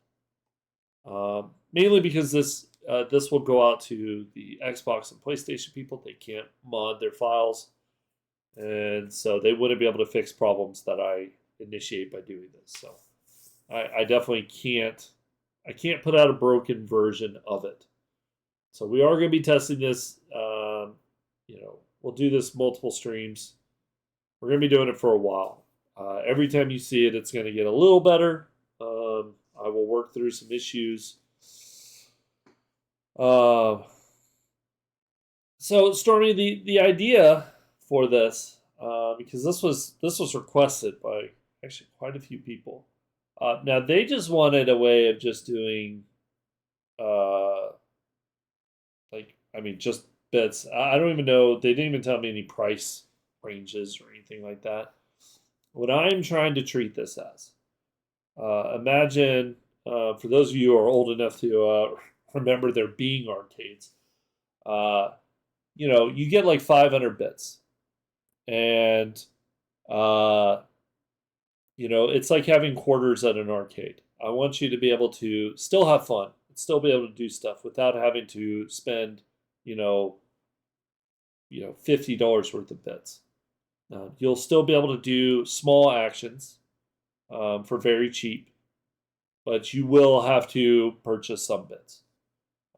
Mainly because this will go out to the Xbox and PlayStation people. They can't mod their files, and so they wouldn't be able to fix problems that I initiate by doing this. So I definitely can't. I can't put out a broken version of it. So we are going to be testing this. We'll do this multiple streams. We're going to be doing it for a while. Every time you see it, it's going to get a little better. I will work through some issues. So, Stormy, the idea for this, because this was requested by actually quite a few people. Now they just wanted a way of just doing, just bits. I don't even know. They didn't even tell me any price ranges or anything like that. What I'm trying to treat this as, imagine, for those of you who are old enough to remember there being arcades, you get like 500 bits. And, it's like having quarters at an arcade. I want you to be able to still have fun, still be able to do stuff without having to spend, $50 worth of bits. You'll still be able to do small actions for very cheap, but you will have to purchase some bits.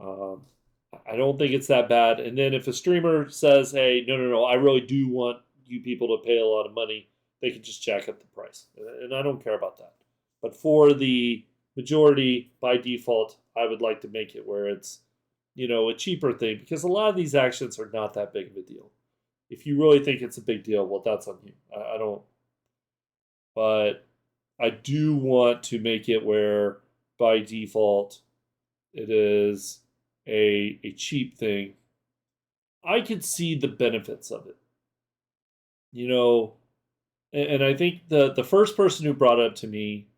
I don't think it's that bad. And then if a streamer says, hey, no, I really do want you people to pay a lot of money, they can just jack up the price. And I don't care about that. But for the majority, by default, I would like to make it where it's, a cheaper thing, because a lot of these actions are not that big of a deal. If you really think it's a big deal, well, that's on you. I don't. But I do want to make it where, by default, it is a cheap thing. I could see the benefits of it. And I think the first person who brought it up to me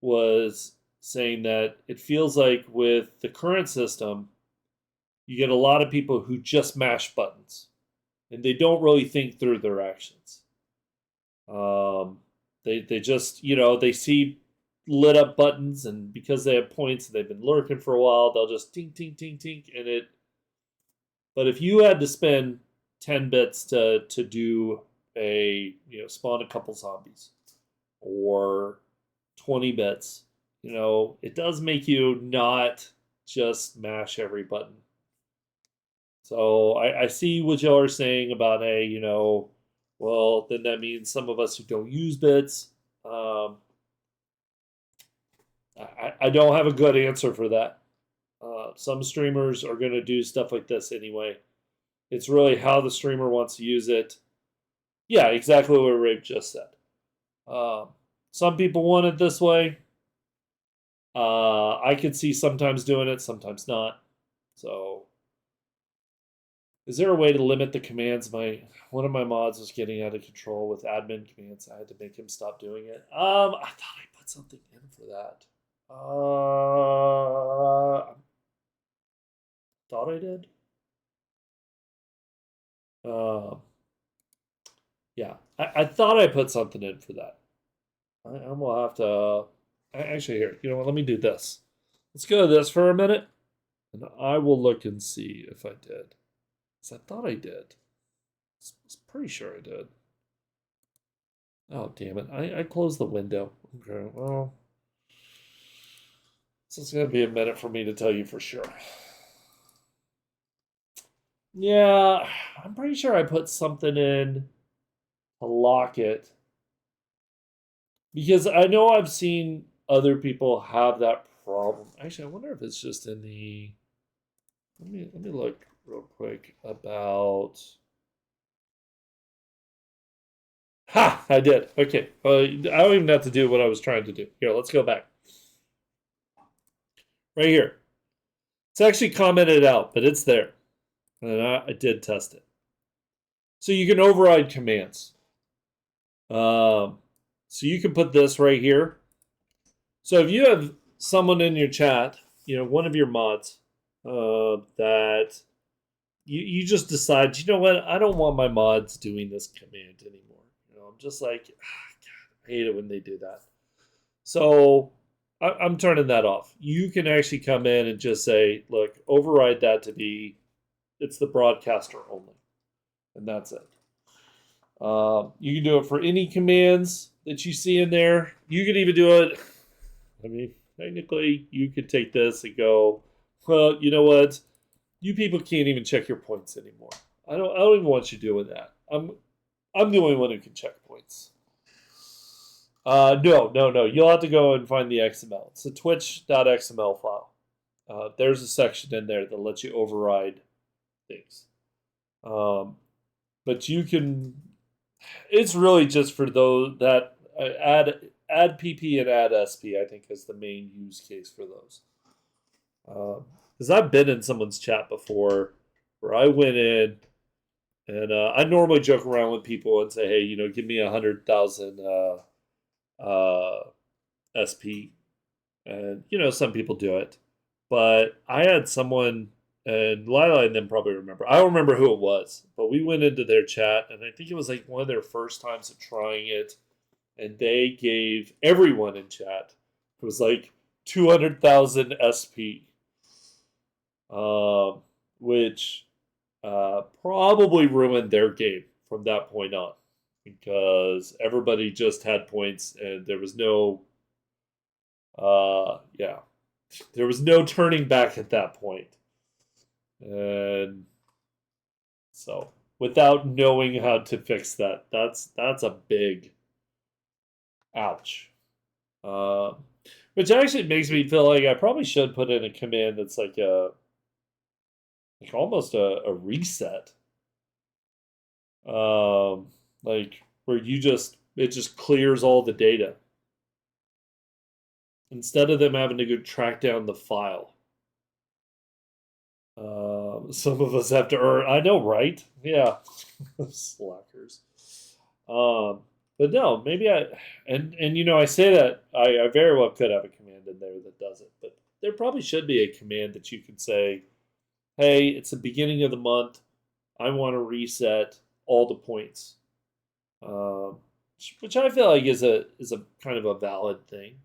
was saying that it feels like with the current system, you get a lot of people who just mash buttons and they don't really think through their actions. They just, they see lit up buttons, and because they have points and they've been lurking for a while, they'll just tink, tink, tink, tink, and it. But if you had to spend 10 bits to do spawn a couple zombies, or 20 bits, it does make you not just mash every button. So I see what y'all are saying about, hey, well, then that means some of us who don't use bits. I don't have a good answer for that. Some streamers are going to do stuff like this anyway. It's really how the streamer wants to use it. Yeah, exactly what Rafe just said. Some people want it this way. I could see sometimes doing it, sometimes not. So, is there a way to limit the commands? One of my mods was getting out of control with admin commands. I had to make him stop doing it. I thought I put something in for that. Thought I did. Yeah, I thought I put something in for that. I will have to. Actually, here, you know what? Let me do this. Let's go to this for a minute, and I will look and see if I did. Because I thought I did. I was pretty sure I did. Oh, damn it. I closed the window. Okay, well. So it's going to be a minute for me to tell you for sure. Yeah, I'm pretty sure I put something in to lock it. Because I know I've seen other people have that problem. Actually, I wonder if it's just in the. Let me look real quick about. Ha! I did. Okay. I don't even have to do what I was trying to do. Here, let's go back. Right here. It's actually commented out, but it's there. And I did test it. So you can override commands. So you can put this right here. So if you have someone in your chat, one of your mods, that you just decide, you know what, I don't want my mods doing this command anymore. I'm just like, God, I hate it when they do that. So I'm turning that off. You can actually come in and just say, look, override that to be, it's the broadcaster only. And that's it. You can do it for any commands that you see in there. You can even do it. I mean, technically, you could take this and go, well, you know what? You people can't even check your points anymore. I don't even want you doing that. I'm the only one who can check points. No. You'll have to go and find the XML. It's a twitch.xml file. There's a section in there that lets you override things. But you can. It's really just for those that add PP and add SP. I think is the main use case for those. Because I've been in someone's chat before where I went in and I normally joke around with people and say, hey, give me 100,000 SP. And, some people do it. But I had someone, and Lila and them probably remember. I don't remember who it was, but we went into their chat, and I think it was like one of their first times of trying it. And they gave everyone in chat, it was like 200,000 SP. Which probably ruined their game from that point on, because everybody just had points and there was no, there was no turning back at that point. And so, without knowing how to fix that, that's a big ouch. Which actually makes me feel like I probably should put in a command that's like almost a reset. Like where it just clears all the data instead of them having to go track down the file. Some of us have to earn. I know, right? Yeah, slackers. But no, maybe I say that I very well could have a command in there that does it, but there probably should be a command that you can say, hey, it's the beginning of the month. I want to reset all the points, which I feel like is a kind of a valid thing,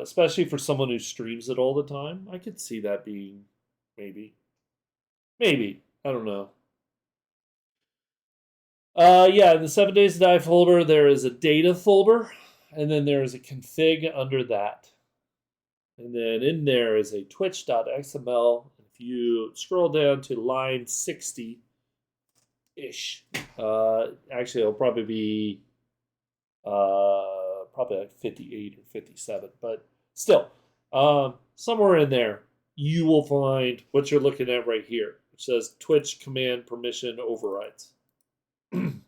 especially for someone who streams it all the time. I could see that being maybe I don't know. Yeah, in the 7 Days to Die folder, there is a data folder, and then there is a config under that. And then in there is a twitch.xml. If you scroll down to line 60-ish, actually it'll probably be probably like 58 or 57, but still, somewhere in there, you will find what you're looking at right here, which says Twitch command permission overrides. And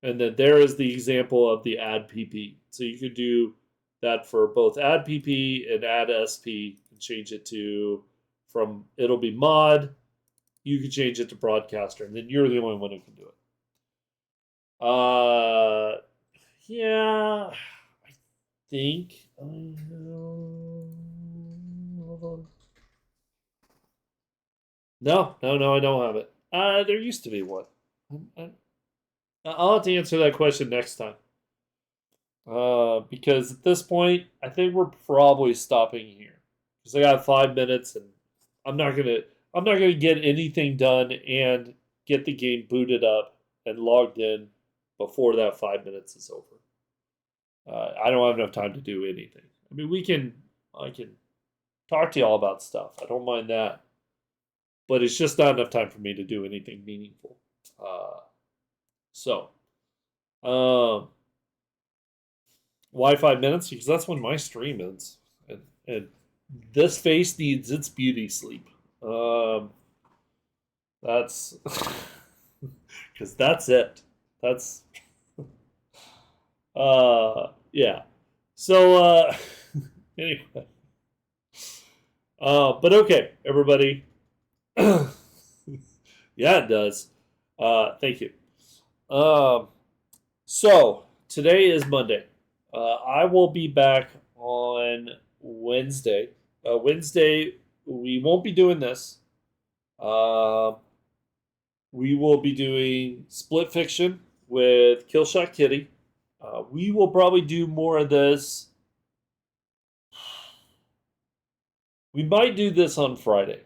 then there is the example of the add PP. So you could do that for both add PP and add SP and change it to it'll be mod. You can change it to broadcaster, and then you're the only one who can do it. Yeah, I think. Hold on. No, I don't have it. There used to be one. I'll have to answer that question next time. Because at this point, I think we're probably stopping here. Because I got 5 minutes, and I'm not gonna get anything done and get the game booted up and logged in before that 5 minutes is over. I don't have enough time to do anything. I mean, I can talk to y'all about stuff. I don't mind that, but it's just not enough time for me to do anything meaningful. So, Why 5 minutes? Because that's when my stream ends. And this face needs its beauty sleep. That's because that's it. That's yeah. So anyway. But okay, everybody. Yeah, it does. Thank you. So today is Monday. I will be back on Wednesday. Wednesday, we won't be doing this. We will be doing Split Fiction with Killshot Kitty. We will probably do more of this. We might do this on Friday.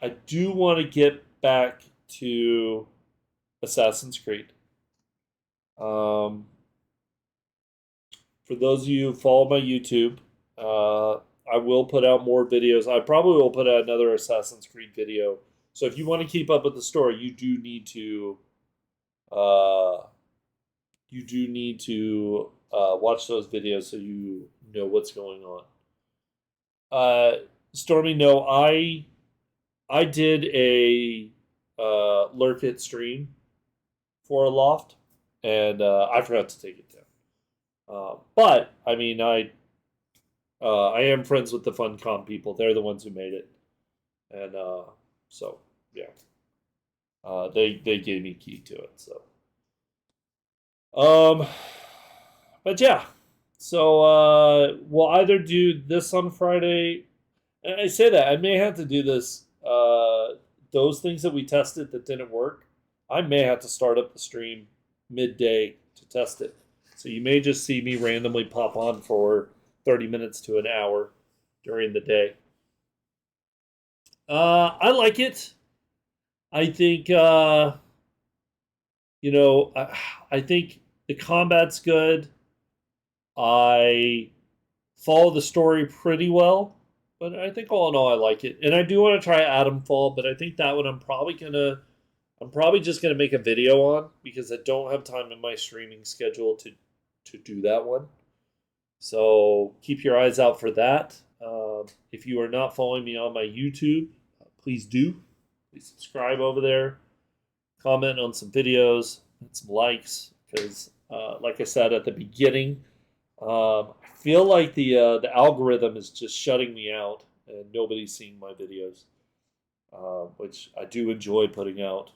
I do want to get back to Assassin's Creed. For those of you who follow my YouTube, I will put out more videos. I probably will put out another Assassin's Creed video. So if you want to keep up with the story, you do need to watch those videos so you know what's going on. Stormy, no, I did a Lurk It stream for a loft, and I forgot to take it down. But I mean, I am friends with the Funcom people. They're the ones who made it, and so yeah, they gave me key to it. So, but yeah, so we'll either do this on Friday. And I say that I may have to do this. Those things that we tested that didn't work, I may have to start up the stream midday to test it. So you may just see me randomly pop on for 30 minutes to an hour during the day. I like it. I think, I think the combat's good. I follow the story pretty well. But I think all in all, I like it, and I do want to try Atomfall. But I think that one I'm probably just gonna make a video on because I don't have time in my streaming schedule to do that one. So keep your eyes out for that. If you are not following me on my YouTube, please do. Please subscribe over there. Comment on some videos, and some likes, because like I said at the beginning. I feel like the algorithm is just shutting me out, and nobody's seeing my videos, which I do enjoy putting out,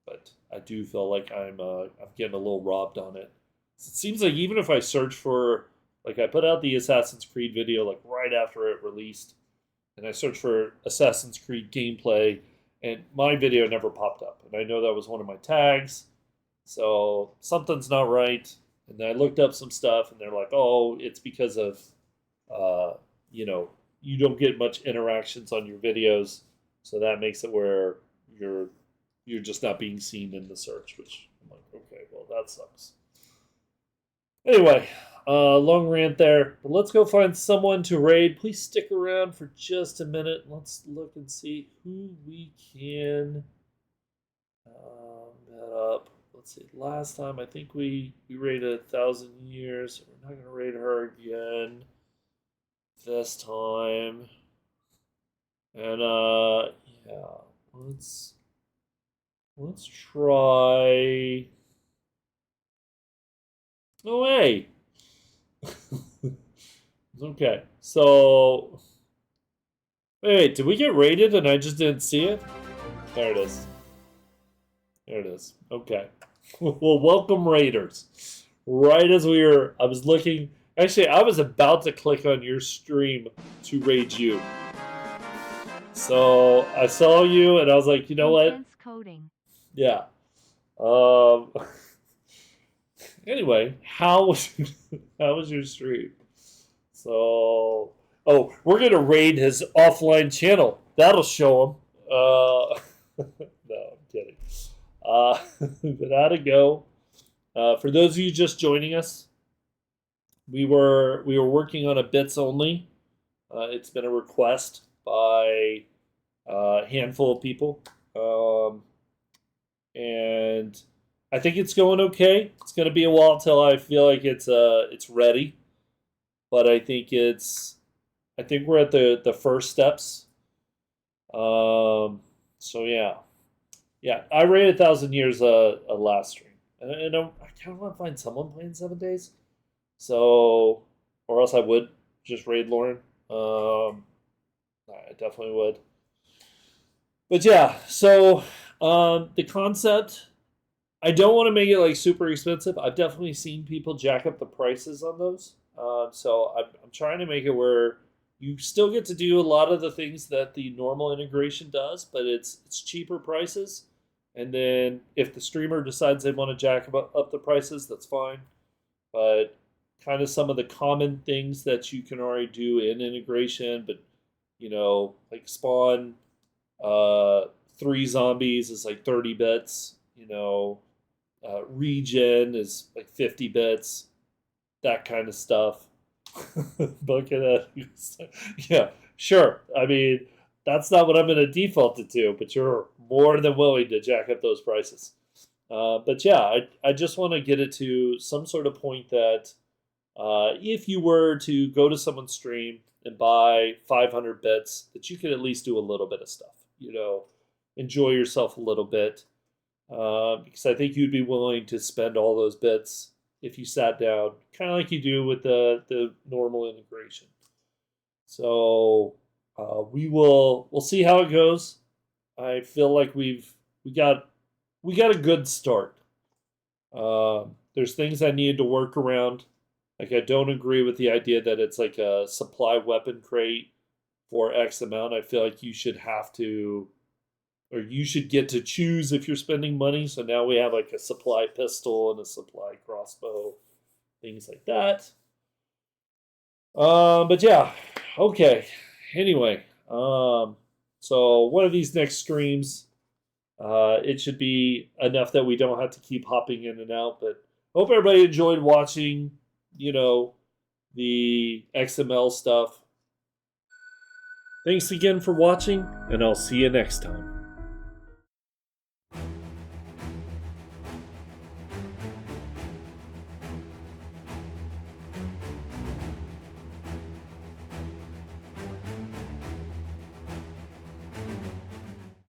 but I do feel like I'm getting a little robbed on it. It seems like even if I search for, like, I put out the Assassin's Creed video like right after it released, and I searched for Assassin's Creed gameplay, and my video never popped up, and I know that was one of my tags, so something's not right. And then I looked up some stuff, and they're like, "Oh, it's because of, you don't get much interactions on your videos, so that makes it where you're just not being seen in the search." Which I'm like, okay, well that sucks. Anyway, long rant there, but let's go find someone to raid. Please stick around for just a minute. Let's look and see who we can met up. Let's see. Last time I think we raided 1,000 years. We're not gonna raid her again this time. And yeah, let's try. Oh hey. Okay, so wait, did we get raided and I just didn't see it? There it is. There it is. Okay. Well, welcome Raiders. Right as I was looking, actually, I was about to click on your stream to raid you. So I saw you, and I was like, you know what? Coding. Yeah. Anyway, how was your stream? So, oh, we're gonna raid his offline channel. That'll show him. No, I'm kidding. But how'd it go? For those of you just joining us, we were working on a bits only. It's been a request by a handful of people, and I think it's going okay. It's going to be a while till I feel like it's ready, but I think we're at the first steps. So yeah, yeah. I rated 1,000 years a last stream, and I kind of want to find someone playing 7 days. So, or else I would just raid Lauren. I definitely would. But yeah, so the concept, I don't want to make it like super expensive. I've definitely seen people jack up the prices on those. So I'm trying to make it where you still get to do a lot of the things that the normal integration does, but it's cheaper prices. And then if the streamer decides they want to jack up the prices, that's fine. But kind of some of the common things that you can already do in integration, but like spawn uh, 3 zombies is like 30 bits. Regen is like 50 bits. That kind of stuff. Bucket of, yeah, sure. I mean, that's not what I'm going to default it to, but you're more than willing to jack up those prices. But yeah, I just want to get it to some sort of point that if you were to go to someone's stream and buy 500 bits, that you could at least do a little bit of stuff, enjoy yourself a little bit. Because I think you'd be willing to spend all those bits if you sat down, kind of like you do with the normal integration. So we'll see how it goes. I feel like we got a good start. There's things I needed to work around. Like I don't agree with the idea that it's like a supply weapon crate for X amount. I feel like you should have to, or you should get to choose if you're spending money. So now we have like a supply pistol and a supply crossbow, things like that. But yeah, okay. Anyway, so one of these next streams, it should be enough that we don't have to keep hopping in and out. But hope everybody enjoyed watching, the XML stuff. Thanks again for watching, and I'll see you next time.